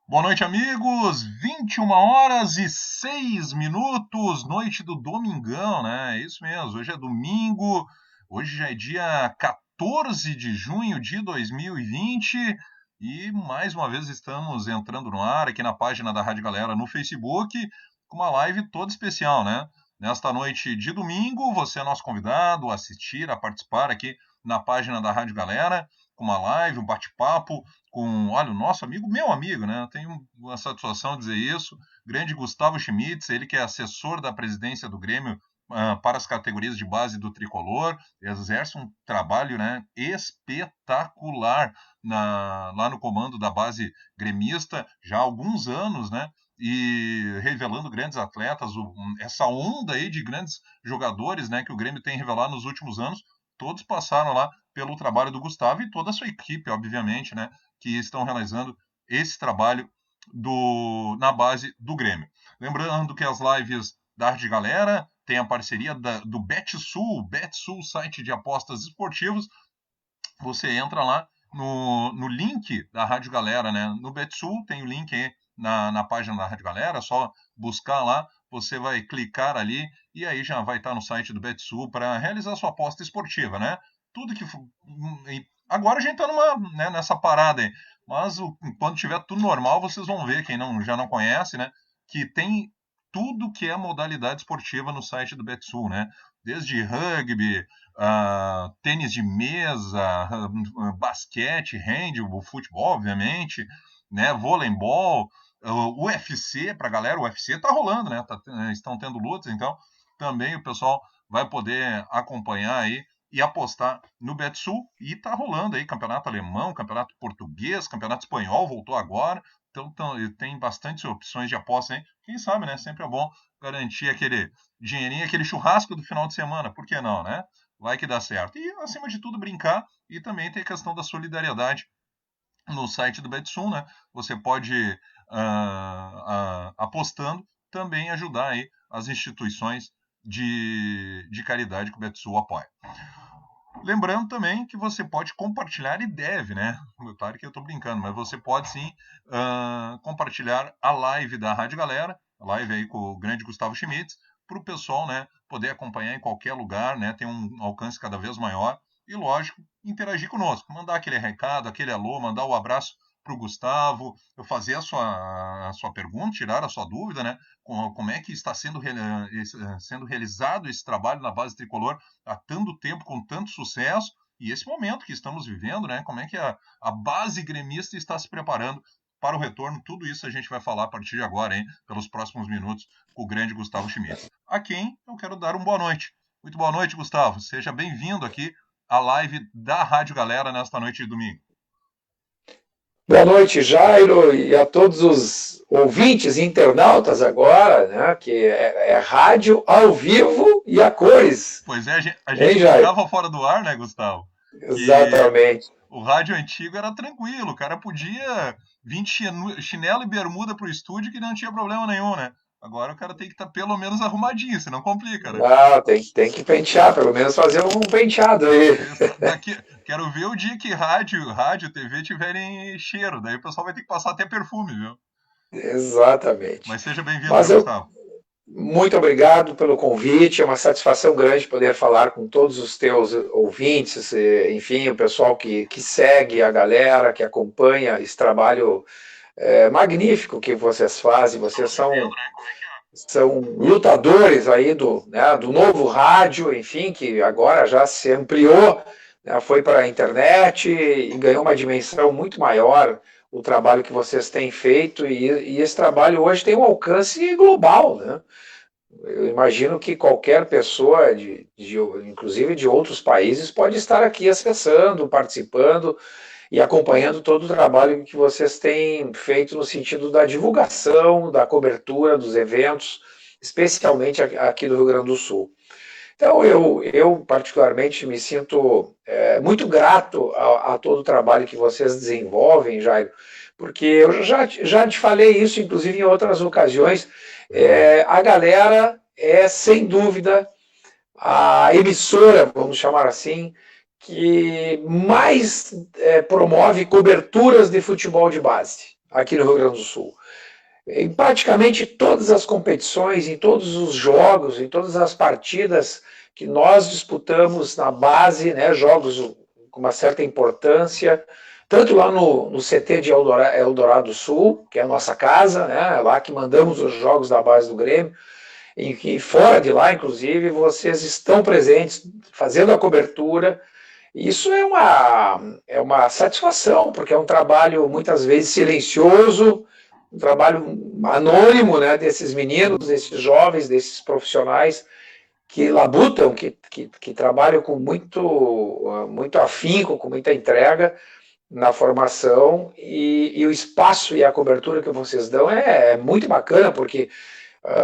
Boa noite, amigos. 21h06, noite do domingão, né? É isso mesmo. Hoje é domingo, hoje já é dia 14 de junho de 2020 e mais uma vez estamos entrando no ar aqui na página da Rádio Galera no Facebook com uma live toda especial, né? Nesta noite de domingo, você é nosso convidado a assistir, a participar aqui na página da Rádio Galera com uma live, um bate-papo com, olha, o nosso amigo, meu amigo, né? Tenho uma satisfação de dizer isso. Grande Gustavo Schmitz, ele que é assessor da presidência do Grêmio para as categorias de base do Tricolor, exerce um trabalho, né, espetacular lá no comando da base gremista já há alguns anos, né? E revelando grandes atletas, essa onda aí de grandes jogadores, né, que o Grêmio tem revelado nos últimos anos, todos passaram lá pelo trabalho do Gustavo e toda a sua equipe, obviamente, né, que estão realizando esse trabalho na base do Grêmio. Lembrando que as lives da Arte Galera tem a parceria do BetSul, site de apostas esportivas. Você entra lá no link da Rádio Galera, né? No BetSul tem o link aí na página da Rádio Galera, é só buscar lá, você vai clicar ali e aí já vai estar no site do BetSul para realizar sua aposta esportiva, né? Tudo que agora a gente está nessa parada aí, mas quando tiver tudo normal, vocês vão ver, quem já não conhece, né? Que tem tudo que é modalidade esportiva no site do BetSul, né? Desde rugby, tênis de mesa, basquete, handball, futebol, obviamente, né? Voleibol, UFC para a galera, o UFC tá rolando, né? Estão tendo lutas, então também o pessoal vai poder acompanhar aí e apostar no BetSul. E tá rolando aí campeonato alemão, campeonato português, campeonato espanhol voltou agora. Então tem bastante opções de aposta aí. Quem sabe, né? Sempre é bom garantir aquele dinheirinho, aquele churrasco do final de semana. Por que não, né? Vai que dá certo. E, acima de tudo, brincar. E também tem a questão da solidariedade no site do BetSul, né? Você pode, apostando, também ajudar aí as instituições de caridade que o BetSul apoia. Lembrando também que você pode compartilhar e deve, né? Claro que eu estou brincando, mas você pode sim compartilhar a live da Rádio Galera, a live aí com o grande Gustavo Schmitz, para o pessoal, né, poder acompanhar em qualquer lugar, né, ter um alcance cada vez maior e, lógico, interagir conosco, mandar aquele recado, aquele alô, mandar o abraço para o Gustavo, eu fazer a sua pergunta, tirar a sua dúvida, né, como é que está sendo realizado esse trabalho na base tricolor há tanto tempo, com tanto sucesso, e esse momento que estamos vivendo, né, como é que a base gremista está se preparando para o retorno. Tudo isso a gente vai falar a partir de agora, hein, pelos próximos minutos, com o grande Gustavo Schmitz. A quem eu quero dar uma boa noite. Muito boa noite, Gustavo. Seja bem-vindo aqui à live da Rádio Galera nesta noite de domingo. Boa noite, Jairo, e a todos os ouvintes e internautas agora, né, que é rádio ao vivo e a cores. Pois é, a gente brincava fora do ar, né, Gustavo? Exatamente. O rádio antigo era tranquilo, o cara podia vir de chinelo e bermuda pro estúdio que não tinha problema nenhum, né? Agora o cara tem que estar pelo menos arrumadinho, senão complica, né? Ah, tem que pentear, pelo menos fazer um penteado aí. Quero ver o dia que rádio, TV tiverem cheiro, daí o pessoal vai ter que passar até perfume, viu? Exatamente. Mas seja bem-vindo, Mas viu, Gustavo? Muito obrigado pelo convite, é uma satisfação grande poder falar com todos os teus ouvintes, enfim, o pessoal que segue a galera, que acompanha esse trabalho magnífico que vocês fazem. Vocês são lutadores aí do novo rádio, enfim, que agora já se ampliou, né, foi para a internet e ganhou uma dimensão muito maior o trabalho que vocês têm feito, e esse trabalho hoje tem um alcance global, né? Eu imagino que qualquer pessoa, inclusive de outros países, pode estar aqui acessando, participando e acompanhando todo o trabalho que vocês têm feito no sentido da divulgação, da cobertura dos eventos, especialmente aqui do Rio Grande do Sul. Então, eu particularmente me sinto muito grato a todo o trabalho que vocês desenvolvem, Jairo, porque eu já te falei isso, inclusive, em outras ocasiões. A galera é, sem dúvida, a emissora, vamos chamar assim, que mais promove coberturas de futebol de base. aqui no Rio Grande do Sul. Em praticamente todas as competições, em todos os jogos, em todas as partidas que nós disputamos na base, né, jogos com uma certa importância, tanto lá no CT de Eldorado Sul, que é a nossa casa, né, lá que mandamos os jogos da base do Grêmio, e fora de lá, inclusive, vocês estão presentes, fazendo a cobertura. Isso é uma satisfação, porque é um trabalho muitas vezes silencioso, um trabalho anônimo, né, desses meninos, desses jovens, desses profissionais que labutam, que trabalham com muito afinco, com muita entrega na formação, e o espaço e a cobertura que vocês dão é muito bacana, porque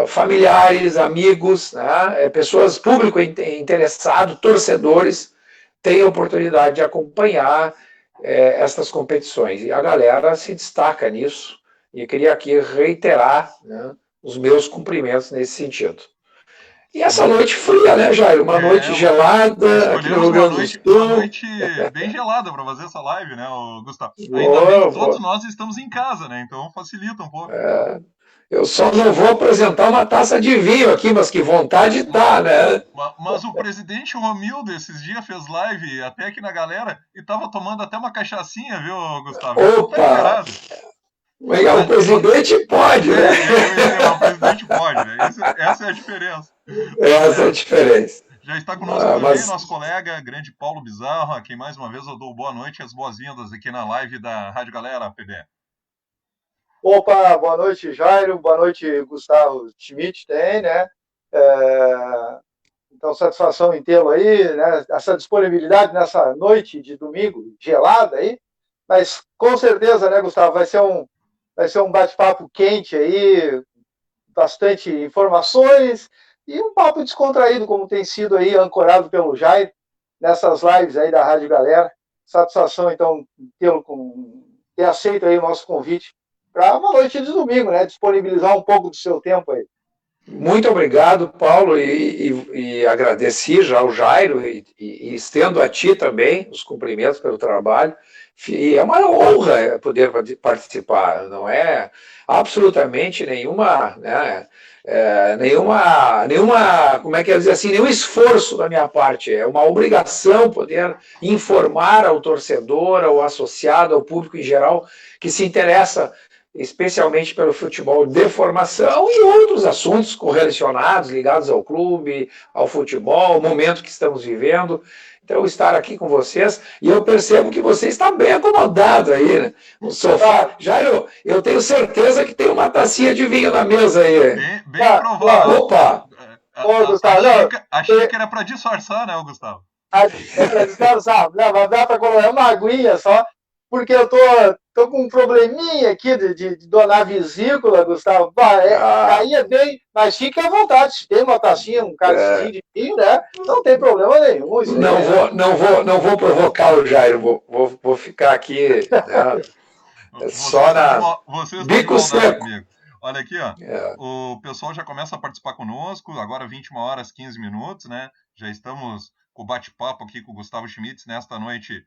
familiares, amigos, né, pessoas, público interessado, torcedores, têm a oportunidade de acompanhar estas competições. E a galera se destaca nisso. E eu queria aqui reiterar, né, os meus cumprimentos nesse sentido. E essa noite fria, né, Jair? Uma noite gelada aqui no Escolhemos Rio Grande do uma Sul. noite bem gelada para fazer essa live, né, Gustavo? Ainda bem que todos nós estamos em casa, né? Então facilita um pouco. Eu só não vou apresentar uma taça de vinho aqui, mas que vontade dá, né? Mas o presidente Romildo esses dias fez live até aqui na galera e tava tomando até uma cachaçinha, viu, Gustavo? Então tá Opa! liberado. O presidente pode, né? O presidente pode, né? Essa é a diferença. Essa é a diferença. Já está conosco também Mas nosso colega, grande Paulo Bizarro, a quem mais uma vez eu dou boa noite e as boas-vindas aqui na live da Rádio Galera, PB. Opa, boa noite, Jairo, boa noite, Gustavo Schmidt, tem, né? Então, satisfação em tê-lo aí, né? Essa disponibilidade nessa noite de domingo, gelada aí, mas com certeza, né, Gustavo, vai ser um bate-papo quente aí, bastante informações e um papo descontraído, como tem sido aí, ancorado pelo Jair, nessas lives aí da Rádio Galera. Satisfação, então, ter aceito aí o nosso convite para uma noite de domingo, né? Disponibilizar um pouco do seu tempo aí. Muito obrigado, Paulo, e agradeci já ao Jairo e estendo a ti também os cumprimentos pelo trabalho. E é uma honra poder participar, não é absolutamente nenhuma, né, como é que eu dizer assim, nenhum esforço da minha parte, é uma obrigação poder informar ao torcedor, ao associado, ao público em geral que se interessa especialmente pelo futebol de formação e outros assuntos correlacionados, ligados ao clube, ao futebol, o momento que estamos vivendo. Então, estar aqui com vocês, e eu percebo que você está bem acomodado aí, né? No sofá. Jairo, eu tenho certeza que tem uma tacinha de vinho na mesa aí. Bem provável. Opa! Achei que era para disfarçar, né, Gustavo? É para disfarçar. Não, mas dá para colocar uma aguinha só, porque eu tô com um probleminha aqui de donar vesícula, Gustavo. Aí é bem, mas fique à vontade. Se tem uma tacinha, um cálicezinho de vinho, né? Não tem problema nenhum. Não vou provocar o Jairo, vou ficar aqui, né, só na bico seco. Comigo. Olha aqui, ó. O pessoal já começa a participar conosco, agora 21h15, né? Já estamos com o bate-papo aqui com o Gustavo Schmitz nesta noite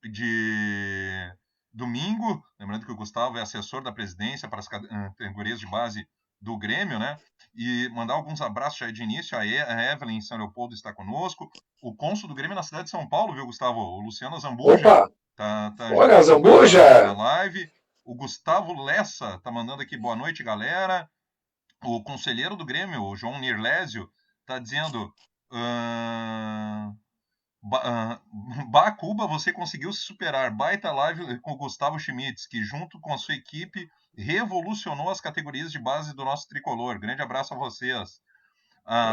de domingo. Lembrando que o Gustavo é assessor da presidência para as categorias de base do Grêmio, né? E mandar alguns abraços já de início. A Evelyn em São Leopoldo está conosco. O cônsul do Grêmio na cidade de São Paulo, viu, Gustavo? O Luciano Zambuja. Opa! Olha, Zambuja! Na live. O Gustavo Lessa tá mandando aqui boa noite, galera. O conselheiro do Grêmio, o João Nirlésio, tá dizendo... Cuba, você conseguiu se superar. Baita live com o Gustavo Schmitz, que junto com a sua equipe revolucionou as categorias de base do nosso tricolor. Grande abraço a vocês.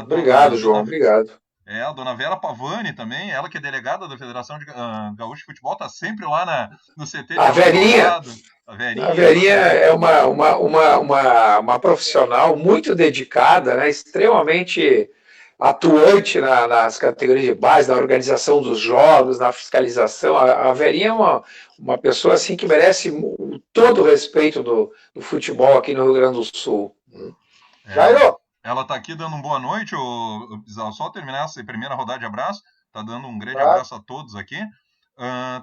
Obrigado, João. Obrigado. A dona Vera Pavani também, ela que é delegada da Federação de Gaúcho de Futebol, tá sempre lá no CT de A Verinha é uma profissional muito dedicada, né, extremamente atuante nas categorias de base, na organização dos jogos, na fiscalização. A Verinha é uma pessoa assim que merece todo o respeito do futebol aqui no Rio Grande do Sul. Jairo! Ela está aqui dando uma boa noite, Bizarro. Só terminar essa primeira rodada de abraço. Está dando um grande abraço a todos aqui.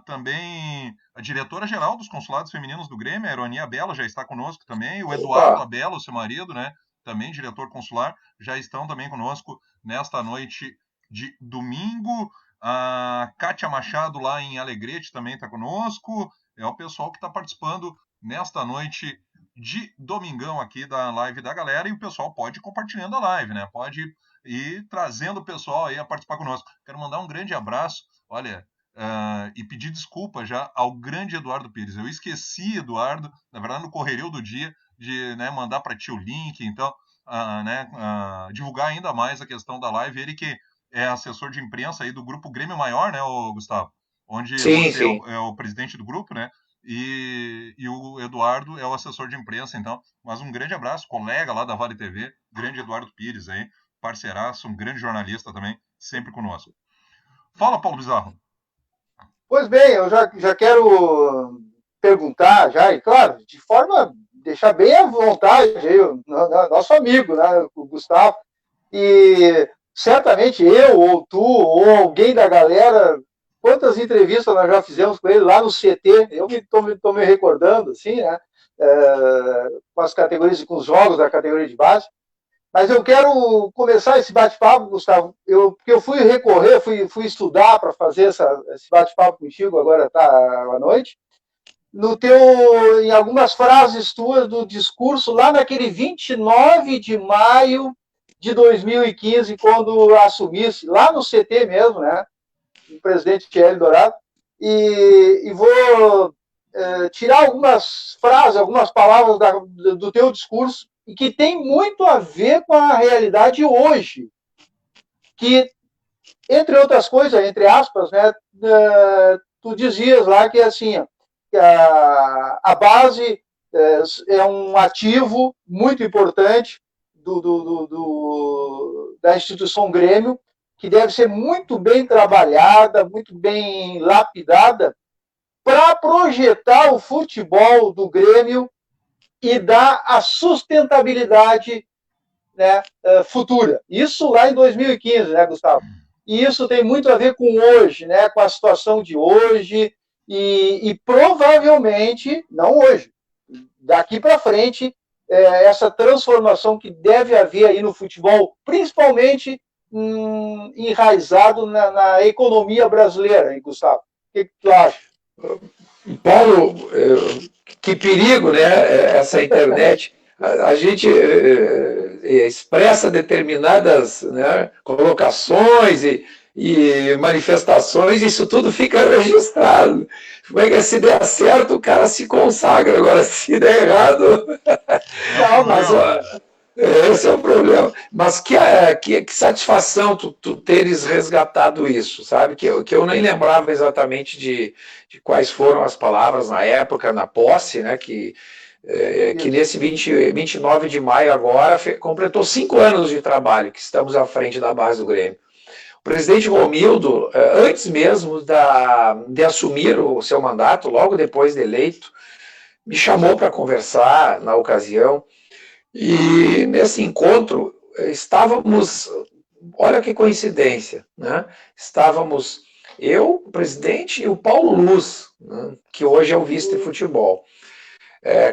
Também a diretora-geral dos consulados femininos do Grêmio, a Ironia Abello, já está conosco também. O Eduardo Abello, seu marido, né? Também diretor consular, já estão também conosco nesta noite de domingo. A Kátia Machado, lá em Alegrete, também está conosco. É o pessoal que está participando nesta noite de domingão aqui da live da galera. E o pessoal pode ir compartilhando a live, né? Pode ir trazendo o pessoal aí a participar conosco. Quero mandar um grande abraço. Olha, e pedir desculpa já ao grande Eduardo Pires. Eu esqueci, Eduardo, na verdade, no correrio do dia, de, né, mandar para ti o link, então, né, divulgar ainda mais a questão da live. Ele que é assessor de imprensa aí do grupo Grêmio Maior, né, Gustavo? Onde Sim, você sim. é o presidente do grupo, né? E o Eduardo é o assessor de imprensa, então. Mas um grande abraço, colega lá da Vale TV, grande Eduardo Pires aí, parceiraço, um grande jornalista também, sempre conosco. Fala, Paulo Bizarro. Pois bem, eu já quero perguntar, já, e claro, de forma deixar bem à vontade aí, nosso amigo, né, o Gustavo, e certamente eu, ou tu, ou alguém da galera, quantas entrevistas nós já fizemos com ele lá no CT, eu estou me recordando, assim, né, com as categorias, com os jogos da categoria de base. Mas eu quero começar esse bate-papo, Gustavo, porque eu fui recorrer, fui estudar para fazer esse bate-papo contigo agora à noite, em algumas frases tuas do discurso lá naquele 29 de maio de 2015, quando assumisse, lá no CT mesmo, né, o presidente Thierry Dourado, e vou tirar algumas frases, algumas palavras do teu discurso, e que tem muito a ver com a realidade hoje, que, entre outras coisas, entre aspas, né, tu dizias lá que assim, que a base é um ativo muito importante da instituição Grêmio, que deve ser muito bem trabalhada, muito bem lapidada, para projetar o futebol do Grêmio e dar a sustentabilidade, né, futura. Isso lá em 2015, né, Gustavo? E isso tem muito a ver com hoje, né, com a situação de hoje e provavelmente, não hoje, daqui para frente, essa transformação que deve haver aí no futebol, principalmente enraizado na economia brasileira, hein, Gustavo? O que tu acha? Paulo, que perigo, né? Essa internet. A gente expressa determinadas, né, colocações e manifestações, isso tudo fica registrado. Como é que se der certo, o cara se consagra, agora se der errado. Não, mas esse é o problema. Mas que satisfação tu teres resgatado isso, sabe? Que eu nem lembrava exatamente de quais foram as palavras na época, na posse, né? Que nesse 29 de maio agora completou 5 anos de trabalho que estamos à frente da base do Grêmio. O presidente Romildo, antes mesmo de assumir o seu mandato, logo depois de eleito, me chamou para conversar na ocasião. E nesse encontro estávamos, olha que coincidência, né? Estávamos eu, o presidente, e o Paulo Luz, né? Que hoje é o vice de futebol,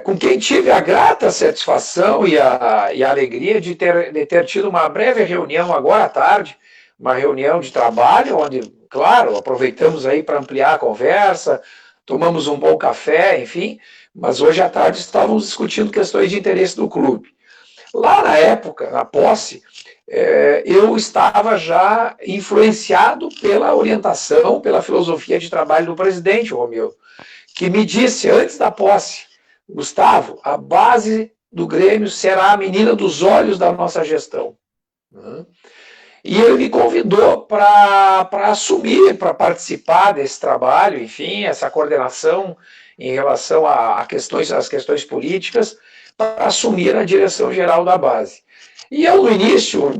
com quem tive a grata satisfação e a alegria de ter tido uma breve reunião agora à tarde, uma reunião de trabalho, onde, claro, aproveitamos aí para ampliar a conversa, tomamos um bom café, enfim, mas hoje à tarde estávamos discutindo questões de interesse do clube. Lá na época, na posse, eu estava já influenciado pela orientação, pela filosofia de trabalho do presidente Romildo, que me disse antes da posse: Gustavo, a base do Grêmio será a menina dos olhos da nossa gestão. E ele me convidou para assumir, para participar desse trabalho, enfim, essa coordenação em relação às questões políticas, para assumir a direção geral da base. E eu, no início,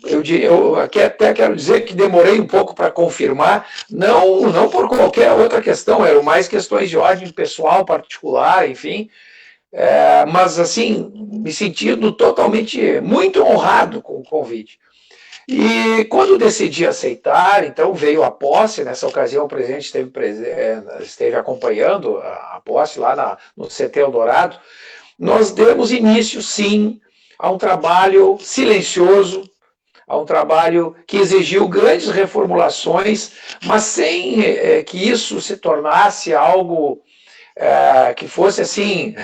eu até quero dizer que demorei um pouco para confirmar, não por qualquer outra questão, eram mais questões de ordem pessoal, particular, enfim, mas assim, me sentindo totalmente muito honrado com o convite. E quando decidi aceitar, então veio a posse. Nessa ocasião o presidente esteve acompanhando a posse lá no CT Eldorado. Nós demos início, sim, a um trabalho silencioso, a um trabalho que exigiu grandes reformulações, mas sem que isso se tornasse algo que fosse assim,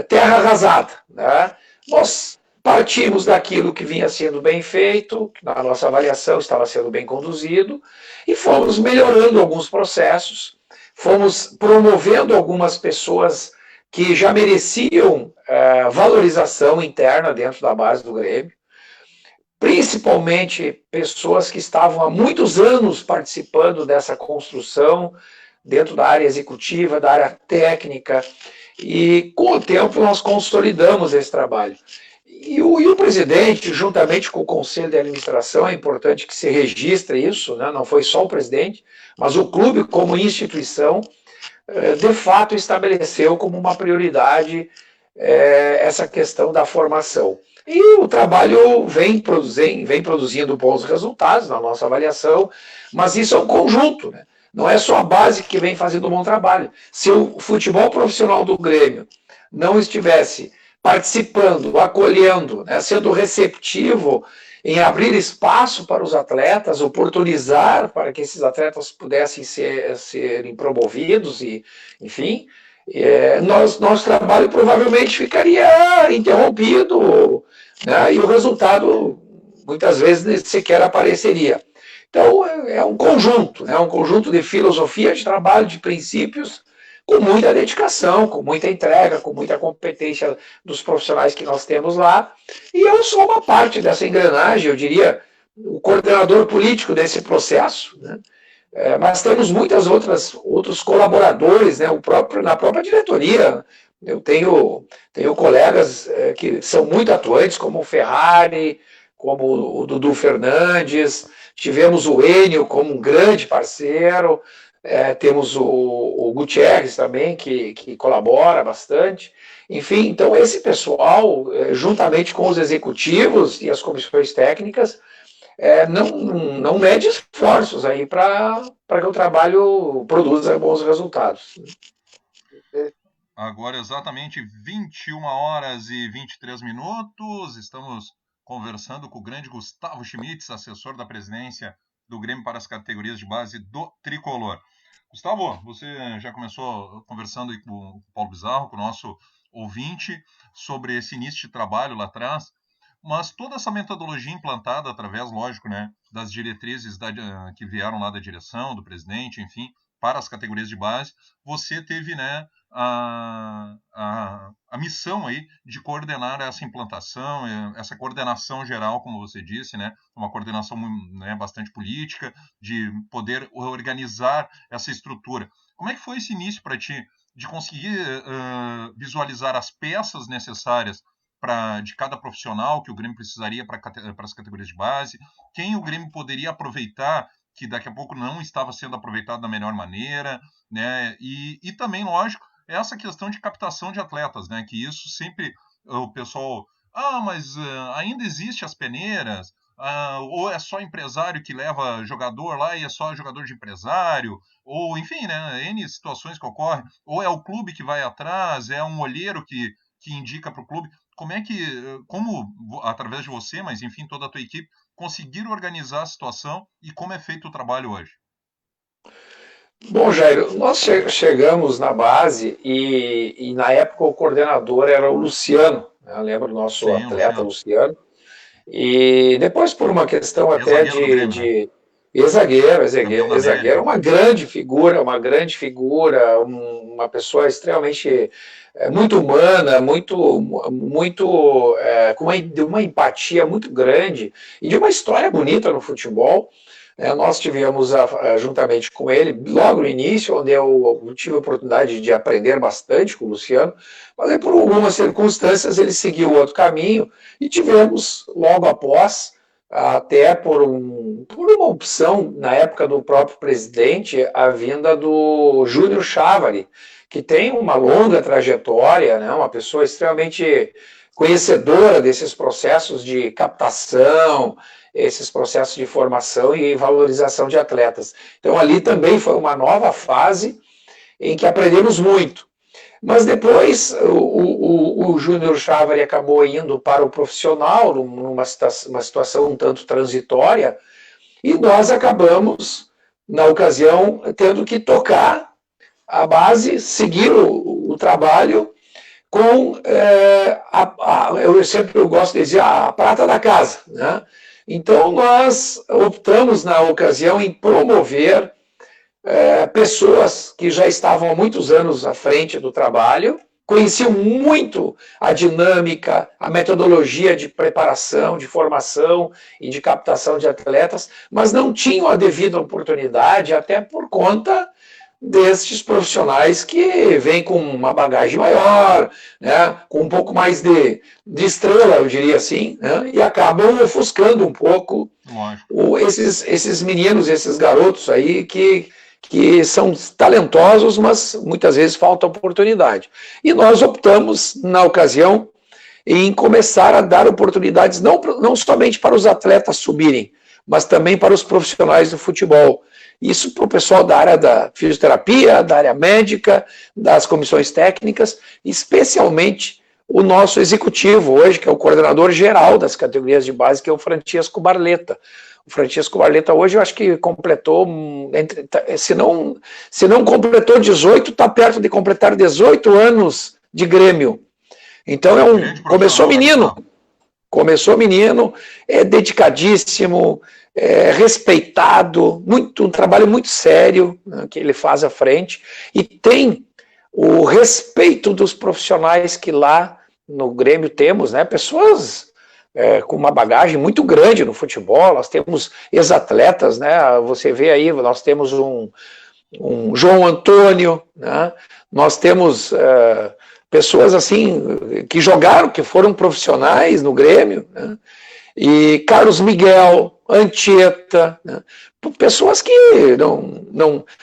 terra arrasada. Né? Nós partimos daquilo que vinha sendo bem feito, que na nossa avaliação estava sendo bem conduzido, e fomos melhorando alguns processos, fomos promovendo algumas pessoas que já mereciam valorização interna dentro da base do Grêmio, principalmente pessoas que estavam há muitos anos participando dessa construção, dentro da área executiva, da área técnica, e com o tempo nós consolidamos esse trabalho. E o presidente, juntamente com o conselho de administração, é importante que se registre isso, né? Não foi só o presidente, mas o clube como instituição, de fato estabeleceu como uma prioridade essa questão da formação. E o trabalho vem produzindo bons resultados na nossa avaliação, mas isso é um conjunto, né? Não é só a base que vem fazendo um bom trabalho. Se o futebol profissional do Grêmio não estivesse participando, acolhendo, né, sendo receptivo em abrir espaço para os atletas, oportunizar para que esses atletas pudessem serem promovidos, e, enfim, nosso trabalho provavelmente ficaria interrompido, né, e o resultado muitas vezes sequer apareceria. Então, é um conjunto, né? Um conjunto de filosofia de trabalho, de princípios, com muita dedicação, com muita entrega, com muita competência dos profissionais que nós temos lá. E eu sou uma parte dessa engrenagem, eu diria, o coordenador político desse processo, né? Mas temos outros colaboradores, né? Na própria diretoria. Eu tenho colegas que são muito atuantes, como o Ferrari, como o Dudu Fernandes. Tivemos o Enio como um grande parceiro, temos o Gutierrez também, que colabora bastante. Enfim, então esse pessoal, juntamente com os executivos e as comissões técnicas, não mede esforços aí para que o trabalho produza bons resultados. Agora exatamente 21 horas e 23 minutos, estamos conversando com o grande Gustavo Schmitz, assessor da presidência do Grêmio para as categorias de base do Tricolor. Gustavo, você já começou conversando aí com o Paulo Bizarro, com o nosso ouvinte, sobre esse início de trabalho lá atrás, mas toda essa metodologia implantada através, lógico, né, das diretrizes que vieram lá da direção, do presidente, enfim, para as categorias de base, você teve, né, a missão aí de coordenar essa implantação, essa coordenação geral, como você disse, né, uma coordenação, né, bastante política, de poder organizar essa estrutura. Como é que foi esse início para ti, de conseguir visualizar as peças necessárias de cada profissional que o Grêmio precisaria para as categorias de base, quem o Grêmio poderia aproveitar que daqui a pouco não estava sendo aproveitado da melhor maneira, né? E também, lógico, essa questão de captação de atletas, né? Que isso sempre o pessoal, mas ainda existe as peneiras, ou é só empresário que leva jogador lá e é só jogador de empresário, ou enfim, né? N situações que ocorrem, ou é o clube que vai atrás, é um olheiro que indica para o clube. Como através de você, mas enfim, toda a tua equipe, conseguiram organizar a situação e como é feito o trabalho hoje? Bom, Jair, nós chegamos na base e na época o coordenador era o Luciano, né? Eu lembro do nosso atleta Luciano. E depois, por uma questão até de ex-zagueiro, uma grande figura, uma pessoa extremamente muito humana, muito com uma empatia muito grande e de uma história bonita no futebol. Nós tivemos, juntamente com ele, logo no início, onde eu tive a oportunidade de aprender bastante com o Luciano, mas aí, por algumas circunstâncias ele seguiu outro caminho e tivemos, logo após, até por uma opção, na época do próprio presidente, a vinda do Júnior Chávari, que tem uma longa trajetória, né, uma pessoa extremamente conhecedora desses processos de captação esses processos de formação e valorização de atletas. Então, ali também foi uma nova fase em que aprendemos muito. Mas depois o Júnior Chávari acabou indo para o profissional, numa situação um tanto transitória, e nós acabamos, na ocasião, tendo que tocar a base, seguir o trabalho com, eu sempre gosto de dizer, a prata da casa, né? Então, nós optamos, na ocasião, em promover pessoas que já estavam há muitos anos à frente do trabalho, conheciam muito a dinâmica, a metodologia de preparação, de formação e de captação de atletas, mas não tinham a devida oportunidade, até por conta destes profissionais que vêm com uma bagagem maior, né, com um pouco mais de estrela, eu diria assim, né, e acabam ofuscando um pouco esses meninos, esses garotos aí que são talentosos, mas muitas vezes falta oportunidade. E nós optamos, na ocasião, em começar a dar oportunidades não somente para os atletas subirem, mas também para os profissionais do futebol. Isso para o pessoal da área da fisioterapia, da área médica, das comissões técnicas, especialmente o nosso executivo hoje, que é o coordenador geral das categorias de base, que é o Francesco Barletta. O Francesco Barletta hoje eu acho que completou, se não completou 18, está perto de completar 18 anos de Grêmio. Então começou menino, é dedicadíssimo, respeitado, um trabalho muito sério, né, que ele faz à frente, e tem o respeito dos profissionais que lá no Grêmio temos, né, pessoas com uma bagagem muito grande no futebol. Nós temos ex-atletas, né, você vê aí, nós temos um João Antônio, né, nós temos pessoas assim que jogaram, que foram profissionais no Grêmio, né, e Carlos Miguel, Anchieta, né, pessoas que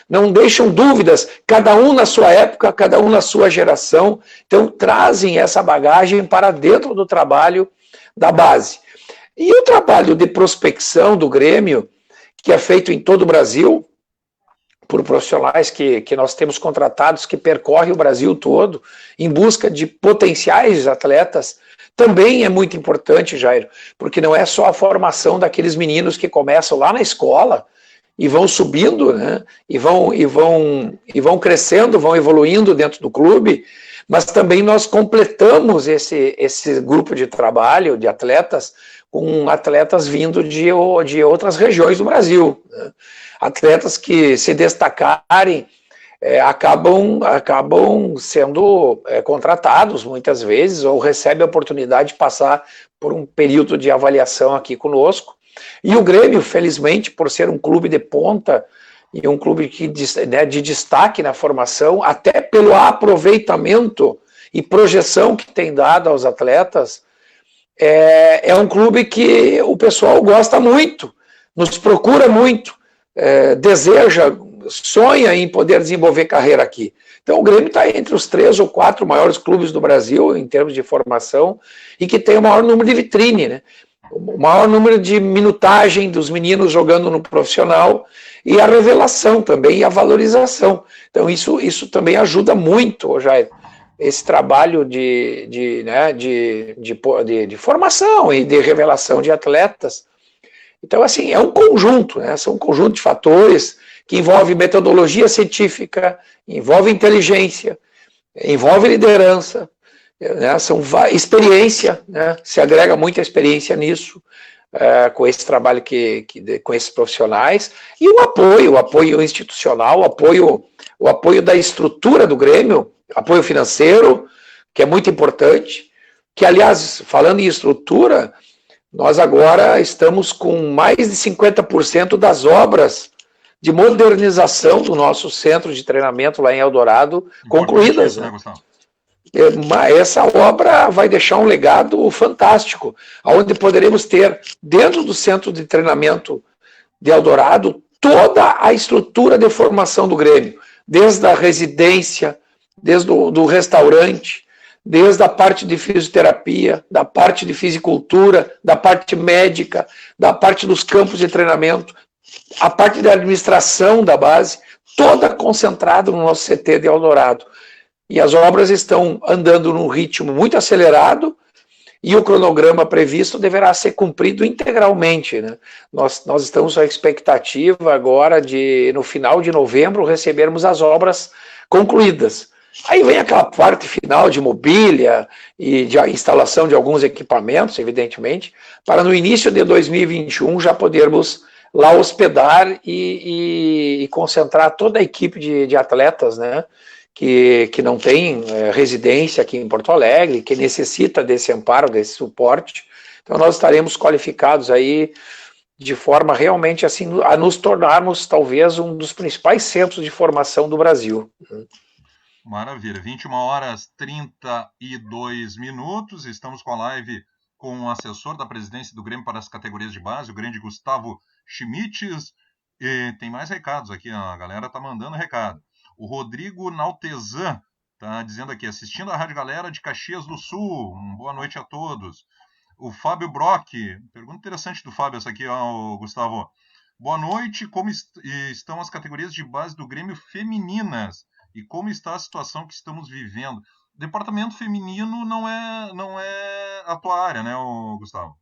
não deixam dúvidas, cada um na sua época, cada um na sua geração, então trazem essa bagagem para dentro do trabalho da base. E o trabalho de prospecção do Grêmio, que é feito em todo o Brasil, por profissionais que nós temos contratados, que percorrem o Brasil todo, em busca de potenciais atletas, também é muito importante, Jairo, porque não é só a formação daqueles meninos que começam lá na escola e vão subindo, né, e vão crescendo, vão evoluindo dentro do clube, mas também nós completamos esse grupo de trabalho de atletas com atletas vindo de outras regiões do Brasil, né? Atletas que se destacarem acabam sendo contratados muitas vezes, ou recebem a oportunidade de passar por um período de avaliação aqui conosco. E o Grêmio, felizmente, por ser um clube de ponta e um clube de destaque na formação, até pelo aproveitamento e projeção que tem dado aos atletas, é um clube que o pessoal gosta muito, nos procura muito, deseja, sonha em poder desenvolver carreira aqui. Então o Grêmio está entre os 3 ou 4 maiores clubes do Brasil em termos de formação e que tem o maior número de vitrine, né? O maior número de minutagem dos meninos jogando no profissional, e a revelação também, e a valorização. Então isso também ajuda muito, Jair, esse trabalho de formação e de revelação de atletas. Então, assim, é um conjunto, né? São um conjunto de fatores que envolve metodologia científica, envolve inteligência, envolve liderança, né? São experiência, né? Se agrega muita experiência nisso, com esse trabalho com esses profissionais, e o apoio institucional, o apoio da estrutura do Grêmio, apoio financeiro, que é muito importante, que, aliás, falando em estrutura, nós agora estamos com mais de 50% das obras de modernização do nosso centro de treinamento lá em Eldorado concluídas, né? Essa obra vai deixar um legado fantástico, onde poderemos ter, dentro do centro de treinamento de Eldorado, toda a estrutura de formação do Grêmio, desde a residência, desde o restaurante, desde a parte de fisioterapia, da parte de fisicultura, da parte médica, da parte dos campos de treinamento, a parte da administração da base, toda concentrada no nosso CT de Eldorado. E as obras estão andando num ritmo muito acelerado e o cronograma previsto deverá ser cumprido integralmente, né? Nós estamos à expectativa agora de, no final de novembro, recebermos as obras concluídas. Aí vem aquela parte final de mobília e de instalação de alguns equipamentos, evidentemente, para no início de 2021 já podermos lá hospedar e concentrar toda a equipe de atletas, né, que não tem residência aqui em Porto Alegre, que necessita desse amparo, desse suporte. Então nós estaremos qualificados aí de forma realmente assim a nos tornarmos talvez um dos principais centros de formação do Brasil. Maravilha, 21h32, estamos com a live com o assessor da presidência do Grêmio para as categorias de base, o grande Gustavo Schmitz. E tem mais recados aqui, a galera tá mandando recado. O Rodrigo Naltezan tá dizendo aqui, assistindo a Rádio Galera de Caxias do Sul, boa noite a todos. O Fábio Brock, pergunta interessante do Fábio essa aqui, ó, Gustavo. Boa noite, como estão as categorias de base do Grêmio femininas? E como está a situação que estamos vivendo? O departamento feminino não é a tua área, né, Gustavo?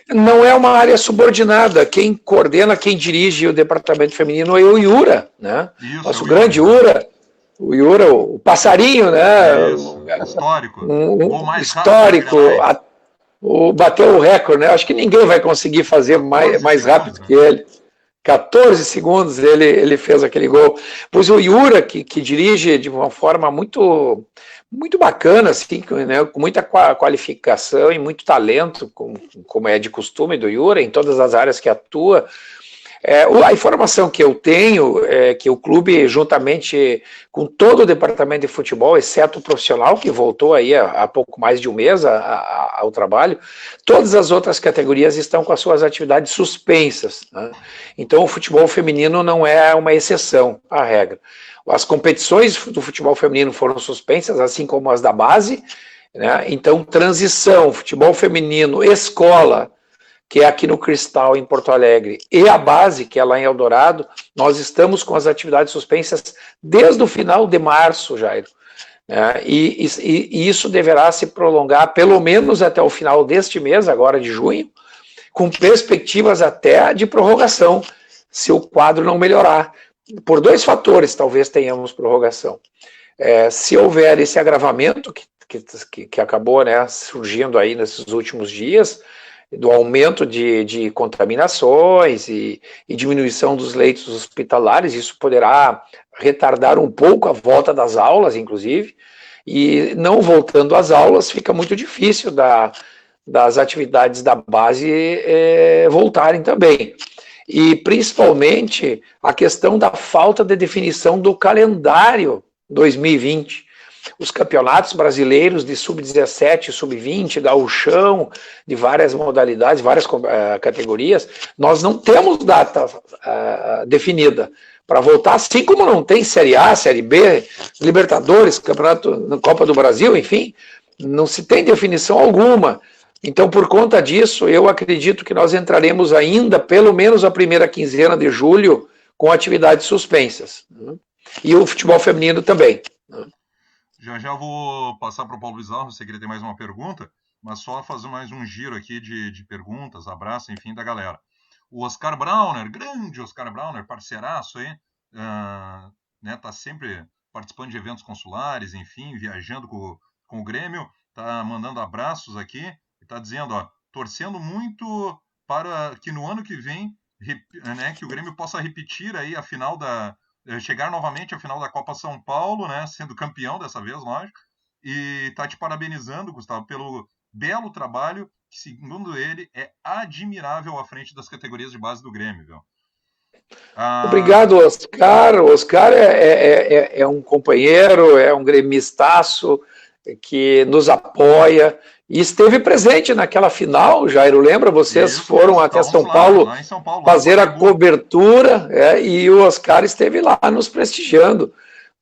Não é uma área subordinada. Quem coordena, quem dirige o departamento feminino é o Iura, né? Isso, nosso grande Iura. O Iura, o passarinho, né? Isso, histórico. O mais histórico. Bateu o recorde, né? Acho que ninguém vai conseguir fazer mais rápido que ele. 14 segundos ele fez aquele gol. Pois o Iura, que dirige de uma forma muito bacana, assim, né, com muita qualificação e muito talento, como é de costume do Iura, em todas as áreas que atua. A informação que eu tenho é que o clube, juntamente com todo o departamento de futebol, exceto o profissional, que voltou aí há pouco mais de um mês ao trabalho, todas as outras categorias estão com as suas atividades suspensas, né? Então o futebol feminino não é uma exceção à regra. As competições do futebol feminino foram suspensas, assim como as da base, né? Então transição, futebol feminino, escola, que é aqui no Cristal, em Porto Alegre, e a base, que é lá em Eldorado, nós estamos com as atividades suspensas desde o final de março, Jairo. E isso deverá se prolongar pelo menos até o final deste mês, agora de junho, com perspectivas até de prorrogação, se o quadro não melhorar. Por 2 fatores, talvez tenhamos prorrogação. Se houver esse agravamento que acabou, né, surgindo aí nesses últimos dias, do aumento de contaminações e diminuição dos leitos hospitalares, isso poderá retardar um pouco a volta das aulas, inclusive, e não voltando às aulas, fica muito difícil das atividades da base voltarem também. E, principalmente, a questão da falta de definição do calendário 2020. Os campeonatos brasileiros de sub-17, sub-20, gauchão, de várias modalidades, várias categorias, nós não temos data definida para voltar, assim como não tem Série A, Série B, Libertadores, Campeonato, Copa do Brasil, enfim, não se tem definição alguma. Então, por conta disso, eu acredito que nós entraremos ainda, pelo menos a primeira quinzena de julho, com atividades suspensas. E o futebol feminino também. Já vou passar para o Paulo Luiz Alves, se ele tem mais uma pergunta, mas só fazer mais um giro aqui de perguntas, abraço, enfim, da galera. O Oscar Brauner, grande Oscar Brauner, parceiraço aí, né, tá sempre participando de eventos consulares, enfim, viajando com o Grêmio, tá mandando abraços aqui, e tá dizendo, ó, torcendo muito para que no ano que vem, né, que o Grêmio possa repetir aí a final chegar novamente à final da Copa São Paulo, né, sendo campeão dessa vez, lógico, e tá te parabenizando, Gustavo, pelo belo trabalho que, segundo ele, é admirável à frente das categorias de base do Grêmio, viu? Obrigado, Oscar. O Oscar é um companheiro, é um gremistaço que nos apoia e esteve presente naquela final, Jairo, lembra? Vocês foram até São Paulo fazer a cobertura, e o Oscar esteve lá nos prestigiando.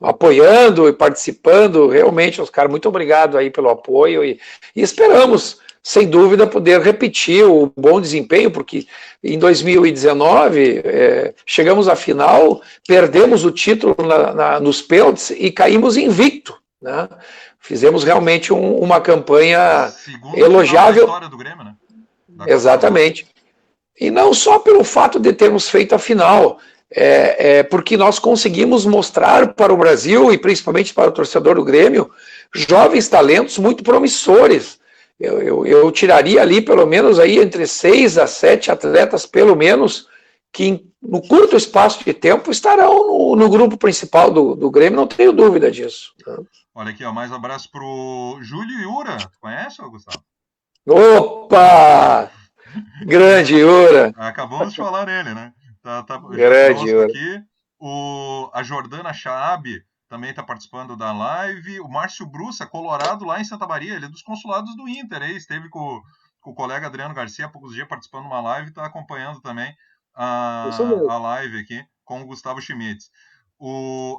apoiando e participando. Realmente, Oscar, muito obrigado aí pelo apoio e esperamos, sem dúvida, poder repetir o bom desempenho, porque em 2019 chegamos à final, perdemos o título nos pênaltis e caímos invicto, né? Fizemos realmente uma campanha elogiável. Da história do Grêmio, né? Exatamente. E não só pelo fato de termos feito a final, porque nós conseguimos mostrar para o Brasil e principalmente para o torcedor do Grêmio jovens talentos muito promissores. Eu tiraria ali pelo menos aí entre 6 a 7 atletas, pelo menos, que no curto espaço de tempo estarão no grupo principal do Grêmio, não tenho dúvida disso. Olha aqui, ó, mais abraço pro Júlio Iura. Conhece, Gustavo? Opa! Grande Iura! Acabamos de falar nele, né? Tá grande Iura. Aqui. A Jordana Chaab também está participando da live. O Márcio Brussa, colorado, lá em Santa Maria, ele é dos consulados do Inter, hein? Esteve com o colega Adriano Garcia há poucos dias participando de uma live e está acompanhando também a live aqui com o Gustavo Schmitz.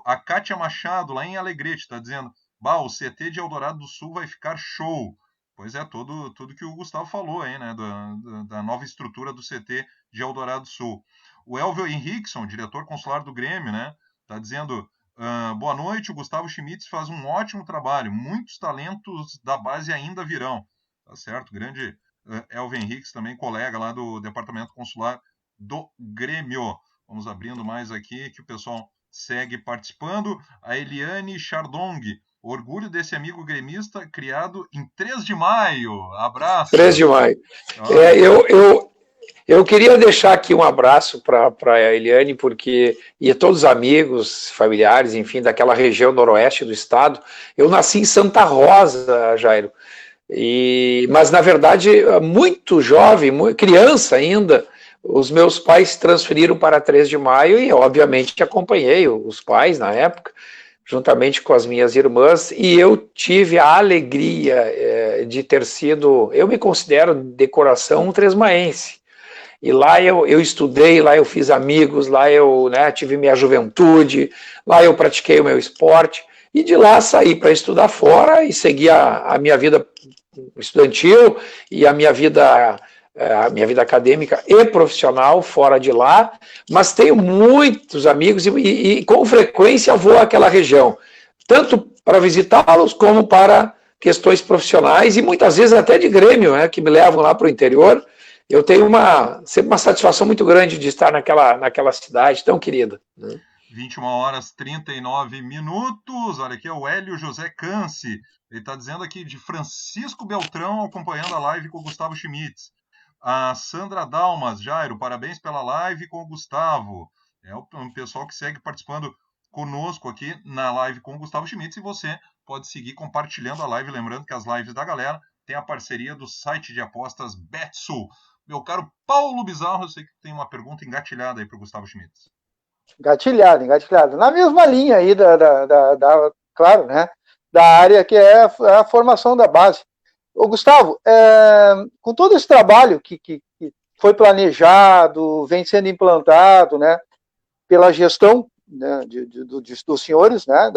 A Kátia Machado, lá em Alegrete, está dizendo: o CT de Eldorado do Sul vai ficar show. Pois é, tudo que o Gustavo falou aí, né? Da nova estrutura do CT de Eldorado do Sul. O Elvio Henrickson, diretor consular do Grêmio, né? Está dizendo: boa noite, o Gustavo Schmitz faz um ótimo trabalho. Muitos talentos da base ainda virão. Tá certo? Grande Elvio Henrickson, também colega lá do Departamento Consular do Grêmio. Vamos abrindo mais aqui, que o pessoal segue participando. A Eliane Chardong: orgulho desse amigo gremista, criado em 3 de maio. Abraço. 3 de maio. Eu queria deixar aqui um abraço para a Eliane, porque e a todos os amigos, familiares, enfim, daquela região noroeste do estado. Eu nasci em Santa Rosa, Jairo, mas na verdade muito jovem, criança ainda, os meus pais se transferiram para 3 de maio e obviamente acompanhei os pais na época, juntamente com as minhas irmãs, e eu tive a alegria de ter sido, eu me considero de coração um tresmaense. E lá eu estudei, lá eu fiz amigos, lá eu tive minha juventude, lá eu pratiquei o meu esporte, e de lá saí para estudar fora e segui a minha vida estudantil e a minha vida acadêmica e profissional fora de lá, mas tenho muitos amigos e com frequência vou àquela região, tanto para visitá-los como para questões profissionais e muitas vezes até de Grêmio, que me levam lá para o interior. Eu tenho sempre uma satisfação muito grande de estar naquela cidade tão querida. 21h39. Olha aqui, é o Hélio José Canci. Ele está dizendo aqui de Francisco Beltrão acompanhando a live com o Gustavo Schmitz. A Sandra Dalmas, Jairo, parabéns pela live com o Gustavo. É o pessoal que segue participando conosco aqui na live com o Gustavo Schmitz. E você pode seguir compartilhando a live. Lembrando que as lives da galera tem a parceria do site de apostas Betsul. Meu caro Paulo Bizarro, eu sei que tem uma pergunta engatilhada aí para o Gustavo Schmitz. Engatilhado. Na mesma linha aí claro, né, da área que é a formação da base. Ô, Gustavo, com todo esse trabalho que foi planejado, vem sendo implantado, né, pela gestão, né, dos senhores, né,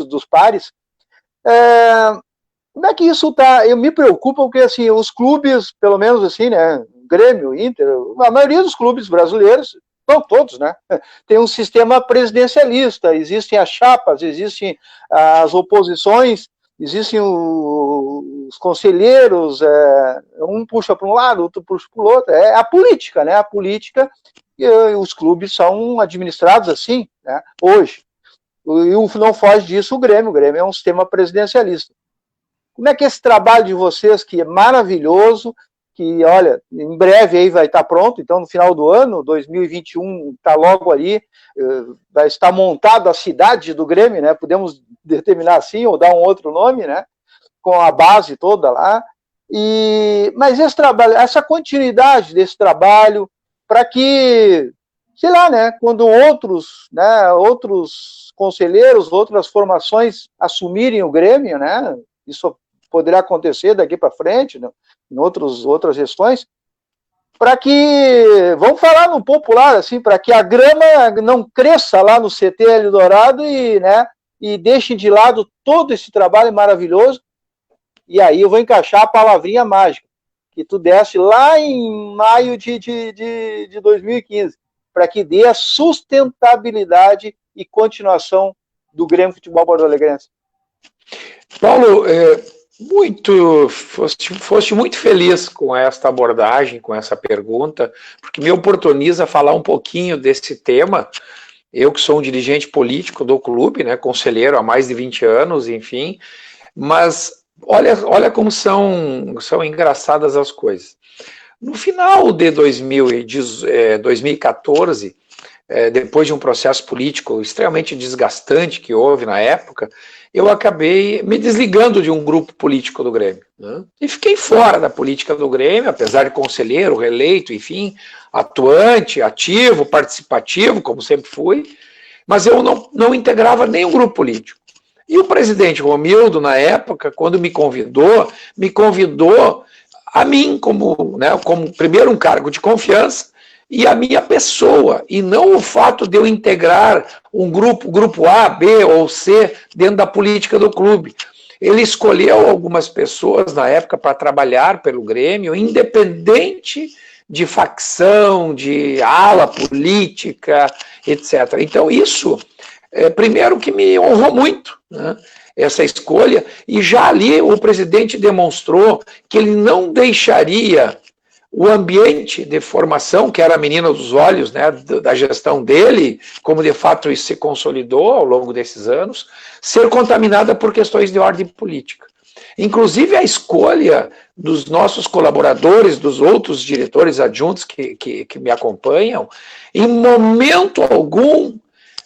dos pares, como é que isso está? Eu me preocupo porque assim, os clubes, pelo menos assim, né, Grêmio, Inter, a maioria dos clubes brasileiros, não todos, né, tem um sistema presidencialista, existem as chapas, existem as oposições, existem os conselheiros, um puxa para um lado, outro puxa para o outro, é a política, né, e os clubes são administrados assim, né, hoje. E não foge disso o Grêmio é um sistema presidencialista. Como é que esse trabalho de vocês, que é maravilhoso, que, olha, em breve aí vai estar pronto, então no final do ano, 2021, está logo ali, vai estar montado a cidade do Grêmio, né? Podemos determinar assim, ou dar um outro nome, né? Com a base toda lá. Mas esse trabalho, essa continuidade desse trabalho, para que, sei lá, né? Quando outros conselheiros, outras formações assumirem o Grêmio, né? Isso poderá acontecer daqui para frente, né, em outras gestões, para que, vamos falar no popular, assim, para que a grama não cresça lá no CT Eldorado e, né, e deixem de lado todo esse trabalho maravilhoso. E aí eu vou encaixar a palavrinha mágica que tu deste lá em maio de 2015, para que dê a sustentabilidade e continuação do Grêmio Futebol Bordo-Alegrense. Paulo, foste muito feliz com esta abordagem, com essa pergunta, porque me oportuniza falar um pouquinho desse tema. Eu que sou um dirigente político do clube, né, conselheiro há mais de 20 anos, enfim, mas olha como são engraçadas as coisas. No final de 2014, depois de um processo político extremamente desgastante que houve na época, eu acabei me desligando de um grupo político do Grêmio, né? E fiquei fora da política do Grêmio, apesar de conselheiro, reeleito, enfim, atuante, ativo, participativo, como sempre fui, mas eu não integrava nenhum grupo político. E o presidente Romildo, na época, quando me convidou a mim como primeiro um cargo de confiança, e a minha pessoa, e não o fato de eu integrar um grupo A, B ou C, dentro da política do clube. Ele escolheu algumas pessoas na época para trabalhar pelo Grêmio, independente de facção, de ala política, etc. Então isso, primeiro que me honrou muito, né, essa escolha, e já ali o presidente demonstrou que ele não deixaria o ambiente de formação, que era a menina dos olhos, né, da gestão dele, como de fato isso se consolidou ao longo desses anos, ser contaminada por questões de ordem política. Inclusive a escolha dos nossos colaboradores, dos outros diretores adjuntos que me acompanham, em momento algum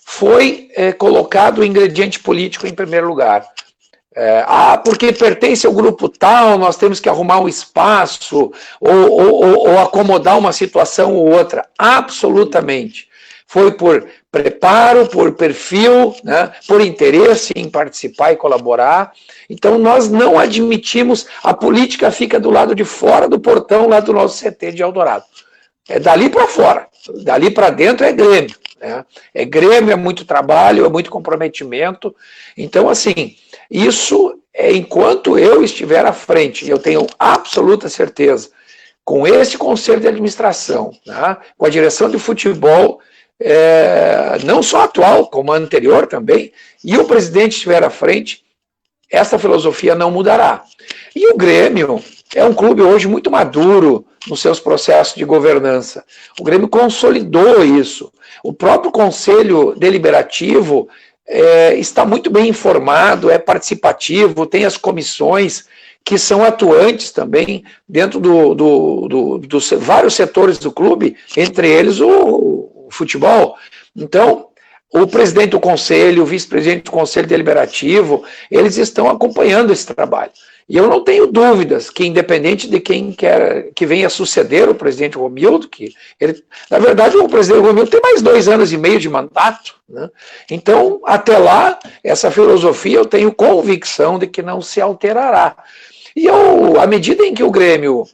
foi colocado o ingrediente político em primeiro lugar. Porque pertence ao grupo tal, nós temos que arrumar um espaço ou acomodar uma situação ou outra. Absolutamente. Foi por preparo, por perfil, né, por interesse em participar e colaborar. Então nós não admitimos, a política fica do lado de fora do portão lá do nosso CT de Eldorado. É dali para fora, dali para dentro é Grêmio. Né? É Grêmio, é muito trabalho, é muito comprometimento. Então, assim, isso é enquanto eu estiver à frente, e eu tenho absoluta certeza, com esse conselho de administração, né, com a direção de futebol, não só atual, como a anterior também, e o presidente estiver à frente, essa filosofia não mudará. E o Grêmio é um clube hoje muito maduro nos seus processos de governança. O Grêmio consolidou isso. O próprio Conselho Deliberativo está muito bem informado, é participativo, tem as comissões que são atuantes também dentro dos vários setores do clube, entre eles o futebol. Então, o presidente do conselho, o vice-presidente do conselho deliberativo, eles estão acompanhando esse trabalho. E eu não tenho dúvidas que, independente de quem quer que venha suceder o presidente Romildo, que ele, na verdade, o presidente Romildo tem mais 2 anos e meio de mandato, né? Então, até lá, essa filosofia eu tenho convicção de que não se alterará. E à medida em que o Grêmio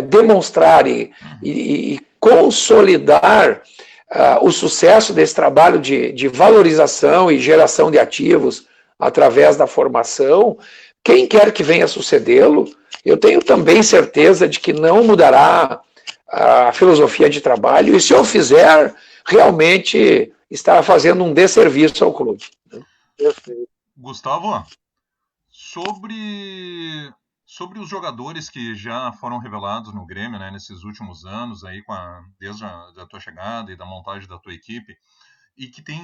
demonstrar e consolidar o sucesso desse trabalho de valorização e geração de ativos através da formação, quem quer que venha sucedê-lo, eu tenho também certeza de que não mudará a filosofia de trabalho, e se eu fizer, realmente estará fazendo um desserviço ao clube. Gustavo, sobre os jogadores que já foram revelados no Grêmio, né, nesses últimos anos, aí, desde a tua chegada e da montagem da tua equipe, e que tem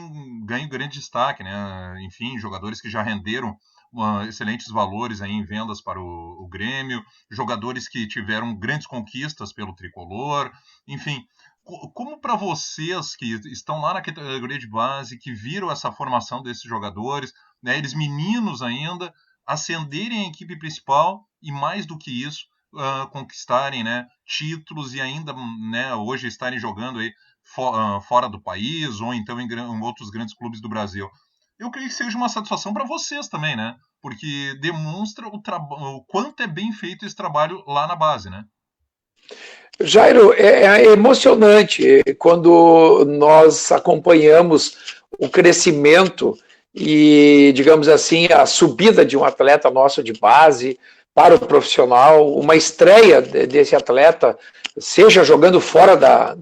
ganho grande destaque, né? Enfim, jogadores que já renderam excelentes valores aí em vendas para o Grêmio, jogadores que tiveram grandes conquistas pelo tricolor, enfim. Como para vocês que estão lá na categoria de base, que viram essa formação desses jogadores, né, eles meninos ainda, ascenderem a equipe principal e, mais do que isso, conquistarem, né, títulos e ainda, né, hoje estarem jogando aí fora do país ou então em outros grandes clubes do Brasil. Eu creio que seja uma satisfação para vocês também, né? Porque demonstra o quanto é bem feito esse trabalho lá na base, né? Jairo, é emocionante quando nós acompanhamos o crescimento e, digamos assim, a subida de um atleta nosso de base para o profissional, uma estreia desse atleta, seja jogando fora da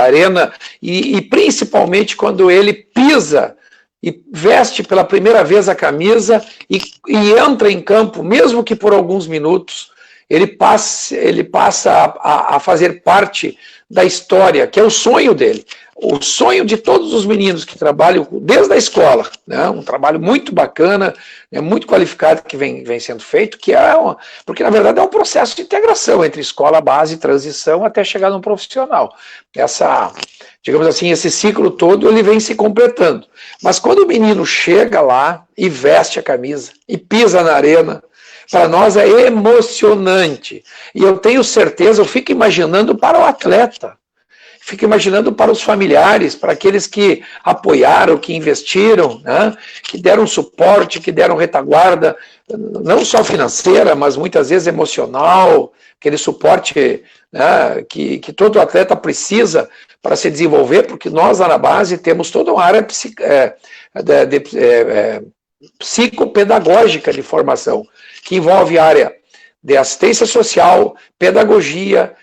arena, e principalmente quando ele pisa e veste pela primeira vez a camisa e entra em campo, mesmo que por alguns minutos, ele passa a fazer parte da história, que é o sonho dele. O sonho de todos os meninos que trabalham desde a escola, né? Um trabalho muito bacana, muito qualificado que vem sendo feito, porque na verdade é um processo de integração entre escola, base e transição até chegar no profissional. Digamos assim, esse ciclo todo ele vem se completando. Mas quando o menino chega lá e veste a camisa e pisa na arena, para nós é emocionante. E eu tenho certeza, eu fico imaginando para o atleta, fico imaginando para os familiares, para aqueles que apoiaram, que investiram, né, que deram suporte, que deram retaguarda, não só financeira, mas muitas vezes emocional, aquele suporte, né, que todo atleta precisa para se desenvolver, porque nós lá na base temos toda uma área psicopedagógica de formação, que envolve a área de assistência social, pedagogia,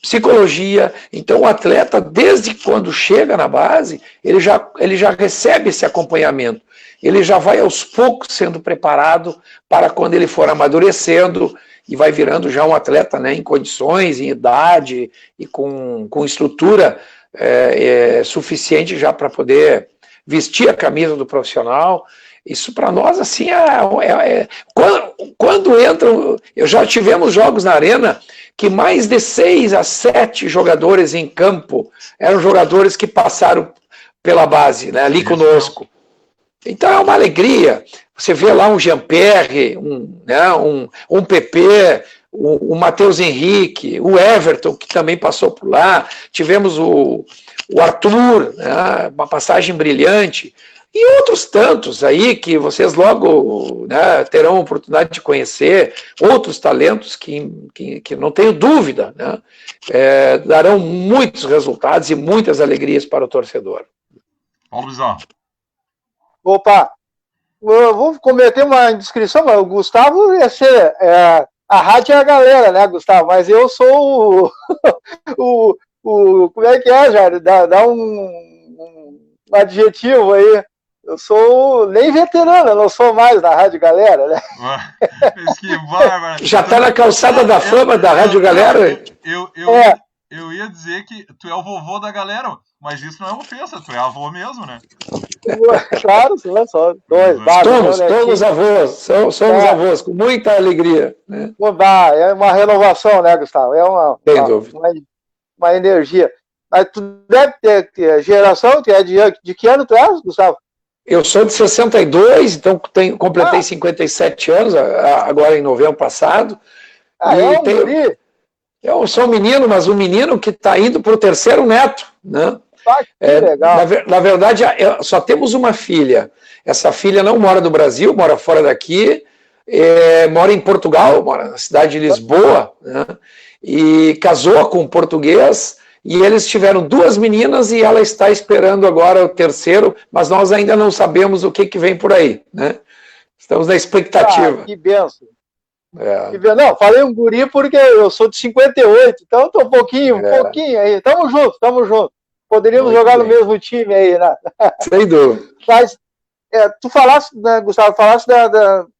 psicologia. Então o atleta, desde quando chega na base, ele já recebe esse acompanhamento, ele já vai aos poucos sendo preparado para quando ele for amadurecendo e vai virando já um atleta, né, em condições, em idade e com estrutura suficiente já para poder vestir a camisa do profissional. Isso para nós, assim, quando entram, já tivemos jogos na arena que mais de 6 a 7 jogadores em campo eram jogadores que passaram pela base, né, ali conosco. Então é uma alegria. Você vê lá um Jean-Pierre, um PP, o Matheus Henrique, o Everton, que também passou por lá. Tivemos o Arthur, né, uma passagem brilhante. E outros tantos aí que vocês logo, né, terão a oportunidade de conhecer, outros talentos que não tenho dúvida, né, darão muitos resultados e muitas alegrias para o torcedor. Paulo Bizarro. Opa, eu vou cometer uma indiscrição, mas o Gustavo ia ser, a rádio é a galera, né, Gustavo? Mas eu sou como é que é, Jair? Dá um adjetivo aí. Eu sou nem veterano, eu não sou mais da Rádio Galera, né? Que bárbaro. Já tá na calçada da fama da Rádio Galera? Eu ia dizer que tu é o vovô da galera, mas isso não é ofensa, tu é avô mesmo, né? Claro, só dois. Somos avós, somos avós, com muita alegria. Né? É uma renovação, né, Gustavo? É uma energia. Mas tu deve ter geração, que é de que ano tu és, Gustavo? Eu sou de 62, então completei 57 anos, agora em novembro passado. Guri? Eu sou um menino, mas um menino que está indo para o terceiro neto. Né? Que legal. Na verdade, só temos uma filha. Essa filha não mora no Brasil, mora fora daqui, mora em Portugal, mora na cidade de Lisboa, né? E casou com um português. E eles tiveram 2 meninas e ela está esperando agora o terceiro, mas nós ainda não sabemos o que vem por aí, né? Estamos na expectativa. Que benção. Não, falei um guri porque eu sou de 58, então estou um pouquinho aí. Tamo junto. Poderíamos jogar no mesmo time aí, né? Sem dúvida. Mas tu falaste, né, Gustavo,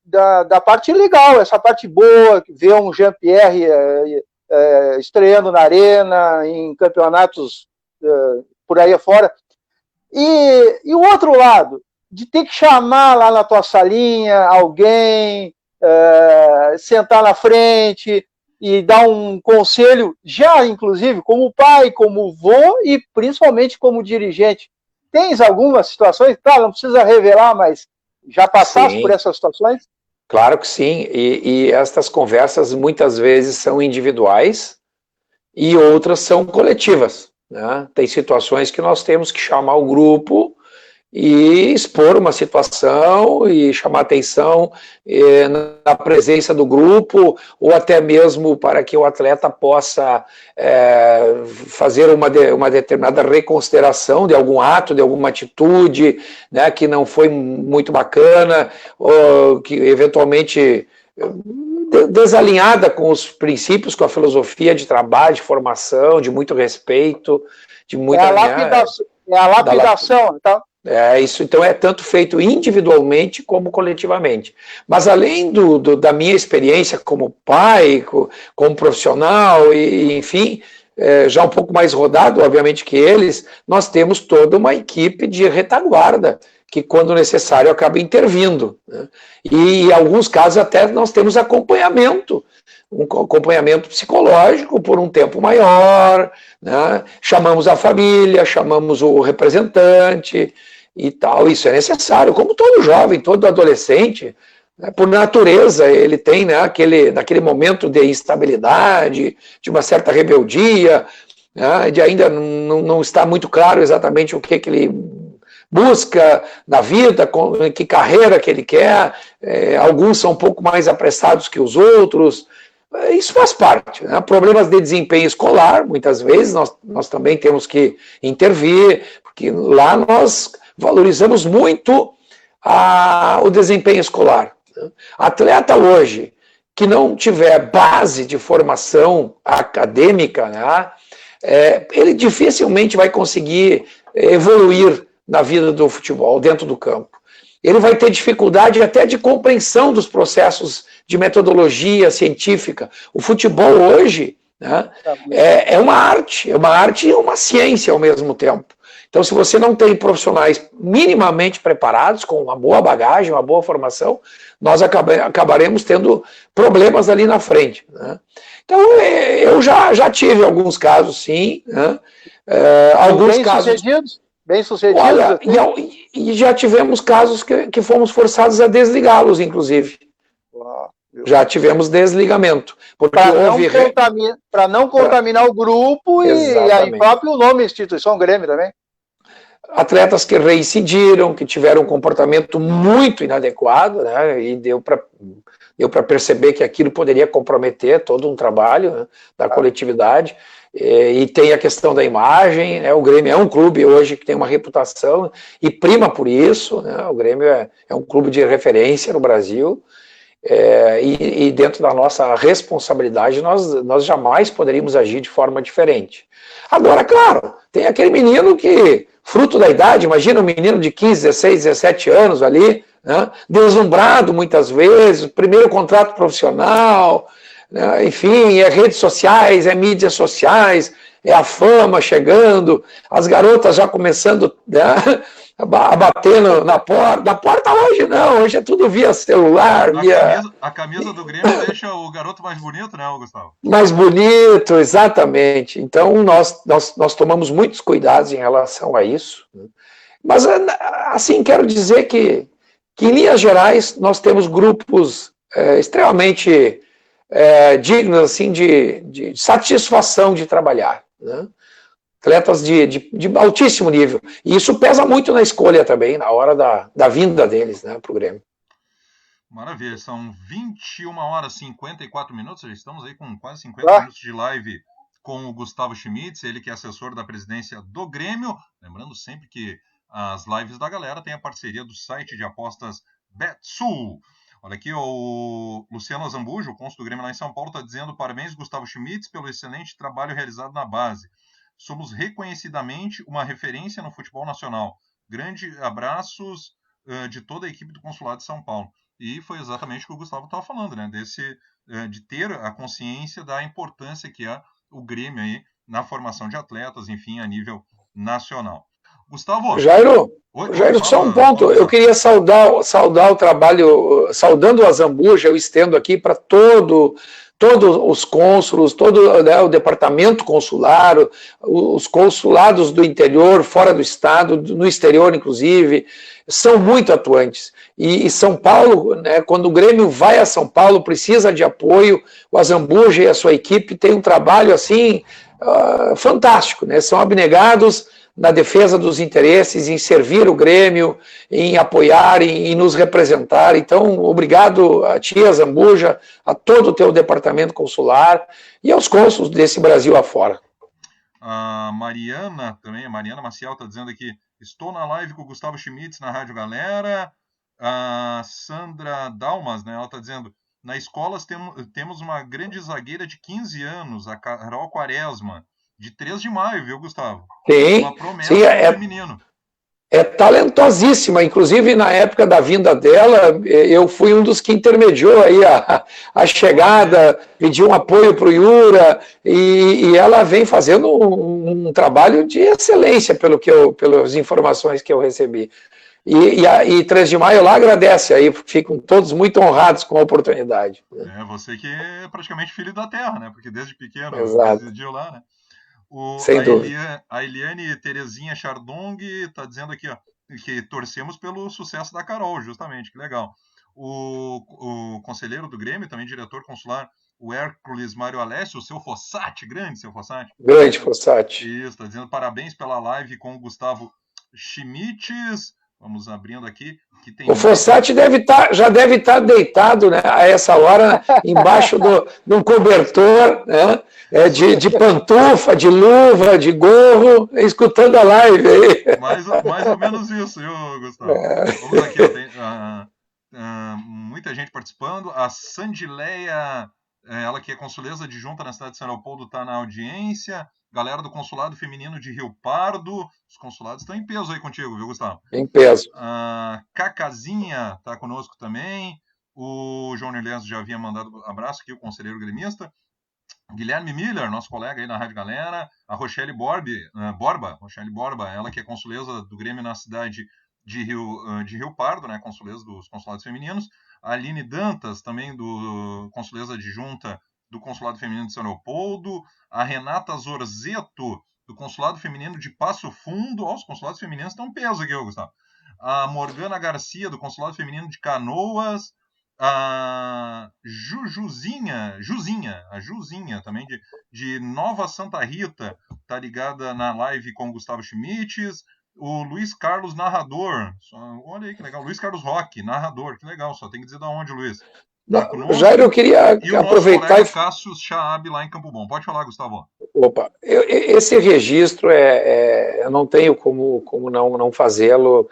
da parte legal, essa parte boa, ver um Jean-Pierre estreando na arena, em campeonatos por aí afora. E o outro lado, de ter que chamar lá na tua salinha alguém, sentar na frente e dar um conselho, já inclusive como pai, como vô e principalmente como dirigente. Tens algumas situações, claro, não precisa revelar, mas já passaste por essas situações? Claro que sim, e estas conversas muitas vezes são individuais e outras são coletivas, né? Tem situações que nós temos que chamar o grupo e expor uma situação e chamar atenção na presença do grupo, ou até mesmo para que o atleta possa fazer uma determinada reconsideração de algum ato, de alguma atitude, né, que não foi muito bacana, ou que eventualmente desalinhada com os princípios, com a filosofia de trabalho, de formação, de muito respeito, de muita... É a lapidação, então. Isso então é tanto feito individualmente como coletivamente. Mas além da minha experiência como pai, como profissional, e enfim, já um pouco mais rodado, obviamente, que eles, nós temos toda uma equipe de retaguarda, que quando necessário acaba intervindo, né? E em alguns casos até nós temos acompanhamento, um acompanhamento psicológico por um tempo maior, né? Chamamos a família, chamamos o representante e tal. Isso é necessário, como todo jovem, todo adolescente, né? Por natureza ele tem, né, naquele momento de instabilidade, de uma certa rebeldia, né, de ainda não está muito claro exatamente o que ele busca na vida, que carreira que ele quer, alguns são um pouco mais apressados que os outros. Isso faz parte, né? Problemas de desempenho escolar, muitas vezes nós também temos que intervir, porque lá nós valorizamos muito o desempenho escolar. Atleta hoje que não tiver base de formação acadêmica, né, ele dificilmente vai conseguir evoluir na vida do futebol, dentro do campo. Ele vai ter dificuldade até de compreensão dos processos de metodologia científica. O futebol hoje, né, é uma arte e uma ciência ao mesmo tempo. Então, se você não tem profissionais minimamente preparados, com uma boa bagagem, uma boa formação, nós acabaremos tendo problemas ali na frente, né? Então, eu já tive alguns casos, sim, né? Alguns casos... Bem-sucedidos. Olha, e já tivemos casos que fomos forçados a desligá-los, inclusive. Já tivemos desligamento. Para não contaminar o grupo e próprio nome da instituição Grêmio também. Atletas que reincidiram, que tiveram um comportamento muito inadequado, né, e deu para perceber que aquilo poderia comprometer todo um trabalho, né, da coletividade. E tem a questão da imagem, né? O Grêmio é um clube hoje que tem uma reputação e prima por isso, né? O Grêmio é um clube de referência no Brasil, e dentro da nossa responsabilidade nós jamais poderíamos agir de forma diferente. Agora, claro, tem aquele menino que, fruto da idade, imagina um menino de 15, 16, 17 anos ali, né? Deslumbrado muitas vezes, primeiro contrato profissional, enfim, redes sociais, mídias sociais, a fama chegando, as garotas já começando, né, a bater na porta. Na porta hoje não, hoje é tudo via celular. A camisa do Grêmio deixa o garoto mais bonito, né, Gustavo? Mais bonito, exatamente. Então nós tomamos muitos cuidados em relação a isso. Mas, assim, quero dizer que em linhas gerais, nós temos grupos extremamente... dignos assim, de satisfação de trabalhar, né? Atletas de altíssimo nível, e isso pesa muito na escolha também, na hora da vinda deles, né, para o Grêmio. Maravilha, são 21h54, já estamos aí com quase 50 minutos de live com o Gustavo Schmitz, ele que é assessor da presidência do Grêmio, lembrando sempre que as lives da galera têm a parceria do site de apostas BetSul. Olha aqui, o Luciano Azambujo, o cônsul do Grêmio lá em São Paulo, está dizendo: parabéns, Gustavo Schmitz, pelo excelente trabalho realizado na base. Somos reconhecidamente uma referência no futebol nacional. Grande abraços de toda a equipe do Consulado de São Paulo. E foi exatamente o que o Gustavo estava falando, né? De ter a consciência da importância que é o Grêmio aí na formação de atletas, enfim, a nível nacional. Gustavo... Jairo, só um ponto. Eu queria saudar o trabalho, saudando o Azambuja, eu estendo aqui para todos os cônsulos, todo, né, o departamento consular, os consulados do interior, fora do estado, no exterior inclusive, são muito atuantes. E São Paulo, né, quando o Grêmio vai a São Paulo, precisa de apoio, o Azambuja e a sua equipe têm um trabalho assim fantástico, né, são abnegados na defesa dos interesses, em servir o Grêmio, em apoiar, em nos representar. Então, obrigado a ti, a Zambuja, a todo o teu departamento consular e aos cônsulos desse Brasil afora. A Mariana também, a Mariana Maciel está dizendo aqui, estou na live com o Gustavo Schmitz na Rádio Galera. A Sandra Dalmas, né, ela está dizendo, na escola temos uma grande zagueira de 15 anos, a Carol Quaresma, de 3 de maio, viu, Gustavo? Sim, uma promessa sim, feminino. É talentosíssima, inclusive na época da vinda dela, eu fui um dos que intermediou aí a chegada, pedi um apoio para o Yura, e ela vem fazendo um trabalho de excelência, pelas informações que eu recebi. E 3 de maio lá agradece, aí ficam todos muito honrados com a oportunidade. Você que é praticamente filho da terra, né? Porque desde pequeno residiu lá, né? Sem dúvida. A Eliane Terezinha Chardong está dizendo aqui, ó, que torcemos pelo sucesso da Carol, justamente, que legal. O conselheiro do Grêmio, também diretor consular, o Hércules Mário Alessio, o seu Fossati, grande seu Fossati. Grande Fossati. Isso, está dizendo parabéns pela live com o Gustavo Schmitz. Vamos abrindo aqui. Que tem o Fossati já deve estar deitado, né, a essa hora, embaixo de um cobertor, né, de pantufa, de luva, de gorro, escutando a live aí. Mais ou menos isso, viu, Gustavo? Vamos aqui, ó, tem muita gente participando. A Sandileia, ela que é consuleza adjunta na cidade de São Leopoldo, está na audiência. Galera do Consulado Feminino de Rio Pardo. Os consulados estão em peso aí contigo, viu, Gustavo? Em peso. A Cacazinha está conosco também. O João Nerlenzo já havia mandado abraço aqui, o conselheiro gremista. Guilherme Miller, nosso colega aí na Rádio Galera. A Rochelle Borba, ela que é consuleza do Grêmio na cidade de Rio Pardo, né, consuleza dos consulados femininos. A Aline Dantas, também do consuleza adjunta do Consulado Feminino de São Leopoldo, a Renata Zorzeto, do Consulado Feminino de Passo Fundo. Os consulados femininos estão em peso aqui, Gustavo. A Morgana Garcia, do Consulado Feminino de Canoas, a Juzinha também de Nova Santa Rita, tá ligada na live com o Gustavo Schmitz. O Luiz Carlos, narrador, olha aí que legal, Luiz Carlos Roque, narrador, que legal, só tem que dizer de onde, Luiz. Jair, eu queria aproveitar e o Cássio Chaab lá em Campo Bom. Pode falar, Gustavo. Opa, esse registro eu não tenho como não fazê-lo.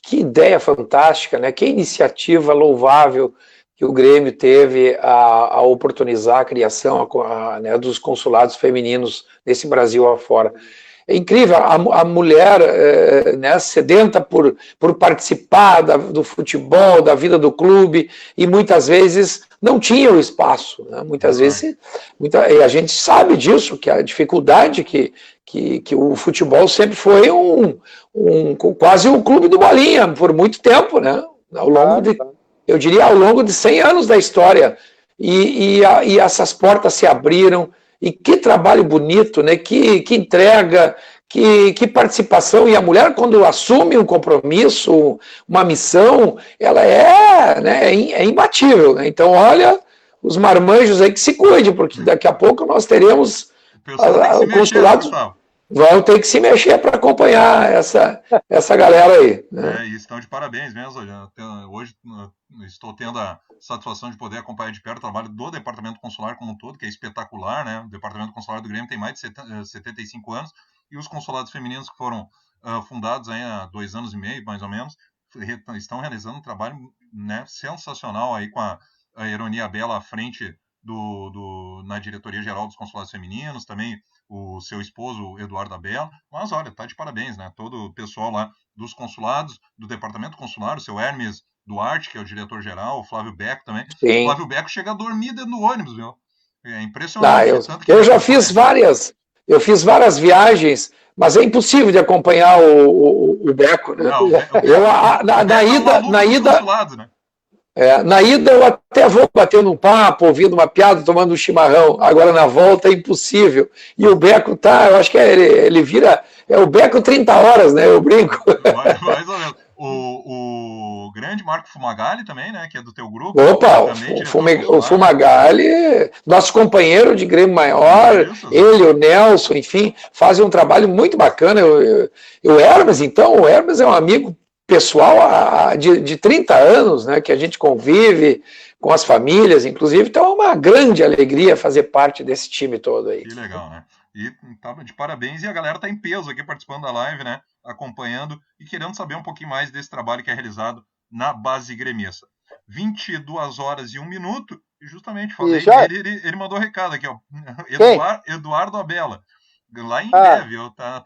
Que ideia fantástica, né? Que iniciativa louvável que o Grêmio teve a oportunizar a criação né, dos consulados femininos nesse Brasil afora. É incrível, a mulher né, sedenta por participar do futebol, da vida do clube, e muitas vezes não tinha o espaço. Né? Muitas vezes, e a gente sabe disso, que a dificuldade que o futebol sempre foi quase um clube do Bolinha, por muito tempo, né? Eu diria ao longo de 100 anos da história, e essas portas se abriram. E que trabalho bonito, né? Que entrega, que participação. E a mulher, quando assume um compromisso, uma missão, ela é imbatível. Né? Então, olha, os marmanjos aí que se cuidem, porque daqui a pouco nós teremos o consulado. Vão ter que se mexer para acompanhar essa galera aí. Né? E estão de parabéns mesmo. Hoje estou tendo a satisfação de poder acompanhar de perto o trabalho do Departamento Consular como um todo, que é espetacular, né? O Departamento Consular do Grêmio tem mais de 75 anos, e os consulados femininos que foram fundados aí há 2 anos e meio, mais ou menos, estão realizando um trabalho, né, sensacional aí com a Ironia Bela à frente na diretoria-geral dos consulados femininos, também o seu esposo, Eduardo Abella. Mas, olha, tá de parabéns, né? Todo o pessoal lá dos consulados, do departamento consular, o seu Hermes Duarte, que é o diretor-geral, o Flávio Beco também. Sim. O Flávio Beco chega a dormir dentro do ônibus, viu? É impressionante. Eu já fiz várias viagens, mas é impossível de acompanhar o Beco. Né? Não, Na ida eu até vou batendo um papo, ouvindo uma piada, tomando um chimarrão. Agora na volta é impossível. E o Beco eu acho que ele vira, o Beco 30 horas, né? Eu brinco. Mais ou menos. O grande Marco Fumagalli também, né? Que é do teu grupo. Opa, Também o Fumagalli, nosso companheiro de Grêmio Maior, ele, o Nelson, enfim, fazem um trabalho muito bacana. O Hermes, então, o Hermes é um amigo pessoal de 30 anos, né? Que a gente convive com as famílias, inclusive, então é uma grande alegria fazer parte desse time todo aí. Que legal, né? E tá de parabéns, e a galera tá em peso aqui participando da live, né? Acompanhando e querendo saber um pouquinho mais desse trabalho que é realizado na base gremista. 22 horas e 1 minuto, e justamente falei dele, ele mandou um recado aqui, ó. Eduardo Abela, lá em Imbé, viu? Tá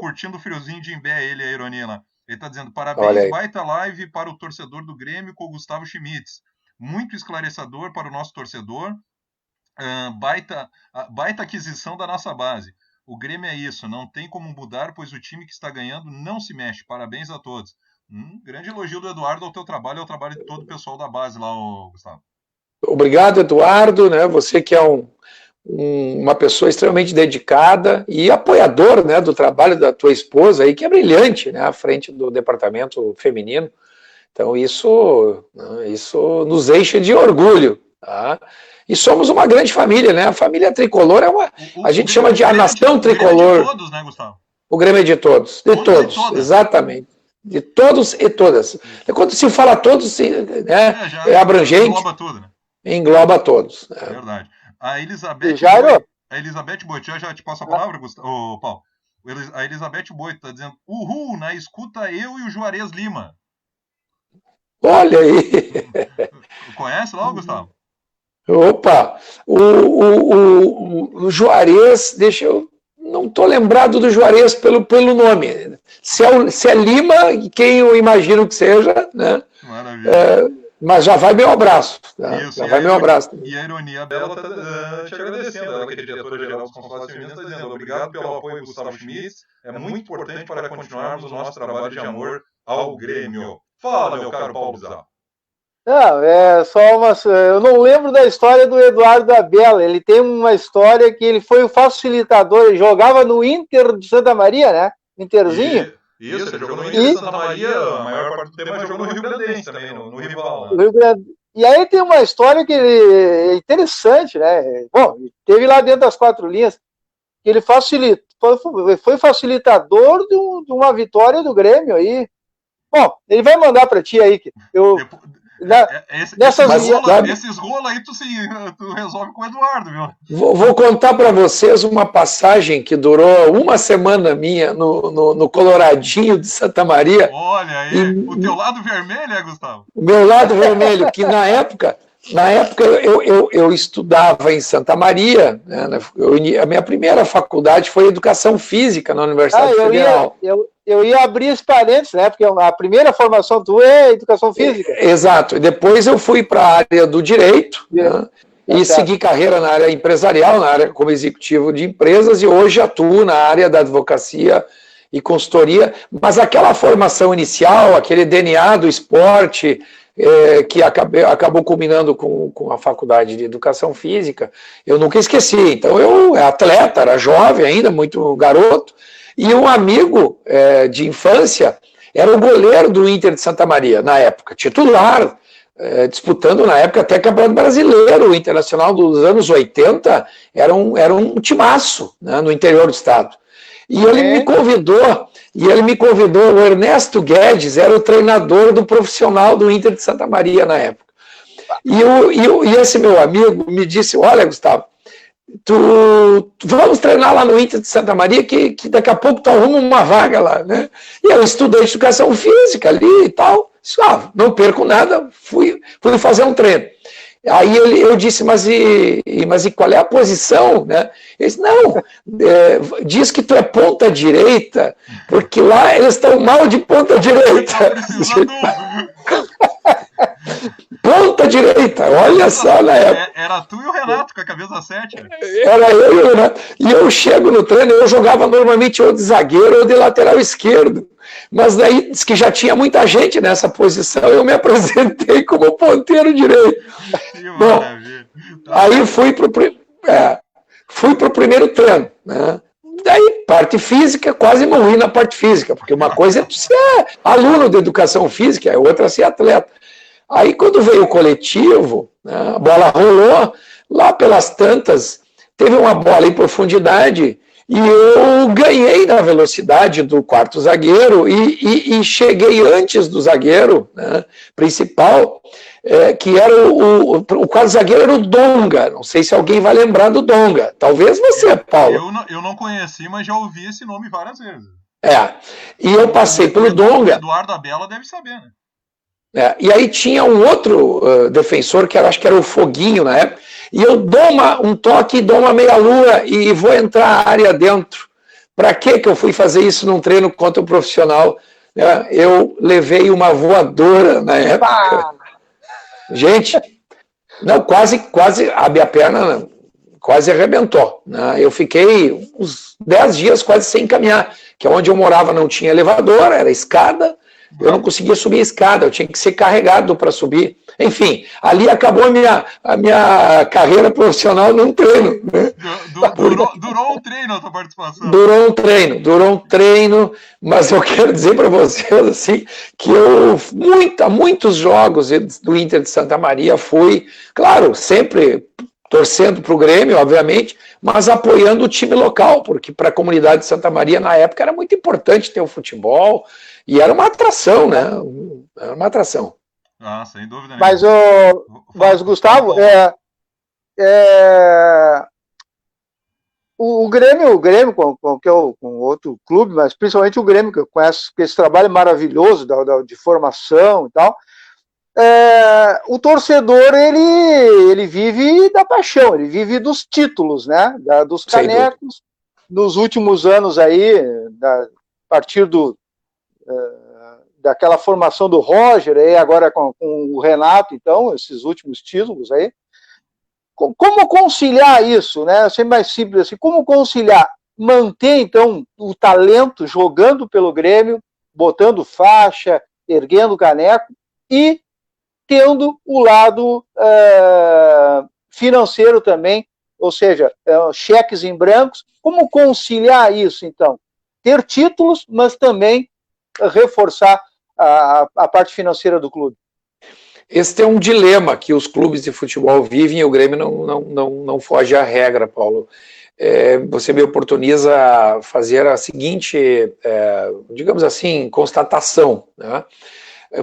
curtindo o friozinho de Imbé, ele, a ironia lá. Ele tá dizendo, parabéns, baita live para o torcedor do Grêmio com o Gustavo Schmitz. Muito esclarecedor para o nosso torcedor. Baita aquisição da nossa base. O Grêmio é isso, não tem como mudar, pois o time que está ganhando não se mexe. Parabéns a todos. Grande elogio do Eduardo ao teu trabalho e ao trabalho de todo o pessoal da base lá, Gustavo. Obrigado, Eduardo, né? Você que é uma pessoa extremamente dedicada e apoiador, né, do trabalho da tua esposa aí, que é brilhante, né, à frente do departamento feminino. Então isso nos enche de orgulho, tá? E somos uma grande família, né? A família tricolor a gente chama de a nação tricolor. O Grêmio é de todos, né, Gustavo? O Grêmio é de todos, todos, exatamente. De todos e todas. Quando se fala todos, né, é abrangente. Engloba tudo, né? Engloba todos. É verdade. A Elizabeth Boit, já te passo a palavra, Gustavo, Paulo. A Elizabeth Boit está dizendo, uhul, na escuta eu e o Juarez Lima. Olha aí. Conhece lá, Gustavo? Opa, o Juarez, não estou lembrado do Juarez pelo nome. Se é Lima, quem eu imagino que seja, né? Maravilha. Mas já vai meu abraço. Tá? Isso, já vai meu abraço. E a ironia, a Bela está te agradecendo. Ela, que é diretora-geral dos consulados femininos, está dizendo obrigado pelo apoio, Gustavo Schmitz. É muito importante para continuarmos o nosso trabalho de amor ao Grêmio. Fala, meu caro Paulo Zá. Não, eu não lembro da história do Eduardo Abela. Ele tem uma história que ele foi o facilitador, ele jogava no Inter de Santa Maria, né? Interzinho. Isso, ele jogou no Inter de Santa Maria, a maior parte do tempo, mas jogou no Rio Grandense também, no rival. Né? E aí tem uma história que é interessante, né? Bom, teve lá dentro das 4 linhas, que ele foi facilitador de uma vitória do Grêmio aí. Bom, ele vai mandar para ti aí. Esses rolos aí tu resolve com o Eduardo, viu? Vou contar para vocês uma passagem que durou uma semana minha no Coloradinho de Santa Maria. Olha aí, o teu lado vermelho, Gustavo? O meu lado vermelho, que na época eu estudava em Santa Maria, né? A minha primeira faculdade foi Educação Física na Universidade Federal. Eu ia abrir esse parênteses, né? Porque a primeira formação tua é Educação Física. Exato. E depois eu fui para a área do Direito, né? E segui carreira na área empresarial, na área como executivo de empresas, e hoje atuo na área da advocacia e consultoria. Mas aquela formação inicial, aquele DNA do esporte, que acabou culminando com a faculdade de Educação Física, eu nunca esqueci. Então eu era atleta, era jovem ainda, muito garoto, e um amigo de infância era o goleiro do Inter de Santa Maria, na época, titular, disputando na época até Campeonato Brasileiro. O Internacional dos anos 80 era um timaço, né, no interior do estado. E ele me convidou, o Ernesto Guedes era o treinador do profissional do Inter de Santa Maria na época. E esse meu amigo me disse, olha, Gustavo, vamos treinar lá no Inter de Santa Maria, que daqui a pouco tu arruma uma vaga lá, né? E eu estudei Educação Física ali e tal, não perco nada, fui fazer um treino. Aí eu disse, mas e qual é a posição, né? Ele disse, não, diz que tu é ponta direita, porque lá eles estão mal de ponta direita. Ponta direita, olha só na época. Era tu e o Renato com a cabeça 7. Né? Era eu e o Renato. E eu chego no treino, eu jogava normalmente ou de zagueiro ou de lateral esquerdo. Mas daí diz que já tinha muita gente nessa posição, eu me apresentei como ponteiro direito. Bom, aí fui pro primeiro treino, né? daí, parte física, quase morri na parte física, porque uma coisa é ser aluno de educação física, a outra é ser atleta. Aí, quando veio o coletivo, né, a bola rolou, lá pelas tantas, teve uma bola em profundidade e eu ganhei na velocidade do quarto zagueiro e cheguei antes do zagueiro, né, principal, que era o quarto zagueiro era o Donga. Não sei se alguém vai lembrar do Donga. Talvez você, Paulo. Eu não conheci, mas já ouvi esse nome várias vezes. E eu passei pelo Donga. O Eduardo Abela deve saber, né? E aí tinha um outro defensor, que acho que era o Foguinho na época, e eu dou um toque, dou uma meia-lua e vou entrar a área dentro. Para que eu fui fazer isso num treino contra o profissional? Eu levei uma voadora na época. Gente, não, quase a minha perna quase arrebentou. Né? Eu fiquei uns 10 dias quase sem caminhar, que onde eu morava não tinha elevador, era escada. Eu não conseguia subir a escada, eu tinha que ser carregado para subir. Enfim, ali acabou a minha carreira profissional num treino. Né? Durou um treino a tua participação? Durou um treino, mas eu quero dizer para vocês assim, que eu, muitos jogos do Inter de Santa Maria fui, claro, sempre torcendo para o Grêmio, obviamente, mas apoiando o time local, porque para a comunidade de Santa Maria, na época, era muito importante ter o futebol, e era uma atração, né? Era uma atração. Sem dúvida nenhuma. Mas Gustavo, o Grêmio com outro clube, mas principalmente o Grêmio, que eu conheço, que esse trabalho maravilhoso de formação e tal, o torcedor, ele vive da paixão, ele vive dos títulos, né? Dos canecos. Nos últimos anos aí, a partir daquela formação do Roger, aí agora com o Renato, então, esses últimos títulos aí. Como conciliar isso, né? Ser mais simples assim, como conciliar? Manter, então, o talento jogando pelo Grêmio, botando faixa, erguendo caneco e tendo o lado financeiro também, ou seja, cheques em brancos. Como conciliar isso, então? Ter títulos, mas também reforçar a parte financeira do clube. Esse é um dilema que os clubes de futebol vivem e o Grêmio não foge à regra, Paulo. Você me oportuniza fazer a seguinte, digamos assim, constatação. Né?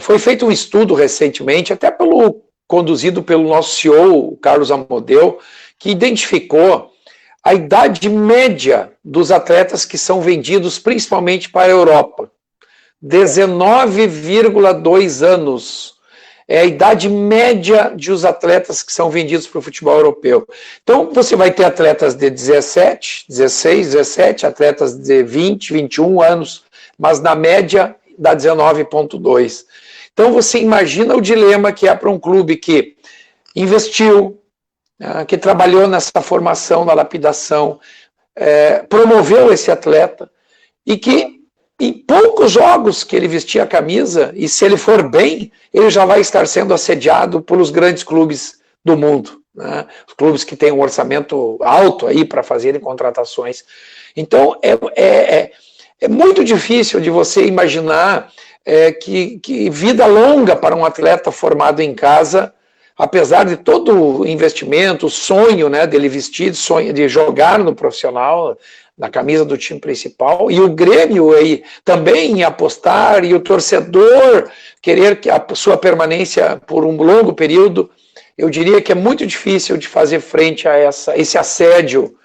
Foi feito um estudo recentemente, até conduzido pelo nosso CEO, Carlos Amodeu, que identificou a idade média dos atletas que são vendidos principalmente para a Europa. 19,2 anos. É a idade média dos atletas que são vendidos para o futebol europeu. Então, você vai ter atletas de 17, 16, 17, atletas de 20, 21 anos, mas na média dá 19,2. Então, você imagina o dilema que é para um clube que investiu, que trabalhou nessa formação, na lapidação, promoveu esse atleta e que em poucos jogos que ele vestia a camisa, e se ele for bem, ele já vai estar sendo assediado pelos grandes clubes do mundo, né? Os clubes que têm um orçamento alto aí para fazerem contratações. Então, é muito difícil de você imaginar que vida longa para um atleta formado em casa, apesar de todo o investimento, o sonho, né, dele vestir, sonho de jogar no profissional, na camisa do time principal, e o Grêmio aí também apostar, e o torcedor querer que a sua permanência por um longo período, eu diria que é muito difícil de fazer frente a esse assédio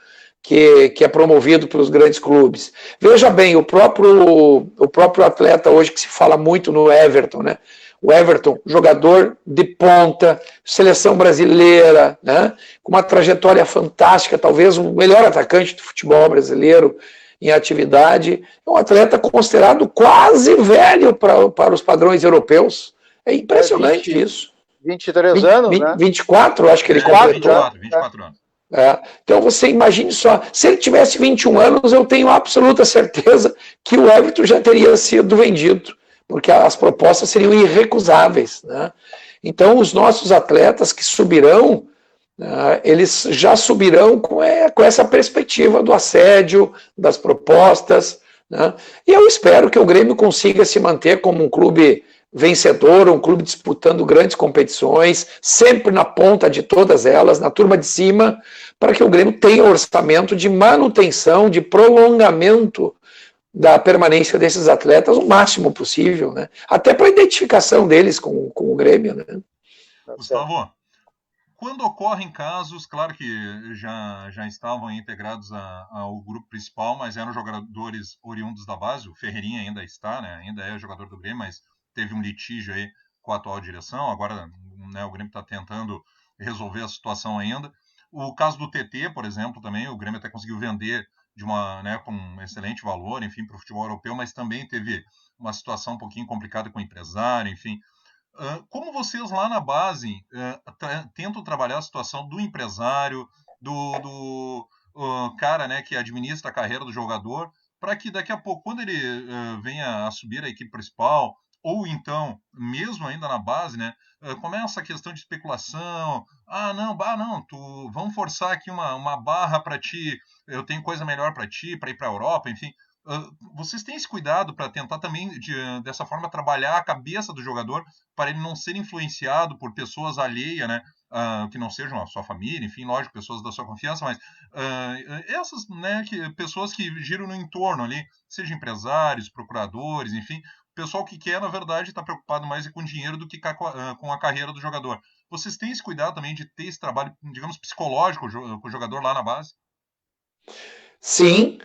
que é promovido pelos grandes clubes. Veja bem, o próprio atleta hoje, que se fala muito no Everton, né? O Everton, jogador de ponta, seleção brasileira, né? Com uma trajetória fantástica, talvez o melhor atacante do futebol brasileiro em atividade. É um atleta considerado quase velho para os padrões europeus. É impressionante isso. 23 anos, né? 24, acho que ele completou. 24 anos. Então você imagine só, se ele tivesse 21 anos, eu tenho absoluta certeza que o Everton já teria sido vendido, porque as propostas seriam irrecusáveis, né? Então, os nossos atletas que subirão, eles já subirão com essa perspectiva do assédio, das propostas, né? E eu espero que o Grêmio consiga se manter como um clube vencedor, um clube disputando grandes competições, sempre na ponta de todas elas, na turma de cima, para que o Grêmio tenha orçamento de manutenção, de prolongamento da permanência desses atletas o máximo possível, né? Até para a identificação deles com o Grêmio, né? Gustavo, quando ocorrem casos, claro que já estavam integrados ao grupo principal, mas eram jogadores oriundos da base, o Ferreirinha ainda está, né? Ainda é jogador do Grêmio, mas teve um litígio aí com a atual direção, agora, né, o Grêmio está tentando resolver a situação ainda. O caso do TT, por exemplo, também, o Grêmio até conseguiu vender com um excelente valor, enfim, para o futebol europeu, mas também teve uma situação um pouquinho complicada com o empresário, enfim. Como vocês lá na base tentam trabalhar a situação do empresário, do cara, né, que administra a carreira do jogador, para que daqui a pouco, quando ele venha a subir a equipe principal, ou então, mesmo ainda na base, né, começa a questão de especulação, vamos forçar aqui uma barra para ti, eu tenho coisa melhor para ti, para ir para a Europa, enfim. Vocês têm esse cuidado para tentar também, dessa forma, trabalhar a cabeça do jogador para ele não ser influenciado por pessoas alheias, né, que não sejam a sua família, enfim, lógico, pessoas da sua confiança, mas essas, né, pessoas que giram no entorno ali, seja empresários, procuradores, enfim, pessoal que quer, na verdade, está preocupado mais com o dinheiro do que com a carreira do jogador. Vocês têm esse cuidado também de ter esse trabalho, digamos, psicológico com o jogador lá na base? Sim,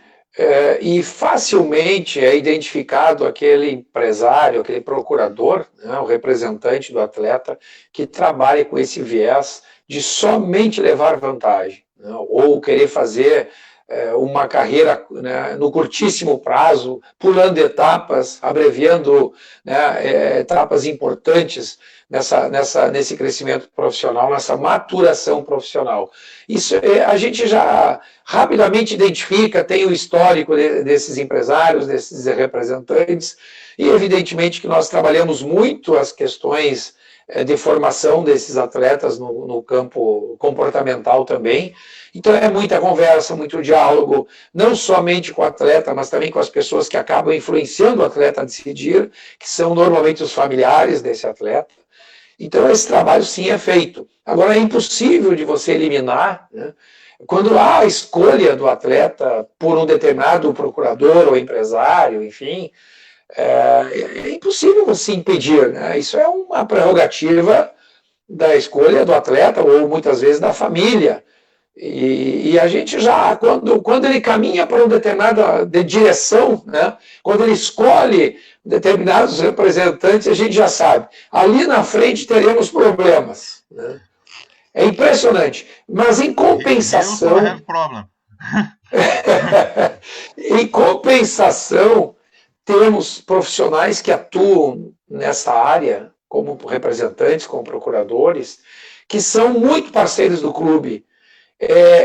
e facilmente é identificado aquele empresário, aquele procurador, né, o representante do atleta, que trabalha com esse viés de somente levar vantagem, né, ou querer fazer uma carreira, né, no curtíssimo prazo, pulando etapas, abreviando, né, etapas importantes nesse crescimento profissional, nessa maturação profissional. Isso a gente já rapidamente identifica, tem o histórico desses empresários, desses representantes, e evidentemente que nós trabalhamos muito as questões de formação desses atletas no campo comportamental também. Então é muita conversa, muito diálogo, não somente com o atleta, mas também com as pessoas que acabam influenciando o atleta a decidir, que são normalmente os familiares desse atleta. Então esse trabalho sim é feito. Agora é impossível de você eliminar, né, quando há a escolha do atleta por um determinado procurador ou empresário, enfim, é impossível você impedir, né? Isso é uma prerrogativa da escolha do atleta ou muitas vezes da família. E a gente já, quando ele caminha para uma determinada direção, né, quando ele escolhe determinados representantes, a gente já sabe, ali na frente teremos problemas, né? É impressionante, mas em compensação... em compensação, temos profissionais que atuam nessa área, como representantes, como procuradores, que são muito parceiros do clube.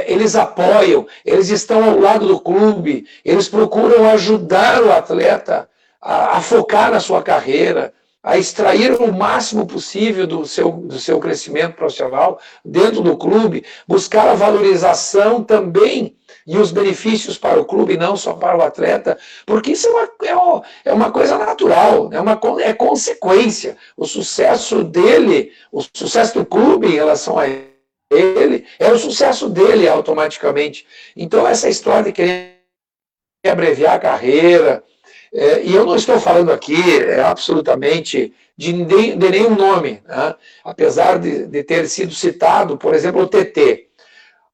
Eles apoiam, eles estão ao lado do clube, eles procuram ajudar o atleta a focar na sua carreira, a extrair o máximo possível do seu crescimento profissional dentro do clube, buscar a valorização também e os benefícios para o clube, não só para o atleta, porque isso é uma coisa natural, é consequência. O sucesso dele, o sucesso do clube em relação a ele, é o sucesso dele automaticamente. Então essa história de querer abreviar a carreira, e eu não estou falando aqui absolutamente de nenhum nome, né? Apesar de ter sido citado, por exemplo, o TT.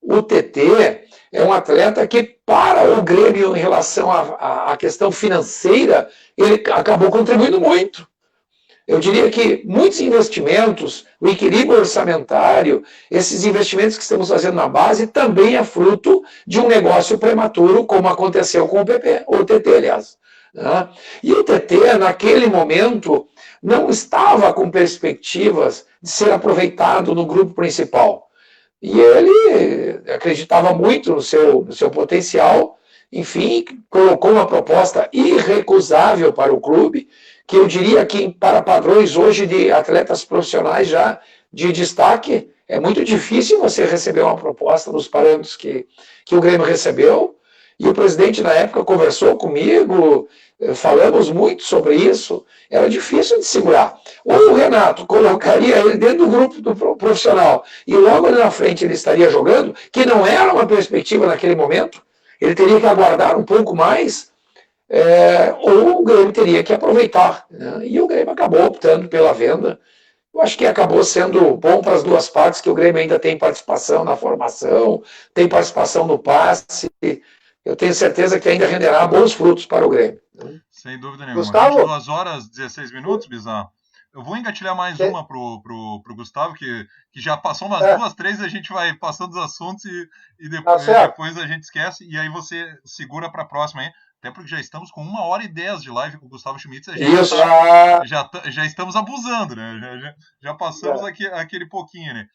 O TT é um atleta que, para o Grêmio, em relação à questão financeira, ele acabou contribuindo muito. Eu diria que muitos investimentos, o equilíbrio orçamentário, esses investimentos que estamos fazendo na base, também é fruto de um negócio prematuro, como aconteceu com o PP, ou o TT, aliás. Né? E o TT, naquele momento, não estava com perspectivas de ser aproveitado no grupo principal. E ele acreditava muito no seu potencial, enfim, colocou uma proposta irrecusável para o clube, que eu diria que para padrões hoje de atletas profissionais já de destaque, É muito difícil você receber uma proposta nos parâmetros que o Grêmio recebeu, e o presidente na época conversou comigo, falamos muito sobre isso, era difícil de segurar. Ou o Renato colocaria ele dentro do grupo do profissional, e logo ali na frente ele estaria jogando, que não era uma perspectiva naquele momento, ele teria que aguardar um pouco mais, ou o Grêmio teria que aproveitar, né? E o Grêmio acabou optando pela venda. Eu acho que acabou sendo bom para as duas partes, que o Grêmio ainda tem participação na formação, tem participação no passe. Eu tenho certeza que ainda renderá bons frutos para o Grêmio. Sem dúvida nenhuma. Gustavo? 22 horas, 16 minutos, Bizarro. Eu vou engatilhar mais uma pro Gustavo, que já passou umas 2, 3, a gente vai passando os assuntos e depois a gente esquece, e aí você segura para a próxima aí. Até porque já estamos com 1h10 de live com o Gustavo Schmitz. A gente já estamos abusando, né? Já passamos aquele pouquinho, né?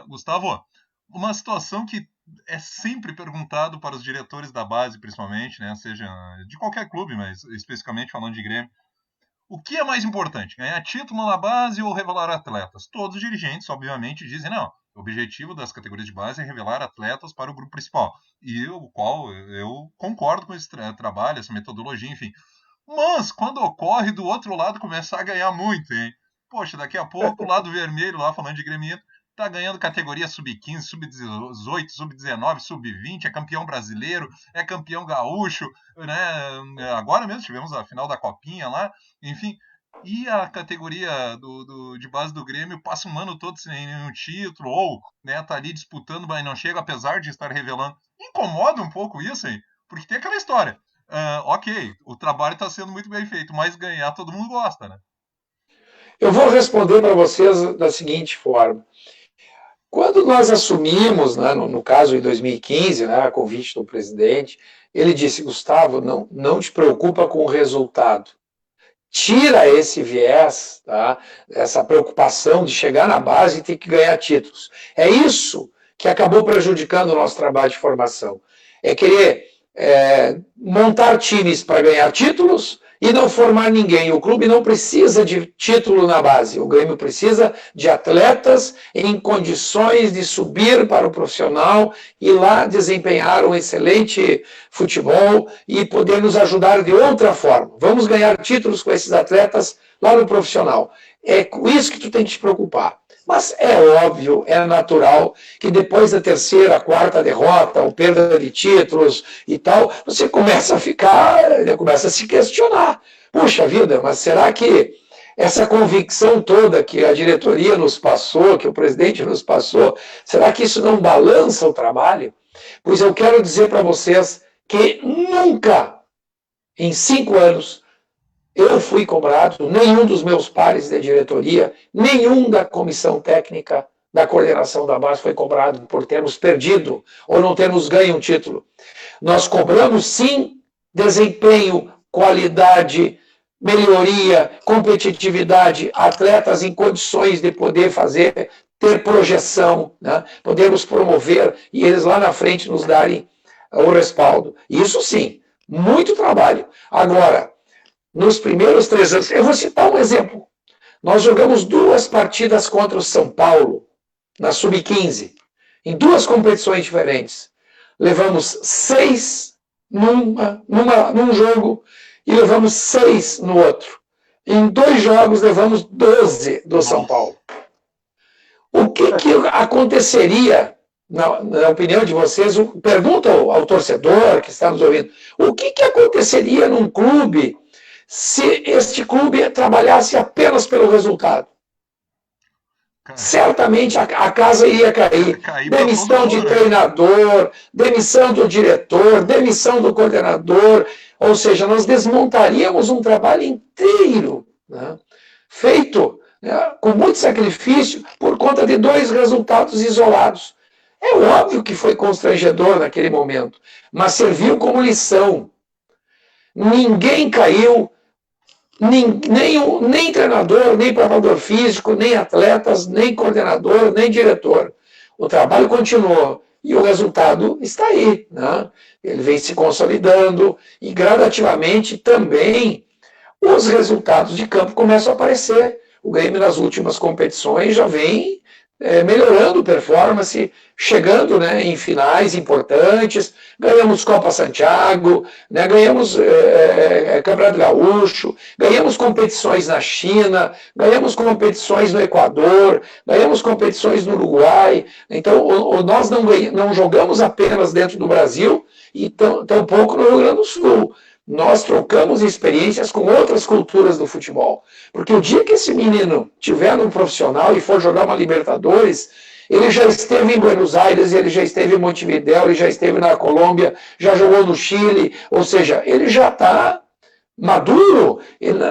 Gustavo, uma situação que é sempre perguntado para os diretores da base, principalmente, né? Seja de qualquer clube, mas especificamente falando de Grêmio. O que é mais importante? Ganhar título na base ou revelar atletas? Todos os dirigentes, obviamente, dizem, não, o objetivo das categorias de base é revelar atletas para o grupo principal. E o qual eu concordo com esse trabalho, essa metodologia, enfim. Mas, quando ocorre, do outro lado começar a ganhar muito, hein? Poxa, daqui a pouco o lado vermelho lá, falando de Grêmio, tá ganhando categoria sub-15, sub-18, sub-19, sub-20, é campeão brasileiro, é campeão gaúcho, né? Agora mesmo tivemos a final da Copinha lá, enfim. E a categoria de base do Grêmio passa um ano todo sem nenhum título, ou né, tá ali disputando, mas não chega, apesar de estar revelando. Incomoda um pouco isso, hein? Porque tem aquela história. Ok, o trabalho está sendo muito bem feito, mas ganhar todo mundo gosta, né? Eu vou responder para vocês da seguinte forma. Quando nós assumimos, né, no caso em 2015, né, a convite do presidente, ele disse, Gustavo, não te preocupa com o resultado. Tira esse viés, tá, essa preocupação de chegar na base e ter que ganhar títulos. É isso que acabou prejudicando o nosso trabalho de formação. É querer montar times para ganhar títulos e não formar ninguém. O clube não precisa de título na base. O Grêmio precisa de atletas em condições de subir para o profissional e lá desempenhar um excelente futebol e poder nos ajudar de outra forma. Vamos ganhar títulos com esses atletas lá no profissional. É com isso que tu tem que te preocupar. Mas é óbvio, é natural que depois da terceira, quarta derrota, ou perda de títulos e tal, você começa a se questionar. Puxa vida, mas será que essa convicção toda que a diretoria nos passou, que o presidente nos passou, será que isso não balança o trabalho? Pois eu quero dizer para vocês que nunca, em 5 anos, eu fui cobrado, nenhum dos meus pares de diretoria, nenhum da comissão técnica da coordenação da base foi cobrado por termos perdido ou não termos ganho um título. Nós cobramos, sim, desempenho, qualidade, melhoria, competitividade, atletas em condições de poder ter projeção, né? Podermos promover e eles lá na frente nos darem o respaldo. Isso sim, muito trabalho. Agora, nos primeiros 3 anos, eu vou citar um exemplo. Nós jogamos 2 partidas contra o São Paulo, na Sub-15, em 2 competições diferentes. Levamos 6 num jogo e levamos 6 no outro. Em 2 jogos, levamos 12 do São Paulo. O que aconteceria, na opinião de vocês, pergunta ao torcedor que está nos ouvindo, o que aconteceria num clube se este clube trabalhasse apenas pelo resultado? Certamente a casa iria cair. Demissão de treinador, demissão do diretor, demissão do coordenador. Ou seja, nós desmontaríamos um trabalho inteiro, né, feito, né, com muito sacrifício por conta de 2 resultados isolados. É óbvio que foi constrangedor naquele momento, mas serviu como lição. Ninguém caiu, nem treinador, nem preparador físico, nem atletas, nem coordenador, nem diretor. O trabalho continuou e o resultado está aí, né? Ele vem se consolidando e gradativamente também os resultados de campo começam a aparecer. O Grêmio nas últimas competições já vem melhorando performance, chegando, né, em finais importantes, ganhamos Copa Santiago, né, ganhamos Campeonato Gaúcho, ganhamos competições na China, ganhamos competições no Equador, ganhamos competições no Uruguai. Então, nós não jogamos apenas dentro do Brasil e tampouco no Rio Grande do Sul. Nós trocamos experiências com outras culturas do futebol. Porque o dia que esse menino tiver no profissional e for jogar uma Libertadores, ele já esteve em Buenos Aires, ele já esteve em Montevidéu, ele já esteve na Colômbia, já jogou no Chile, ou seja, ele já está maduro.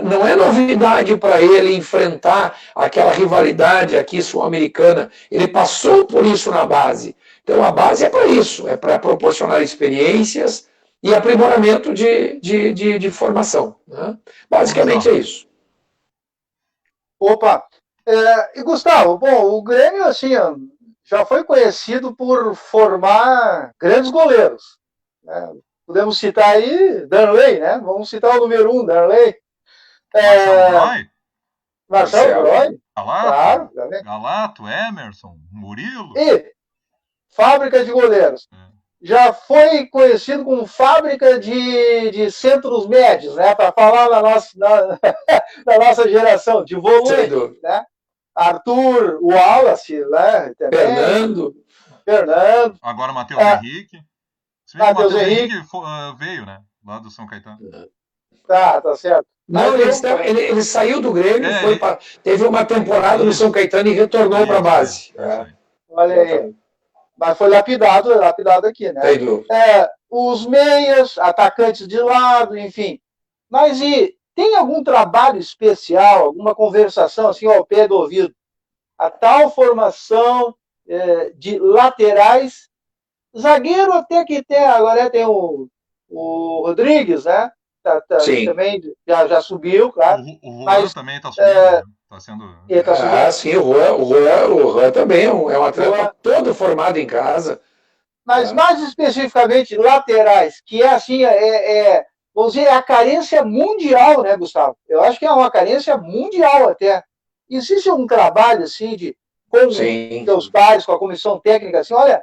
Não é novidade para ele enfrentar aquela rivalidade aqui sul-americana. Ele passou por isso na base. Então a base é para isso, é para proporcionar experiências e aprimoramento de formação. Né? Basicamente é isso. Opa! E Gustavo, bom, o Grêmio assim, já foi conhecido por formar grandes goleiros. Né? Podemos citar aí Darley, né? Vamos citar o número 1, Darley. Marcelo Groy. Claro. Galato, Emerson, Murilo. E fábrica de goleiros. Já foi conhecido como fábrica de centros médios, né? Para falar na nossa geração, de volante, né? Arthur, o Wallace, né? Também. Fernando. Agora o Matheus Henrique. Matheus Henrique veio, né? Lá do São Caetano. Tá certo. Não, ele saiu do Grêmio, teve uma temporada no São Caetano e retornou para a base. Olha aí. Mas foi lapidado aqui, né? Os meias, atacantes de lado, enfim. Mas tem algum trabalho especial, alguma conversação assim ao pé do ouvido? A tal formação de laterais, zagueiro até que tem, agora tem o Rodrigues, né? Também já subiu, claro. O Juan também está subindo. Tá sendo... sim, o Juan também é um atleta todo formado em casa. Mas mais especificamente laterais, que é assim, vamos dizer, a carência mundial, né, Gustavo? Eu acho que é uma carência mundial até. Existe um trabalho assim com os seus pares, com a comissão técnica, assim, olha,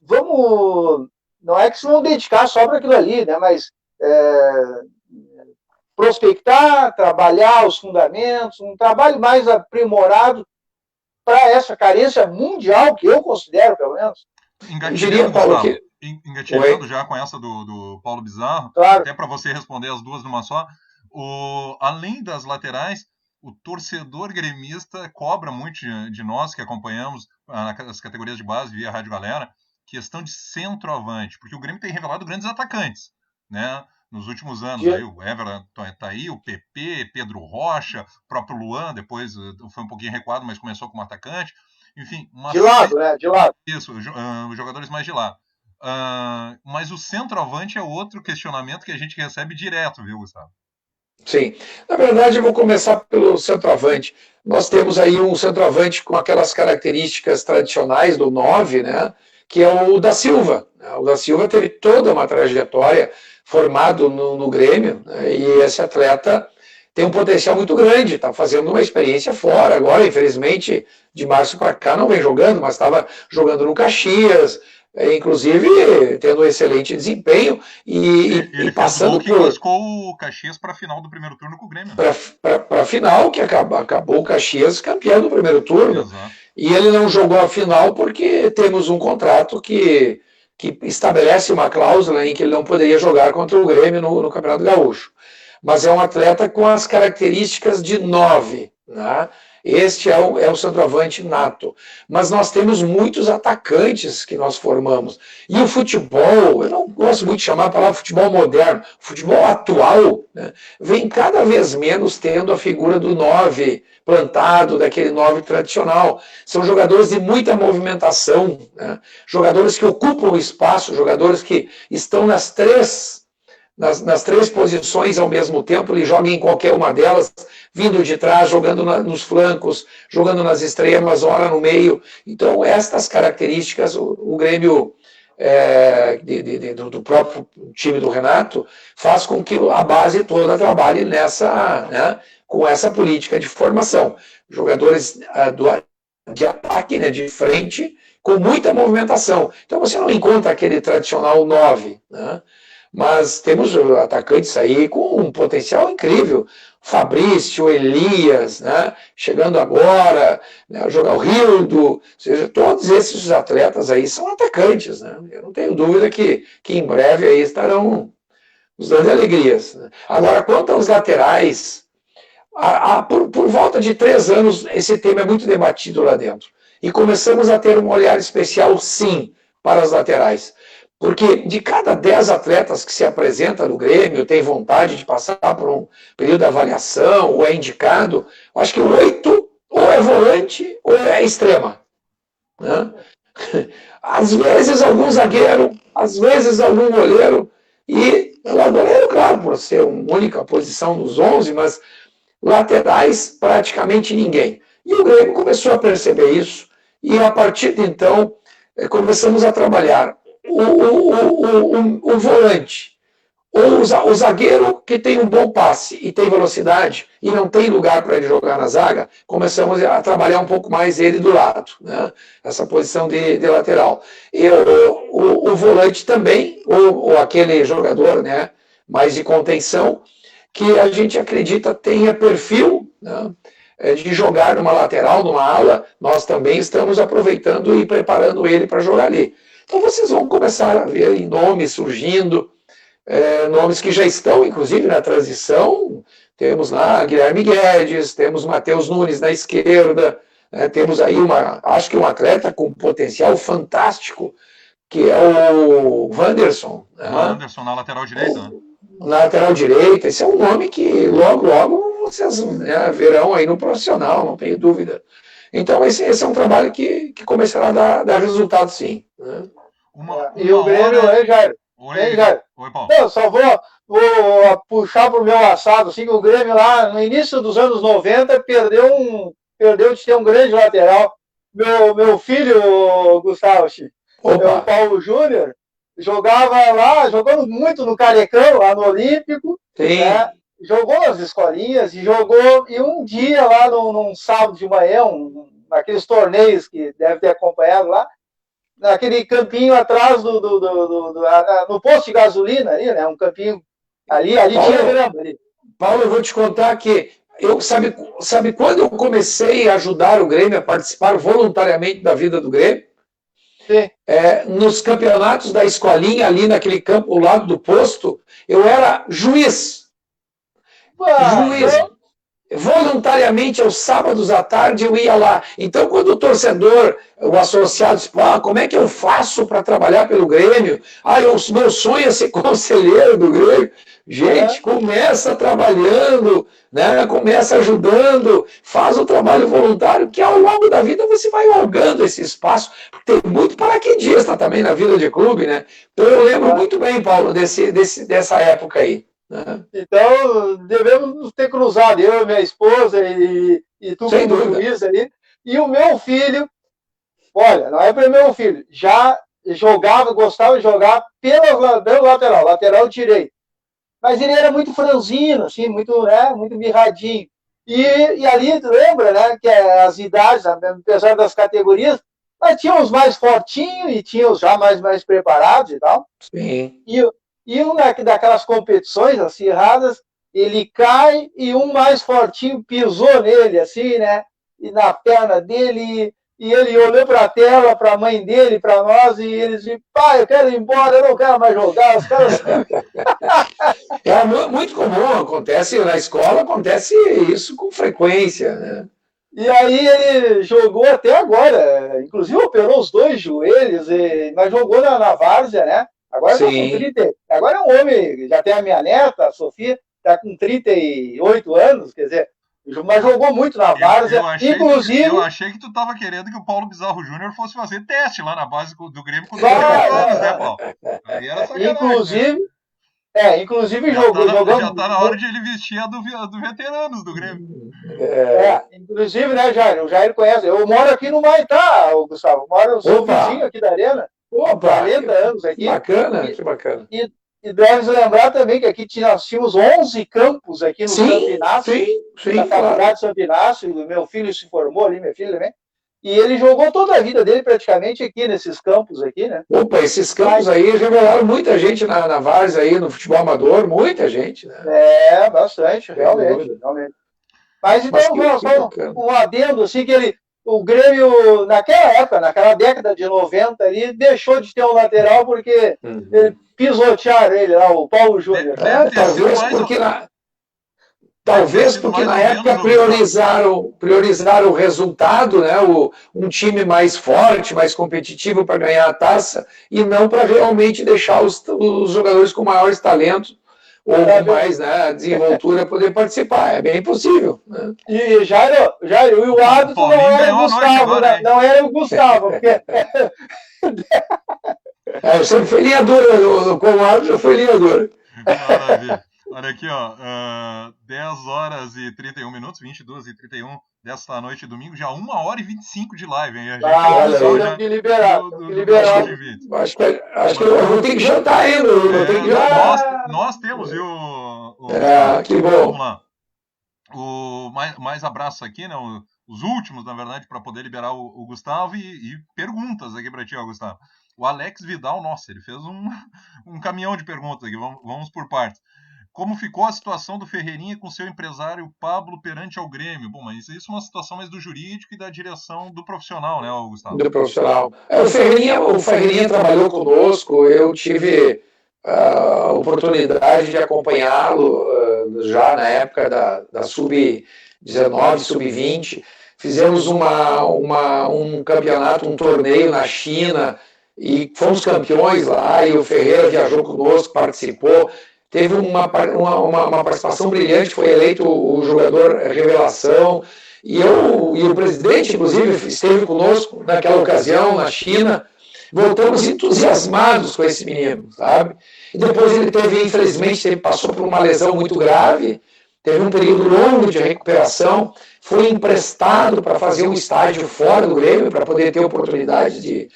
vamos, não é que se vão dedicar só para aquilo ali, né, mas prospectar, trabalhar os fundamentos, um trabalho mais aprimorado para essa carência mundial, que eu considero, pelo menos. Engatilhando já com essa do Paulo Bizarro, claro. Até para você responder as duas numa só, além das laterais, o torcedor gremista cobra muito de nós que acompanhamos as categorias de base via Rádio Galera, questão de centroavante, porque o Grêmio tem revelado grandes atacantes, né? Nos últimos anos, aí, o Everton tá aí, o PP, Pedro Rocha, o próprio Luan, depois foi um pouquinho recuado, mas começou como atacante. Enfim, de lado, né? De lado. Isso, os jogadores mais de lado. Mas o centroavante é outro questionamento que a gente recebe direto, viu, Gustavo? Sim. Na verdade, eu vou começar pelo centroavante. Nós temos aí um centroavante com aquelas características tradicionais do 9, né? Que é o da Silva. O da Silva teve toda uma trajetória formado no Grêmio, né, e esse atleta tem um potencial muito grande, está fazendo uma experiência fora agora, infelizmente, de março para cá não vem jogando, mas estava jogando no Caxias, inclusive tendo um excelente desempenho e passando por... Ele classificou o Caxias para a final do primeiro turno com o Grêmio. Para a final, que acabou o Caxias campeão do primeiro turno. Exato. E ele não jogou a final porque temos um contrato que estabelece uma cláusula em que ele não poderia jogar contra o Grêmio no Campeonato Gaúcho. Mas é um atleta com as características de 9, né? Este é o centroavante nato. Mas nós temos muitos atacantes que nós formamos. E o futebol, eu não gosto muito de chamar a palavra futebol moderno, futebol atual, né, vem cada vez menos tendo a figura do 9 plantado, daquele 9 tradicional. São jogadores de muita movimentação, né, jogadores que ocupam o espaço, jogadores que estão nas três posições ao mesmo tempo, ele joga em qualquer uma delas, vindo de trás, jogando nos flancos, jogando nas extremas, ora no meio. Então, estas características, o Grêmio do próprio time do Renato faz com que a base toda trabalhe com essa política de formação. Jogadores de ataque, né, de frente, com muita movimentação. Então você não encontra aquele tradicional 9, né? Mas temos atacantes aí com um potencial incrível. Fabrício, Elias, né? Chegando agora, né? Jogar o Rildo, ou seja, todos esses atletas aí são atacantes, né? Eu não tenho dúvida que em breve aí estarão nos dando alegrias, né? Agora, quanto aos laterais, por volta de 3 anos, esse tema é muito debatido lá dentro. E começamos a ter um olhar especial, sim, para as laterais. Porque de cada 10 atletas que se apresenta no Grêmio, tem vontade de passar por um período de avaliação, ou é indicado, acho que 8 ou é volante ou é extrema. Né? Às vezes algum zagueiro, às vezes algum goleiro, e o goleiro, claro, por ser uma única posição nos 11, mas laterais praticamente ninguém. E o Grêmio começou a perceber isso, e a partir de então começamos a trabalhar o volante, ou o zagueiro que tem um bom passe e tem velocidade e não tem lugar para ele jogar na zaga, começamos a trabalhar um pouco mais ele do lado, né? Essa posição de lateral. E o volante também, ou aquele jogador, né, mais de contenção, que a gente acredita tenha perfil, né, de jogar numa lateral, numa ala, nós também estamos aproveitando e preparando ele para jogar ali. Então vocês vão começar a ver nomes surgindo, nomes que já estão, inclusive, na transição. Temos lá Guilherme Guedes, temos Matheus Nunes na esquerda, temos aí acho que um atleta com potencial fantástico, que é o Wanderson. O Wanderson na lateral direita, né? Na lateral direita, esse é um nome que logo, logo vocês verão aí no profissional, não tenho dúvida. Então esse é um trabalho que começará a dar resultado, sim. Né? E o Grêmio, Jair? Oi, Paulo. Eu só vou puxar pro meu assado, assim, que o Grêmio lá, no início dos anos 90, perdeu de ter um grande lateral. Meu filho, Gustavo, o Paulo Júnior, jogando muito no Carecão, lá no Olímpico, né? Jogou nas escolinhas e um dia lá num sábado de manhã, naqueles torneios que deve ter acompanhado lá, naquele campinho atrás no posto de gasolina ali, né? Um campinho ali Paulo, tinha grama ali. Paulo, eu vou te contar que sabe quando eu comecei a ajudar o Grêmio a participar voluntariamente da vida do Grêmio? Sim. Nos campeonatos da escolinha ali naquele campo ao lado do posto, eu era juiz. Voluntariamente, aos sábados à tarde, eu ia lá. Então, quando o torcedor, o associado, diz, como é que eu faço para trabalhar pelo Grêmio? Meu sonho é ser conselheiro do Grêmio. Gente, começa trabalhando, né? Começa ajudando, faz o trabalho voluntário, que ao longo da vida você vai alongando esse espaço. Tem muito paraquedista também na vida de clube, né? Então, eu lembro muito bem, Paulo, dessa época aí. Então, devemos nos ter cruzado, eu e minha esposa e tu como juiz ali. E o meu filho, olha, não é para meu filho, já gostava de jogar pelo lateral direito. Mas ele era muito franzino, assim, muito mirradinho. E ali, tu lembra, né, que as idades, apesar das categorias, mas tinha os mais fortinhos e tinha os já mais preparados e tal. Sim. E daquelas competições acirradas, ele cai e um mais fortinho pisou nele, assim, né? E na perna dele, e ele olhou para a tela, para a mãe dele, para nós, e ele disse, pai, eu quero ir embora, eu não quero mais jogar. Os caras... É muito comum, acontece na escola, acontece isso com frequência, né? E aí ele jogou até agora, inclusive operou os 2 joelhos, mas jogou na várzea, né? Agora, agora é um homem, já tem a minha neta, a Sofia, está com 38 anos, quer dizer, mas jogou muito na várzea, inclusive... Eu achei que tu estava querendo que o Paulo Bizarro Júnior fosse fazer teste lá na base do Grêmio com 38 anos, né, Paulo? Aí era sacanagem, inclusive jogou... Já está na hora de ele vestir a do veteranos do Grêmio. Inclusive, né, Jair? O Jair conhece. Eu moro aqui no Maitá, Gustavo. Sou vizinho aqui da Arena. 40 anos aqui. Que bacana. E deve lembrar também que aqui nós tínhamos 11 campos aqui no Santo Inácio. Sim, na faculdade de Santo Inácio. Meu filho se formou ali, minha filha também. E ele jogou toda a vida dele praticamente aqui, nesses campos aqui, né? Opa, esses campos aí revelaram muita gente na Várzea aí, no futebol amador, muita gente, né? Bastante, realmente. Mas então, só um adendo, assim, que o Grêmio, naquela época, naquela década de 90 ali, deixou de ter um lateral porque ele pisotearam ele lá, o Paulo Júnior. Talvez porque na época priorizaram o resultado, né? Um time mais forte, mais competitivo para ganhar a taça, e não para realmente deixar os jogadores com maiores talentos ou mais, né, desenvoltura poder participar. É bem possível. Né? E Jairo, e o árbitro não era o Gustavo, né? Não era o Gustavo. Porque... eu sempre fui linha dura, como árbitro eu fui linha dura. Maravilha. Olha aqui, ó, 10 horas e 31 minutos, 22h31 desta noite, domingo, já 1h25 de live, hein? Tem que liberar. Acho que eu vou ter que jantar ainda. Nós temos, viu? Que bom. Vamos lá. Mais abraços aqui, né? Os últimos, na verdade, para poder liberar o Gustavo e perguntas aqui para ti, ó, Gustavo. O Alex Vidal, nossa, ele fez um caminhão de perguntas aqui, vamos por partes. Como ficou a situação do Ferreirinha com seu empresário Pablo perante ao Grêmio? Bom, mas isso é uma situação mais do jurídico e da direção do profissional, né, Gustavo? Do profissional. O Ferreirinha trabalhou conosco, eu tive a oportunidade de acompanhá-lo já na época da Sub-19, Sub-20. Fizemos um campeonato, um torneio na China e fomos campeões lá, e o Ferreira viajou conosco, participou. Teve uma participação brilhante, foi eleito o jogador revelação, e o presidente, inclusive, esteve conosco naquela ocasião, na China. Voltamos entusiasmados com esse menino, sabe? E depois ele infelizmente, passou por uma lesão muito grave, teve um período longo de recuperação, foi emprestado para fazer um estágio fora do Grêmio, para poder ter oportunidade de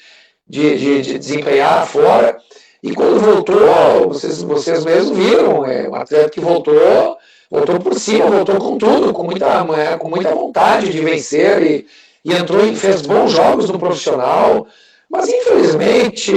desempenhar fora. E quando voltou, vocês mesmos viram, um atleta que voltou por cima, voltou com tudo, com muita vontade de vencer e entrou e fez bons jogos no profissional, mas infelizmente,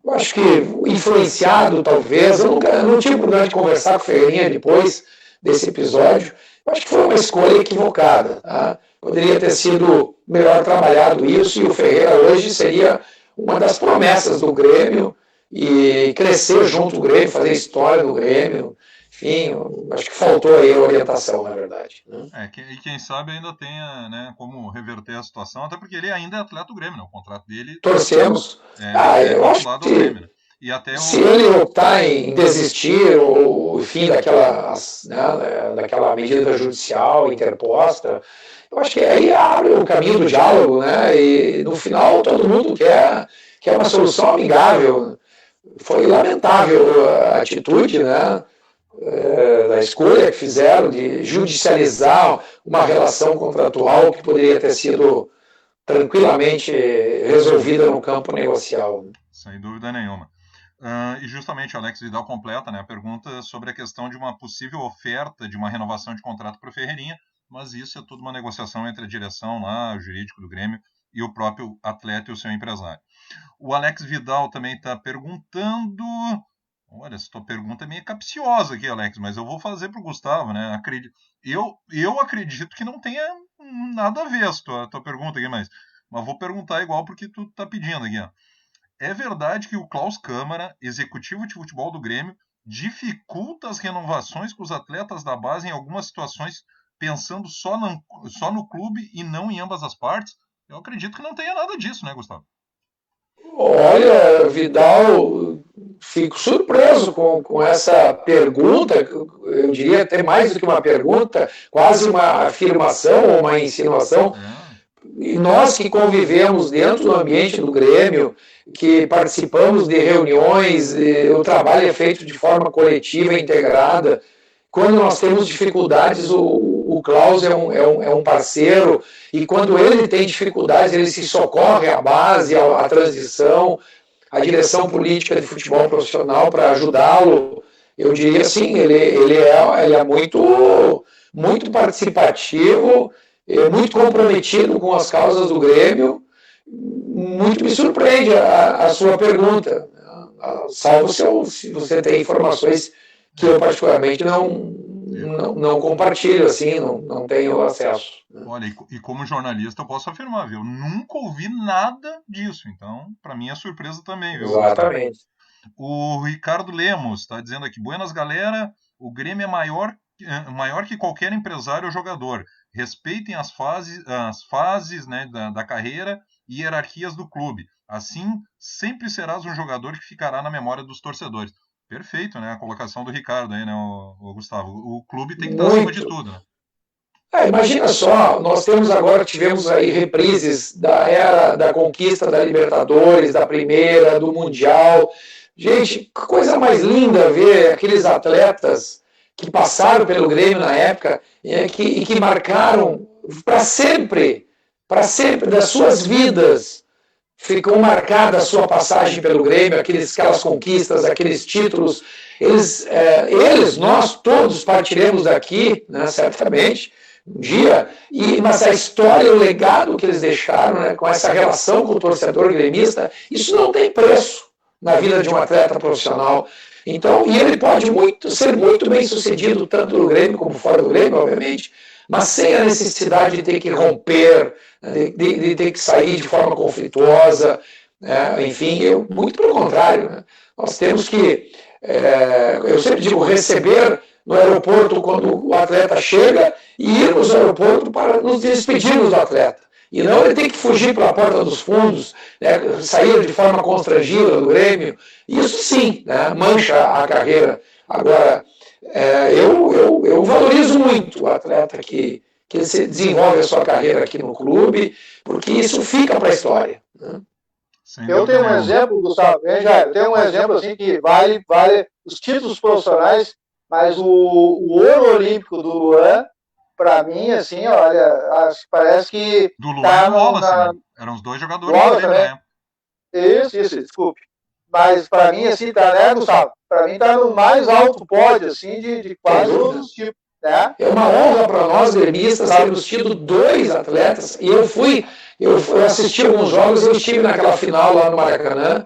eu acho que influenciado talvez, eu não tive oportunidade de conversar com o Ferreirinha depois desse episódio, eu acho que foi uma escolha equivocada, tá? Poderia ter sido melhor trabalhado isso, e o Ferreira hoje seria uma das promessas do Grêmio, e crescer junto com o Grêmio, fazer história no Grêmio, enfim, acho que faltou aí a orientação, na verdade. Né? E quem sabe ainda tenha, né, como reverter a situação, até porque ele ainda é atleta do Grêmio, né? O contrato dele... Torcemos. Eu acho que Grêmio, né? E até se ele optar em desistir, ou enfim, daquela medida judicial interposta, eu acho que aí abre o caminho do diálogo, né? E no final todo mundo quer uma solução amigável. Foi lamentável a atitude, né, da escolha que fizeram de judicializar uma relação contratual que poderia ter sido tranquilamente resolvida no campo negocial. Sem dúvida nenhuma. E justamente o Alex Vidal completa, né, a pergunta sobre a questão de uma possível oferta de uma renovação de contrato para o Ferreirinha, mas isso é tudo uma negociação entre a direção lá, o jurídico do Grêmio e o próprio atleta e o seu empresário. O Alex Vidal também está perguntando... Olha, essa tua pergunta é meio capciosa aqui, Alex, mas eu vou fazer para o Gustavo, né? Eu acredito que não tenha nada a ver a tua pergunta aqui, mas vou perguntar igual porque tu tá pedindo aqui, ó. É verdade que o Klaus Câmara, executivo de futebol do Grêmio, dificulta as renovações com os atletas da base em algumas situações, pensando só no clube e não em ambas as partes? Eu acredito que não tenha nada disso, né, Gustavo? Olha, Vidal, fico surpreso com essa pergunta, eu diria até mais do que uma pergunta, quase uma afirmação ou uma insinuação. E nós que convivemos dentro do ambiente do Grêmio, que participamos de reuniões, o trabalho é feito de forma coletiva, integrada. Quando nós temos dificuldades, o Klaus é um parceiro, e quando ele tem dificuldades, ele se socorre à base, à transição, à direção política de futebol profissional para ajudá-lo. Eu diria assim, ele é muito, muito participativo, muito comprometido com as causas do Grêmio. Muito me surpreende a sua pergunta, salvo se você tem informações que eu particularmente não compartilho, assim, não tenho acesso. Olha, e como jornalista eu posso afirmar, viu? Eu nunca ouvi nada disso, então para mim é surpresa também, viu? Exatamente. O Ricardo Lemos está dizendo aqui, buenas galera, o Grêmio é maior que qualquer empresário ou jogador. Respeitem as fases né, da carreira e hierarquias do clube. Assim, sempre serás um jogador que ficará na memória dos torcedores. Perfeito, né? A colocação do Ricardo aí, né, o Gustavo? O clube tem que estar acima de tudo, né? Imagina só, tivemos aí reprises da era da conquista da Libertadores, da primeira, do Mundial. Gente, que coisa mais linda ver aqueles atletas que passaram pelo Grêmio na época e que marcaram para sempre das suas vidas. Ficou marcada a sua passagem pelo Grêmio, aquelas conquistas, aqueles títulos. Nós todos partiremos daqui, né, certamente, um dia, mas a história, o legado que eles deixaram, né, com essa relação com o torcedor gremista, isso não tem preço na vida de um atleta profissional. Então, e ele pode ser muito bem sucedido, tanto no Grêmio como fora do Grêmio, obviamente, mas sem a necessidade de ter que romper, de ter que sair de forma conflituosa, né? Enfim, muito pelo contrário. Né? Nós temos que, eu sempre digo, receber no aeroporto quando o atleta chega e irmos ao aeroporto para nos despedirmos do atleta. E não ele tem que fugir pela porta dos fundos, né, sair de forma constrangida do Grêmio. Isso sim, né, mancha a carreira. Agora, eu valorizo muito o atleta que se desenvolve a sua carreira aqui no clube, porque isso fica para a história. Né? Eu tenho um exemplo, Gustavo, eu tenho um exemplo assim que vale os títulos profissionais, mas o ouro olímpico do Luan, para mim, assim, olha, parece que do Luan tá e do Wallace, né? Eram os dois jogadores do Grêmio, né? Isso, desculpe. Mas para mim, assim, tá, né, Gustavo? Para mim tá no mais alto pódio, assim, de quase todos os tipos. Né? É uma honra para nós, gremistas, termos tido 2 atletas, e eu assisti alguns jogos, eu estive naquela final lá no Maracanã,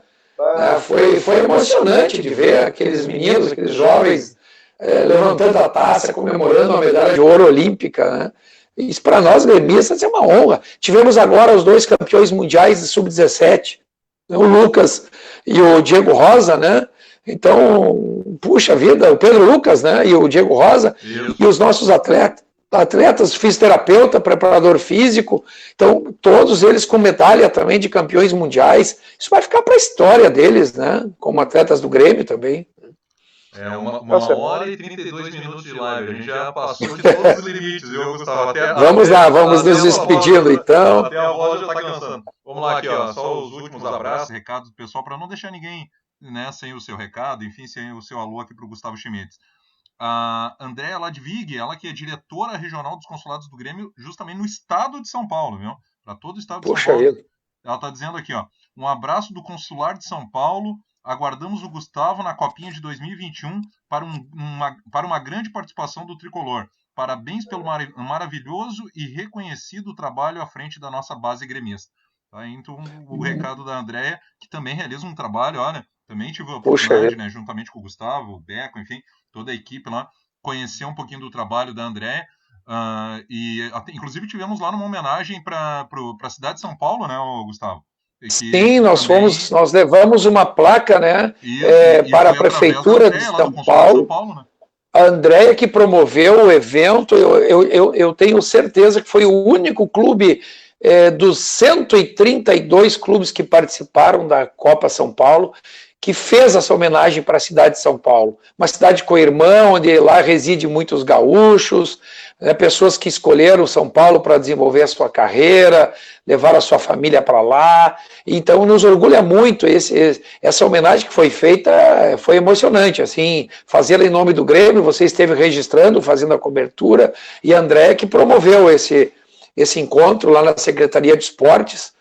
foi emocionante de ver aqueles meninos, aqueles jovens, levantando a taça, comemorando a medalha de ouro olímpica, né? Isso para nós, gremistas, é uma honra. Tivemos agora os 2 campeões mundiais de sub-17, o Lucas e o Diego Rosa, né? Então, puxa vida, o Pedro Lucas, né? E o Diego Rosa, e os nossos atletas, fisioterapeuta, preparador físico, então todos eles com medalha também de campeões mundiais. Isso vai ficar para a história deles, né? Como atletas do Grêmio também. É uma hora e 32 minutos de live. A gente já passou de todos os limites, viu, Gustavo? Vamos lá, vamos nos despedindo, então. Até a voz já tá cansando. Vamos lá aqui, ó. Só os últimos abraços, recados do pessoal, para não deixar ninguém, né, sem o seu recado, enfim, sem o seu alô aqui para o Gustavo Schmitz. A Andréa Ladvig, ela que é diretora regional dos consulados do Grêmio, justamente no estado de São Paulo, viu? Para todo o estado de São Paulo. Ela está dizendo aqui, ó. Um abraço do consular de São Paulo. Aguardamos o Gustavo na Copinha de 2021 para uma grande participação do Tricolor. Parabéns pelo maravilhoso e reconhecido trabalho à frente da nossa base gremista. Tá? Então, o recado da Andréa, que também realiza um trabalho, olha, também tive a oportunidade, né, juntamente com o Gustavo, o Beco, enfim, toda a equipe lá, conhecer um pouquinho do trabalho da Andréa. Inclusive, tivemos lá uma homenagem para a cidade de São Paulo, né, Gustavo? Sim, nós levamos uma placa, né, para a Prefeitura de São Paulo. Né? A Andréa que promoveu o evento, eu tenho certeza que foi o único clube dos 132 clubes que participaram da Copa São Paulo que fez essa homenagem para a cidade de São Paulo. Uma cidade co-irmã, onde lá reside muitos gaúchos, né, pessoas que escolheram São Paulo para desenvolver a sua carreira, levar a sua família para lá. Então, nos orgulha muito essa homenagem que foi feita, foi emocionante. Assim, fazê-la em nome do Grêmio, você esteve registrando, fazendo a cobertura, e a Andréa que promoveu esse encontro lá na Secretaria de Esportes.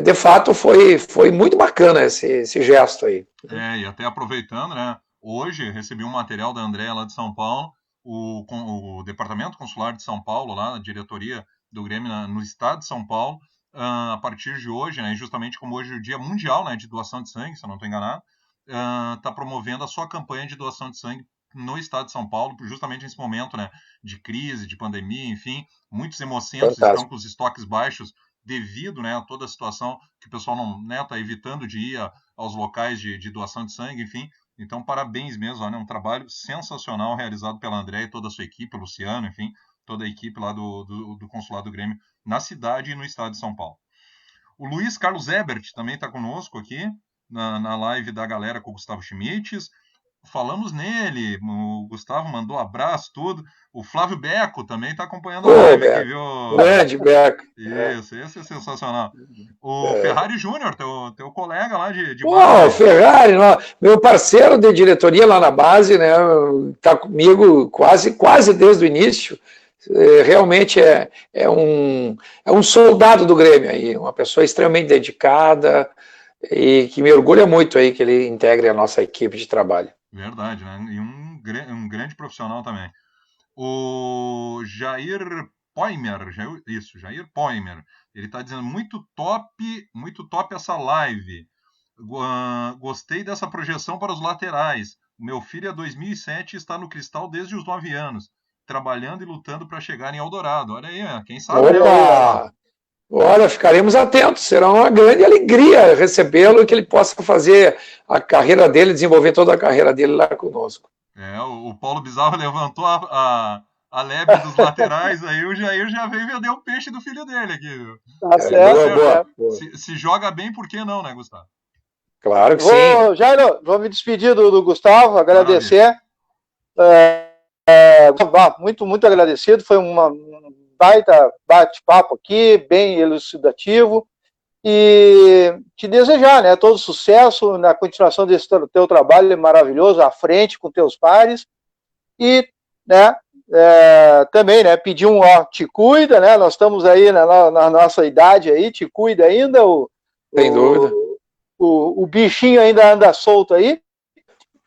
De fato, foi muito bacana esse gesto aí. E até aproveitando, né? Hoje recebi um material da Andréa lá de São Paulo, o Departamento Consular de São Paulo, lá na diretoria, do Grêmio no estado de São Paulo, a partir de hoje, né, justamente como hoje é o Dia Mundial, né, de doação de sangue, se eu não estou enganado, está promovendo a sua campanha de doação de sangue no estado de São Paulo, justamente nesse momento, né, de crise, de pandemia, enfim, muitos hemocentros estão com os estoques baixos devido, né, a toda a situação que o pessoal não está evitando de ir aos locais de doação de sangue, enfim. Então, parabéns mesmo, né, um trabalho sensacional realizado pela André e toda a sua equipe, o Luciano, enfim, toda a equipe lá do Consulado do Grêmio na cidade e no estado de São Paulo. O Luiz Carlos Ebert também está conosco aqui na live da galera com o Gustavo Schmitz. Falamos nele, o Gustavo mandou abraço, tudo. O Flávio Beco também está acompanhando a live aqui, viu? Grande Beco. Isso, esse é sensacional. O Ferrari Júnior, teu colega lá de base. O Ferrari, meu parceiro de diretoria lá na base, né? Está comigo quase desde o início. Realmente é um soldado do Grêmio aí, uma pessoa extremamente dedicada e que me orgulha muito aí que ele integre a nossa equipe de trabalho. Verdade, né? E um grande profissional também. O Jair Poimer, Jair Poimer, ele está dizendo muito top essa live. Gostei dessa projeção para os laterais. Meu filho é 2007 e está no Cristal desde os 9 anos, trabalhando e lutando para chegar em Eldorado. Olha aí, quem sabe. Opa! Olha, ficaremos atentos, será uma grande alegria recebê-lo e que ele possa fazer a carreira dele, desenvolver toda a carreira dele lá conosco. O Paulo Bizarro levantou a lebre dos laterais, aí o Jair já veio vender o peixe do filho dele aqui, viu? Tá certo. Boa. Se joga bem, por que não, né, Gustavo? Claro que sim. Jair, vou me despedir do Gustavo, agradecer. Muito agradecido, foi um baita bate-papo aqui, bem elucidativo, e te desejar, né, todo sucesso na continuação desse teu trabalho maravilhoso, à frente com teus pares, e, né, também, né, pedir te cuida, né, nós estamos aí na nossa idade aí, te cuida ainda, sem dúvida. O bichinho ainda anda solto aí.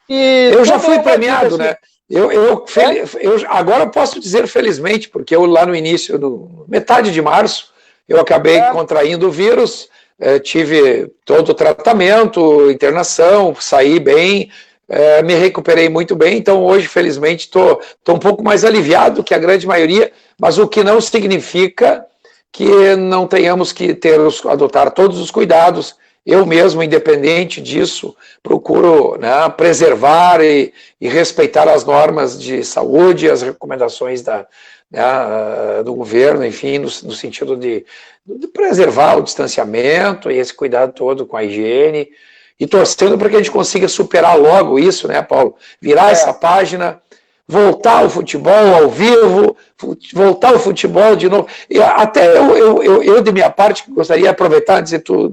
E eu já fui premiado, né? Eu agora posso dizer felizmente, porque eu lá no início, metade de março, eu acabei contraindo o vírus, tive todo o tratamento, internação, saí bem, me recuperei muito bem, então hoje felizmente estou um pouco mais aliviado que a grande maioria, mas o que não significa que não tenhamos que adotar todos os cuidados. Eu mesmo, independente disso, procuro, né, preservar e respeitar as normas de saúde, as recomendações do governo, enfim, no sentido de preservar o distanciamento e esse cuidado todo com a higiene, e torcendo para que a gente consiga superar logo isso, né, Paulo? Virar essa página, voltar ao futebol ao vivo, voltar ao futebol de novo. E até eu de minha parte, gostaria de aproveitar antes de tu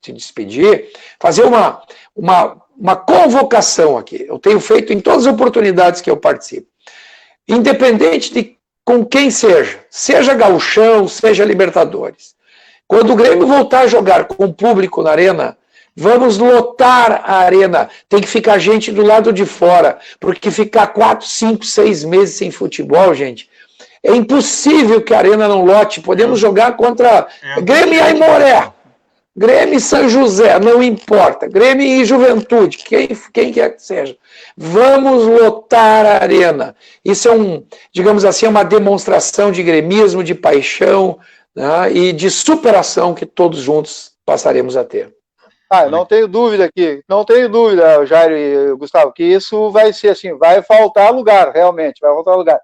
te despedir, fazer uma convocação aqui. Eu tenho feito em todas as oportunidades que eu participo. Independente de com quem seja Gauchão, seja Libertadores. Quando o Grêmio voltar a jogar com o público na arena, vamos lotar a arena, tem que ficar gente do lado de fora, porque ficar 4, 5, 6 meses sem futebol, gente, é impossível que a arena não lote. Podemos jogar contra Grêmio e Aimoré, Grêmio e São José, não importa, Grêmio e Juventude, quem quer que seja. Vamos lotar a arena. Isso é digamos assim, uma demonstração de gremismo, de paixão, né, e de superação que todos juntos passaremos a ter. Não tenho dúvida Jair e Gustavo, que isso vai ser assim, vai faltar lugar, realmente, vai faltar lugar.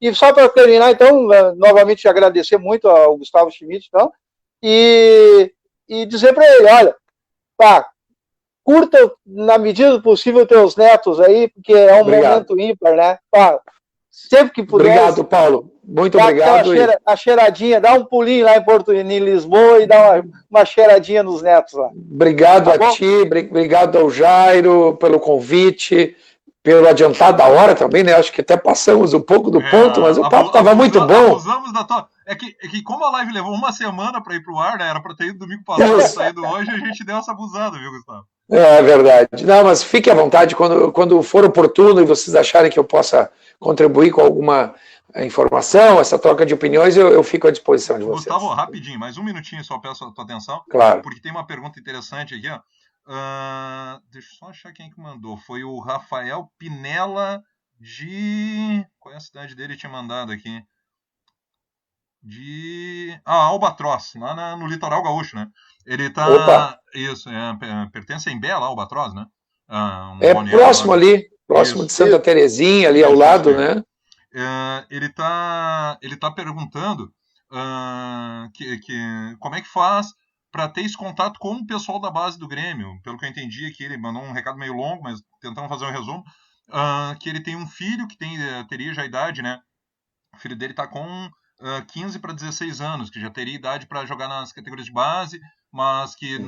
E só para terminar, então, novamente agradecer muito ao Gustavo Schmitz, então, e dizer para ele, olha, curta na medida do possível teus netos aí, porque é um momento ímpar, né? Sempre que puder. Obrigado, Paulo. Muito obrigado. A cheiradinha, dá um pulinho lá em Lisboa e dá uma cheiradinha nos netos lá. Obrigado a ti, obrigado ao Jairo pelo convite, pelo adiantado da hora também, né? Acho que até passamos um pouco do ponto, mas o papo estava muito bom. É que como a live levou uma semana para ir pro ar, né? Era para ter ido domingo passado, saído hoje, a gente deu essa abusada, viu, Gustavo? É verdade. Não, mas fique à vontade quando for oportuno e vocês acharem que eu possa contribuir com alguma a informação, essa troca de opiniões, eu fico à disposição de vocês. Gustavo, rapidinho, mais um minutinho, só peço a tua atenção. Claro. Porque tem uma pergunta interessante aqui, ó. Deixa eu só achar quem que mandou. Foi o Rafael Pinella de... Qual é a cidade dele? Tinha mandado aqui. De... Albatroz, lá no litoral gaúcho, né? Ele tá... Opa. Isso, pertence a Imbé lá, Albatroz, né? Próximo ali, próximo de Santa Terezinha, ali ao lado, né? Ele tá perguntando como é que faz para ter esse contato com o pessoal da base do Grêmio. Pelo que eu entendi aqui, ele mandou um recado meio longo, mas tentando fazer um resumo, que ele tem um filho que teria já idade, né? O filho dele tá com 15 para 16 anos, que já teria idade para jogar nas categorias de base, mas que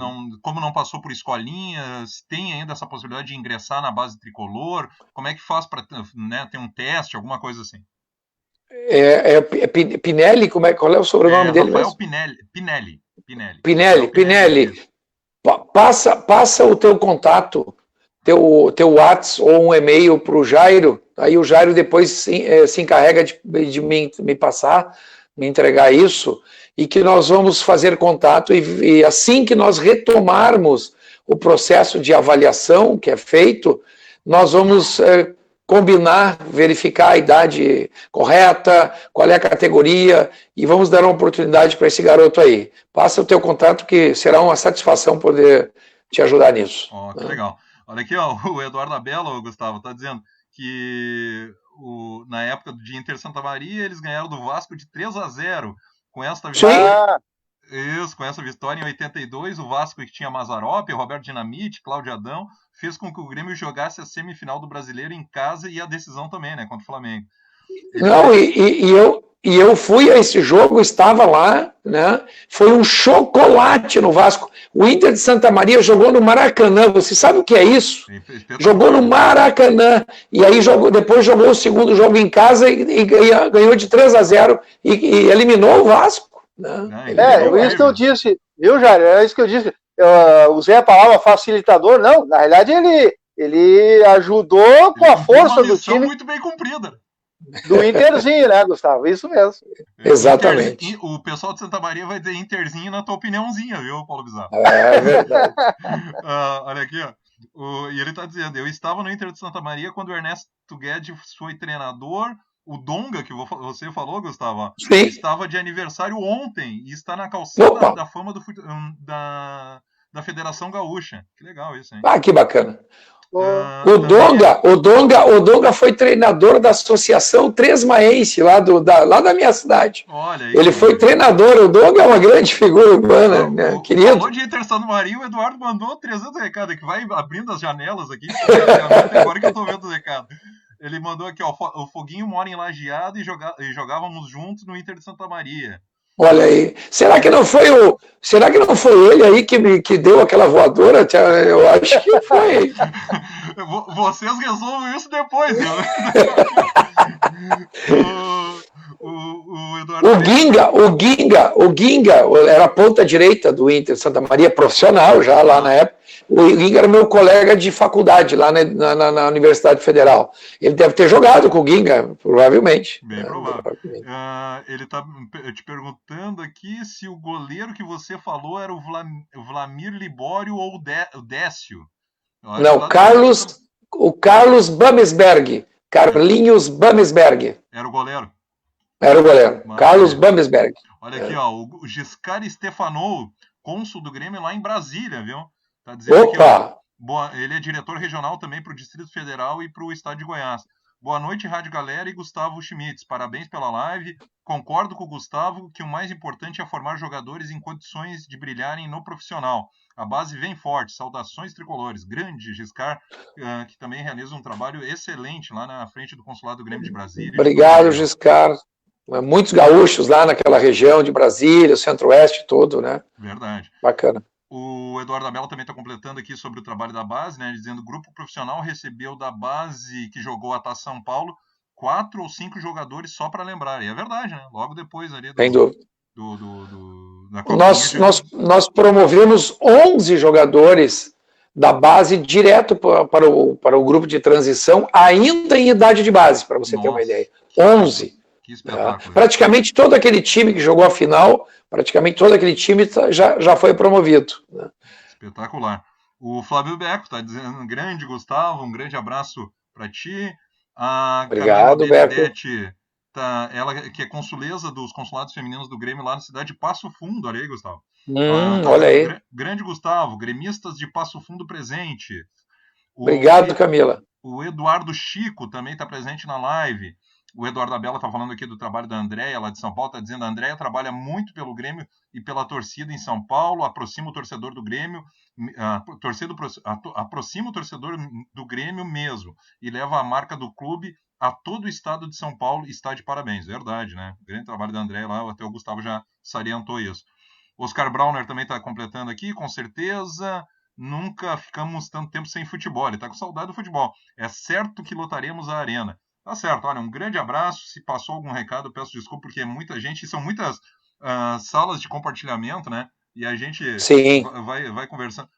como não passou por escolinhas, tem ainda essa possibilidade de ingressar na base tricolor. Como é que faz para ter um teste, alguma coisa assim? Pinelli, qual é o sobrenome dele? Rafael Pinelli. Passa o teu contato, teu WhatsApp ou um e-mail para o Jairo, aí o Jairo depois se encarrega de me passar, me entregar isso, e que nós vamos fazer contato, e assim que nós retomarmos o processo de avaliação que é feito, nós vamos combinar, verificar a idade correta, qual é a categoria, e vamos dar uma oportunidade para esse garoto aí. Passa o teu contato, que será uma satisfação poder te ajudar nisso. Que legal. Olha aqui, ó, o Eduardo Abello, Gustavo, está dizendo que na época de Inter Santa Maria, eles ganharam do Vasco de 3-0. Com essa vitória, com essa vitória em 82, o Vasco, que tinha Mazzaropi, Roberto Dinamite, Cláudio Adão, fez com que o Grêmio jogasse a semifinal do Brasileiro em casa e a decisão também, né, contra o Flamengo. Eu fui a esse jogo, estava lá, né? Foi um chocolate no Vasco. O Inter de Santa Maria jogou no Maracanã. Você sabe o que é isso? Jogou no Maracanã. E aí depois jogou o segundo jogo em casa e ganhou de 3-0 e eliminou o Vasco. Né? Isso que eu disse, viu, Jair? É isso que eu disse. Usei a palavra facilitador, não. Na realidade, ele ajudou com a força do time. Muito bem cumprida. Do Interzinho, né, Gustavo? Isso mesmo. Exatamente. O pessoal de Santa Maria vai dizer Interzinho na tua opiniãozinha, viu, Paulo Bizarro? É verdade. Olha aqui, ó. E ele está dizendo, eu estava no Inter de Santa Maria quando o Ernesto Guedes foi treinador. O Donga, que você falou, Gustavo, sim, estava de aniversário ontem e está na calçada da fama da Federação Gaúcha. Que legal isso, hein? Que bacana. O Donga foi treinador da Associação Tresmaense, lá da minha cidade. Olha aí, ele foi treinador. O Donga é uma grande figura urbana, né, querido. Falou de Inter Santa Maria, o Eduardo mandou 300 recados, que vai abrindo as janelas aqui. Agora que eu estou vendo os recados. Ele mandou aqui, ó, o Foguinho mora em Lajeado e jogávamos juntos no Inter de Santa Maria. Olha aí. Será que não foi ele aí que deu aquela voadora? Eu acho que foi. Vocês resolvem isso depois, viu? O Ginga era a ponta direita do Inter Santa Maria, profissional já lá na época. O Ginga era meu colega de faculdade lá na Universidade Federal. Ele deve ter jogado com o Ginga, provavelmente. Bem provável. Ele está te perguntando aqui se o goleiro que você falou era o Vlamir Libório ou o Décio. Não, o Carlos Bamesberg. Carlinhos Bamesberg. Era o goleiro? Era o goleiro. Carlos Bamesberg. Olha aqui, ó, o Giscar Stefanou, cônsul do Grêmio lá em Brasília, viu? Tá dizendo aqui, ó, ele é diretor regional também para o Distrito Federal e para o Estado de Goiás. Boa noite, Rádio Galera e Gustavo Schmitz. Parabéns pela live. Concordo com o Gustavo que o mais importante é formar jogadores em condições de brilharem no profissional. A base vem forte. Saudações tricolores. Grande Giscar, que também realiza um trabalho excelente lá na frente do Consulado do Grêmio de Brasília. Obrigado, Giscar. Muitos gaúchos lá naquela região de Brasília, Centro-Oeste todo, né? Verdade. Bacana. O Eduardo Abello também está completando aqui sobre o trabalho da base, né? Dizendo que o grupo profissional recebeu da base que jogou a Taça São Paulo 4 ou 5 jogadores só para lembrar. E é verdade, né? Logo depois ali Sem dúvida. Nós promovemos 11 jogadores da base direto para o grupo de transição, ainda em idade de base, para você ter uma ideia. 11. Que espetáculo. Praticamente todo aquele time que jogou a final, praticamente todo aquele time já foi promovido. Né? Espetacular. O Flávio Beco está dizendo, grande Gustavo, um grande abraço para ti. A Obrigado, Camila Benedetti, ela que é consuleza dos consulados femininos do Grêmio lá na cidade de Passo Fundo, olha aí, Gustavo. Olha aí. Grande Gustavo, gremistas de Passo Fundo presente. Obrigado, Camila. O Eduardo Chico também está presente na live. O Eduardo Abela está falando aqui do trabalho da Andréia, lá de São Paulo, está dizendo a Andréia trabalha muito pelo Grêmio e pela torcida em São Paulo, aproxima o torcedor do Grêmio, aproxima o torcedor do Grêmio mesmo, e leva a marca do clube a todo o estado de São Paulo, e está de parabéns. Verdade, né? Grande trabalho da Andréia lá, até o Gustavo já salientou isso. Oscar Brauner também está completando aqui, com certeza. Nunca ficamos tanto tempo sem futebol, ele está com saudade do futebol. É certo que lotaremos a arena. Tá certo, olha, um grande abraço. Se passou algum recado, eu peço desculpa, porque é muita gente, são muitas salas de compartilhamento, né? E a gente vai conversando.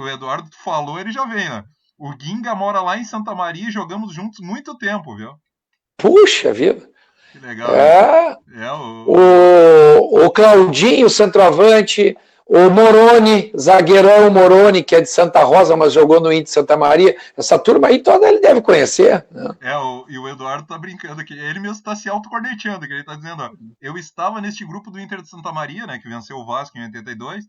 O Eduardo falou, ele já vem, né? O Guinga mora lá em Santa Maria e jogamos juntos muito tempo, viu? Puxa vida! Que legal. O Claudinho, centroavante, o Moroni, zagueirão Moroni, que é de Santa Rosa, mas jogou no Inter de Santa Maria. Essa turma aí toda ele deve conhecer. Né? E o Eduardo tá brincando aqui. Ele mesmo tá se autocorneteando, que ele tá dizendo, ó, eu estava neste grupo do Inter de Santa Maria, né, que venceu o Vasco em 82.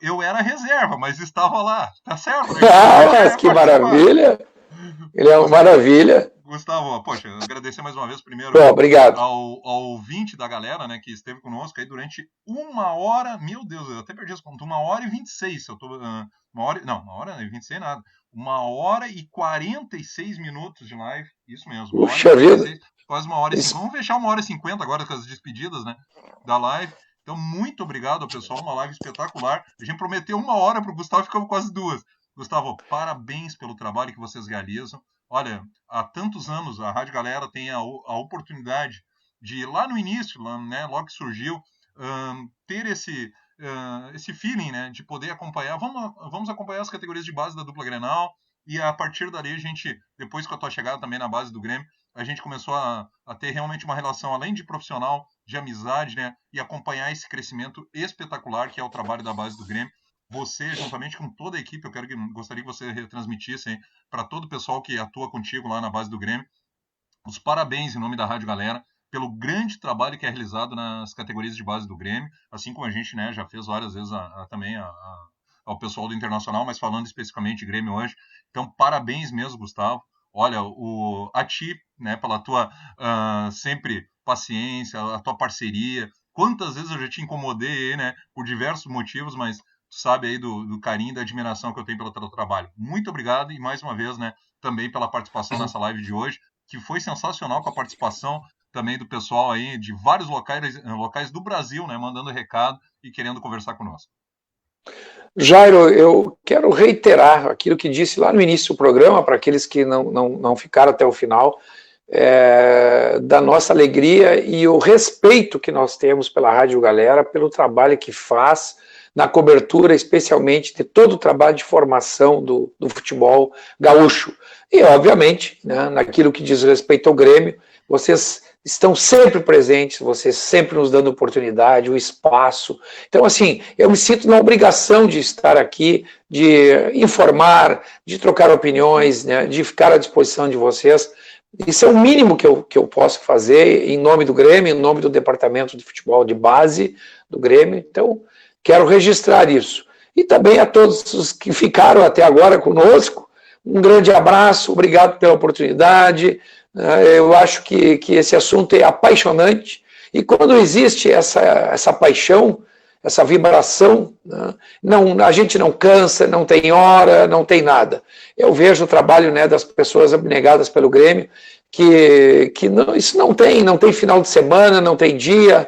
Eu era reserva, mas estava lá. Tá certo? Né? Mas que maravilha! Ele é uma maravilha. Gustavo, poxa, agradecer mais uma vez primeiro obrigado. ao ouvinte da galera, né, que esteve conosco aí durante 1 hora, meu Deus, eu até perdi as contas, 1h26, eu tô, 1h26 nada, 1h46 minutos de live, isso mesmo. Puxa vida. Quase 1h50, vamos fechar 1h50 agora com as despedidas, né, da live. Então, muito obrigado ao pessoal, uma live espetacular. A gente prometeu 1 hora para o Gustavo, ficamos quase 2. Gustavo, parabéns pelo trabalho que vocês realizam. Olha, há tantos anos a Rádio Galera tem a oportunidade de, lá no início, né, logo que surgiu, ter esse feeling, né, de poder acompanhar. Vamos acompanhar as categorias de base da dupla Grenal, e a partir dali a gente, depois com a tua chegada também na base do Grêmio, a gente começou a ter realmente uma relação, além de profissional, de amizade, né, e acompanhar esse crescimento espetacular que é o trabalho da base do Grêmio. Você, juntamente com toda a equipe, gostaria que você retransmitisse para todo o pessoal que atua contigo lá na base do Grêmio, os parabéns em nome da Rádio Galera pelo grande trabalho que é realizado nas categorias de base do Grêmio, assim como a gente, né, já fez várias vezes também ao pessoal do Internacional, mas falando especificamente de Grêmio hoje. Então, parabéns mesmo, Gustavo. Olha, a ti, né, pela tua sempre paciência, a tua parceria. Quantas vezes eu já te incomodei, né, por diversos motivos, mas tu sabe aí do carinho e da admiração que eu tenho pelo teu trabalho. Muito obrigado e mais uma vez, né, também pela participação nessa live de hoje, que foi sensacional, com a participação também do pessoal aí de vários locais do Brasil, né, mandando recado e querendo conversar conosco. Jairo, eu quero reiterar aquilo que disse lá no início do programa, para aqueles que não ficaram até o final, da nossa alegria e o respeito que nós temos pela Rádio Galera, pelo trabalho que faz na cobertura, especialmente de todo o trabalho de formação do futebol gaúcho. E, obviamente, né, naquilo que diz respeito ao Grêmio, vocês estão sempre presentes, vocês sempre nos dando oportunidade, o espaço. Então, assim, eu me sinto na obrigação de estar aqui, de informar, de trocar opiniões, né, de ficar à disposição de vocês. Isso é o mínimo que eu posso fazer em nome do Grêmio, em nome do Departamento de Futebol de Base do Grêmio. Então, quero registrar isso. E também a todos os que ficaram até agora conosco, um grande abraço, obrigado pela oportunidade. Eu acho que esse assunto é apaixonante, e quando existe essa paixão, essa vibração, né, a gente não cansa, não tem hora, não tem nada. Eu vejo o trabalho, né, das pessoas abnegadas pelo Grêmio, que isso não tem final de semana, não tem dia,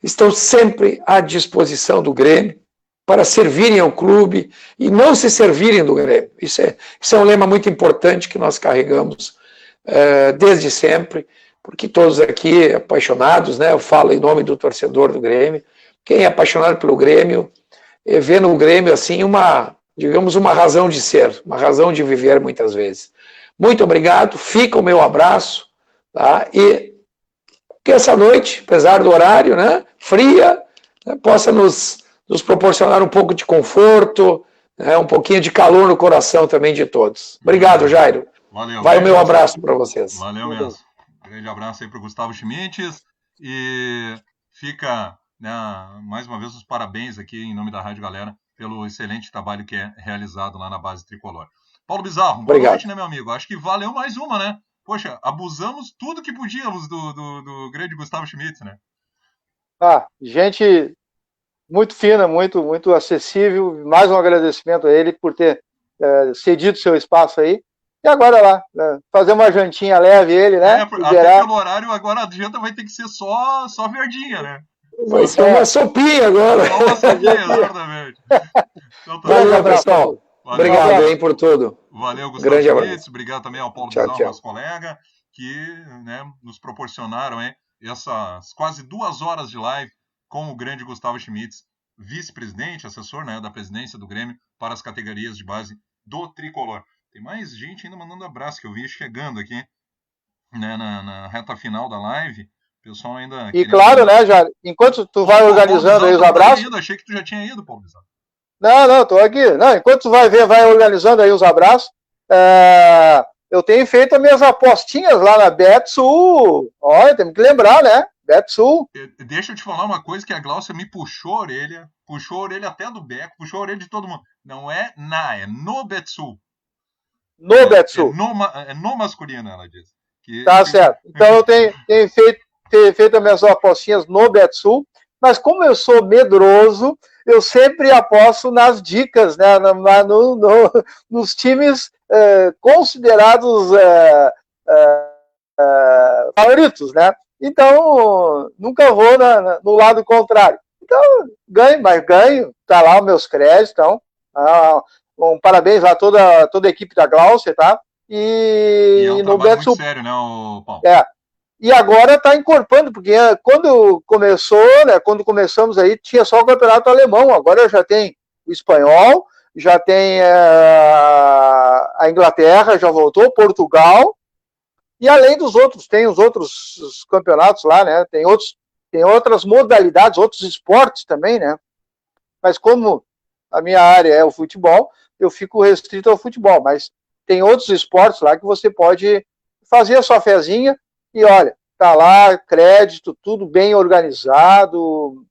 estão sempre à disposição do Grêmio para servirem ao clube e não se servirem do Grêmio. Isso é um lema muito importante que nós carregamos desde sempre, porque todos aqui apaixonados, né, eu falo em nome do torcedor do Grêmio, quem é apaixonado pelo Grêmio vê no Grêmio assim digamos, uma razão de ser, uma razão de viver muitas vezes. Muito obrigado, fica o meu abraço, tá? E que essa noite, apesar do horário, né, fria, né, possa nos proporcionar um pouco de conforto, né, um pouquinho de calor no coração também de todos. Obrigado, Jairo. Valeu. Vai o meu abraço para vocês. Valeu mesmo. Grande abraço aí para o Gustavo Schmitz. E fica, né, mais uma vez, os parabéns aqui em nome da Rádio Galera pelo excelente trabalho que é realizado lá na base tricolor. Paulo Bizarro, boa noite, né, meu amigo? Acho que valeu mais uma, né? Poxa, abusamos tudo que podíamos do grande Gustavo Schmitz, né? Gente muito fina, muito acessível. Mais um agradecimento a ele por ter cedido seu espaço aí. E agora lá, né, fazer uma jantinha leve ele, né? Até pelo horário, agora a janta vai ter que ser só verdinha, né? Vai ser uma sopinha agora. Só uma sopinha, exatamente. Então, valeu, pessoal. Valeu. Obrigado aí por tudo. Valeu, Gustavo Schmitz. Obrigado também ao Paulo Bizarro, nosso colega, que, né, nos proporcionaram essas quase 2 horas de live com o grande Gustavo Schmitz, vice-presidente, assessor, né, da presidência do Grêmio para as categorias de base do Tricolor. Tem mais gente ainda mandando abraço que eu vi chegando aqui, né, na reta final da live. O pessoal ainda... E claro, né, Jair, enquanto tu vai organizando aí os abraços... Achei que tu já tinha ido, Paulo Bizarro. Não, tô aqui. Não, enquanto tu vai organizando aí os abraços, eu tenho feito as minhas apostinhas lá na BetSul. Olha, temos que lembrar, né? BetSul. Deixa eu te falar uma coisa que a Glaucia me puxou a orelha até do Beco, puxou a orelha de todo mundo. Não é é no BetSul. No BetSul. É no masculino, ela diz. Tá certo. Então eu tenho feito as minhas apostinhas no BetSul, mas como eu sou medroso, eu sempre aposto nas dicas, né, nos times considerados favoritos, né? Então, nunca vou no lado contrário. Então, ganho, tá lá os meus créditos, então, parabéns lá a toda a equipe da Glaucia, tá? E é um no trabalho muito sério, né, Paulo? E agora está encorpando, porque quando começamos aí, tinha só o campeonato alemão, agora já tem o espanhol, já tem a Inglaterra, já voltou, Portugal, e além dos outros, tem os outros campeonatos lá, né? Tem outras modalidades, outros esportes também, né? Mas como a minha área é o futebol, eu fico restrito ao futebol, mas tem outros esportes lá que você pode fazer a sua fezinha. E olha, tá lá, crédito, tudo bem organizado,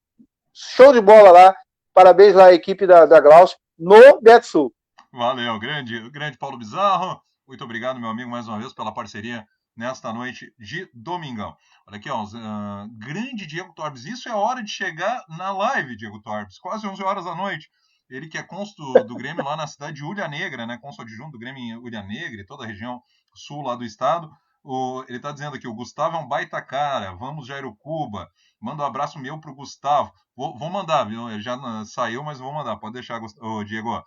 show de bola lá, parabéns lá à equipe da Glaucia no BetSul. Valeu, grande Paulo Bizarro, muito obrigado, meu amigo, mais uma vez pela parceria nesta noite de domingão. Olha aqui, ó, grande Diego Torbes, isso é hora de chegar na live, Diego Torbes, quase 11 horas da noite. Ele que é cônsul do Grêmio lá na cidade de Ulha Negra, né, cônsul adjunto do Grêmio em Ulha Negra e toda a região sul lá do estado. Ele está dizendo aqui, o Gustavo é um baita cara, vamos Jairucuba, manda um abraço meu pro Gustavo, vou mandar, viu, ele já saiu, mas vou mandar, pode deixar, Diego.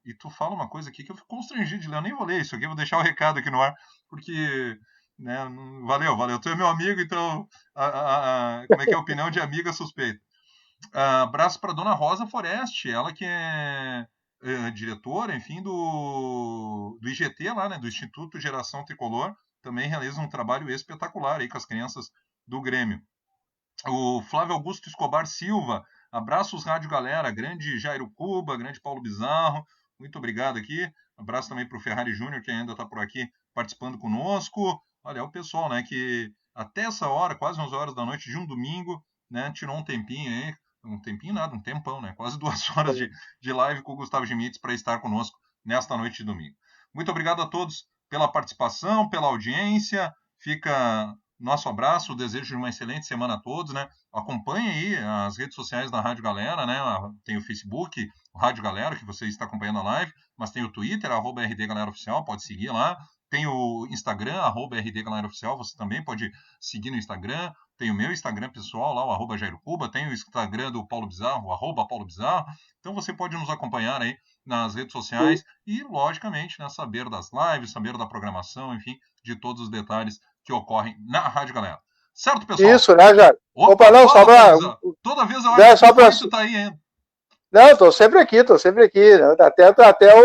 E tu fala uma coisa aqui que eu fico constrangido de ler, eu nem vou ler isso aqui, vou deixar o recado aqui no ar, porque, né, valeu, tu é meu amigo, então, como é que é a opinião de amiga suspeita. Abraço para dona Rosa Foreste, ela que é diretora, enfim, do IGT lá, né, do Instituto Geração Tricolor, também realiza um trabalho espetacular aí com as crianças do Grêmio. O Flávio Augusto Escobar Silva, abraços Rádio Galera, grande Jairucuba, grande Paulo Bizarro, muito obrigado aqui. Abraço também para o Ferrari Júnior, que ainda está por aqui participando conosco. Olha, é o pessoal, né, que até essa hora, quase 11 horas da noite de um domingo, né, tirou um tempinho aí, um tempinho nada, um tempão, né? Quase 2 horas de live com o Gustavo Schmitz para estar conosco nesta noite de domingo. Muito obrigado a todos pela participação, pela audiência. Fica nosso abraço, o desejo de uma excelente semana a todos, né? Acompanhe aí as redes sociais da Rádio Galera, né? Tem o Facebook, o Rádio Galera, que você está acompanhando a live, mas tem o Twitter, @RDGaleraOficial, pode seguir lá. Tem o Instagram, @RDGaleraOficial, você também pode seguir no Instagram. Tem o meu Instagram pessoal lá, o @JairoCuba, tem o Instagram do Paulo Bizarro, o @Paulo Bizarro. Então você pode nos acompanhar aí nas redes sociais e, logicamente, né, saber das lives, saber da programação, enfim, de todos os detalhes que ocorrem na Rádio Galera. Certo, pessoal? Isso, né, Jair? Opa, não, só pra... Toda vez eu acho que você tá aí ainda. Não, tô sempre aqui. Até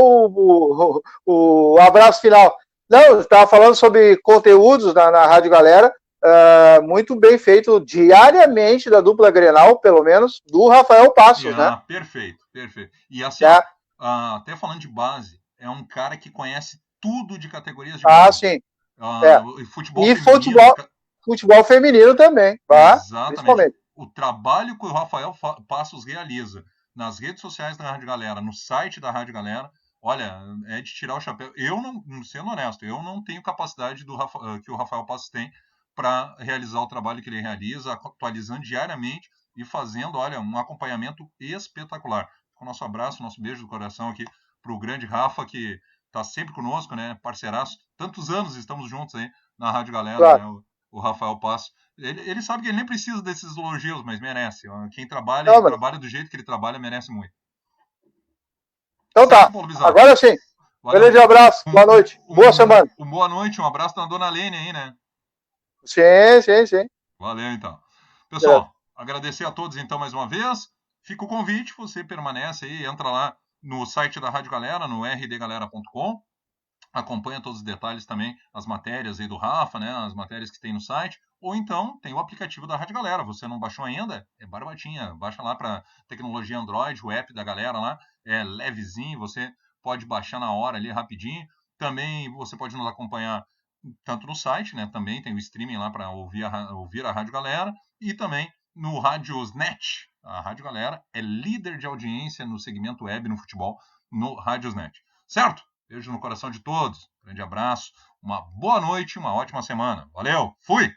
o abraço final. Não, eu estava falando sobre conteúdos na Rádio Galera. muito bem feito diariamente da dupla Grenal, pelo menos, do Rafael Passos, né? Perfeito, perfeito. E assim, até falando de base, é um cara que conhece tudo de categorias de base. Sim. Futebol e feminino. Futebol feminino também. Exatamente. Principalmente. O trabalho que o Rafael Passos realiza nas redes sociais da Rádio Galera, no site da Rádio Galera, olha, é de tirar o chapéu. Eu não, sendo honesto, eu não tenho capacidade que o Rafael Passos tem para realizar o trabalho que ele realiza, atualizando diariamente e fazendo, olha, um acompanhamento espetacular. O nosso abraço, nosso beijo do coração aqui para o grande Rafa, que está sempre conosco, né? Parceiraço. Tantos anos estamos juntos aí na Rádio Galera, claro. né? O Rafael Passos. Ele sabe que ele nem precisa desses elogios, mas merece. Quem trabalha, trabalha do jeito que ele trabalha, merece muito. Então certo, Paulo Bizarro? Agora sim. Beleza, abraço. Boa noite. Boa semana. Boa noite, um abraço da dona Lene aí, né? Sim. Valeu, então. Pessoal, agradecer a todos, então, mais uma vez. Fica o convite, você permanece aí, entra lá no site da Rádio Galera, no rdgalera.com. Acompanha todos os detalhes também, as matérias aí do Rafa, né? As matérias que tem no site. Ou então, tem o aplicativo da Rádio Galera. Você não baixou ainda? É barbatinha. Baixa lá para tecnologia Android, o app da galera lá. É levezinho, você pode baixar na hora ali, rapidinho. Também você pode nos acompanhar tanto no site, né? Também tem o streaming lá para ouvir a Rádio Galera. E também no Radiosnet. A Rádio Galera é líder de audiência no segmento web no futebol no Radiosnet. Certo? Beijo no coração de todos. Grande abraço. Uma boa noite, uma ótima semana. Valeu, fui!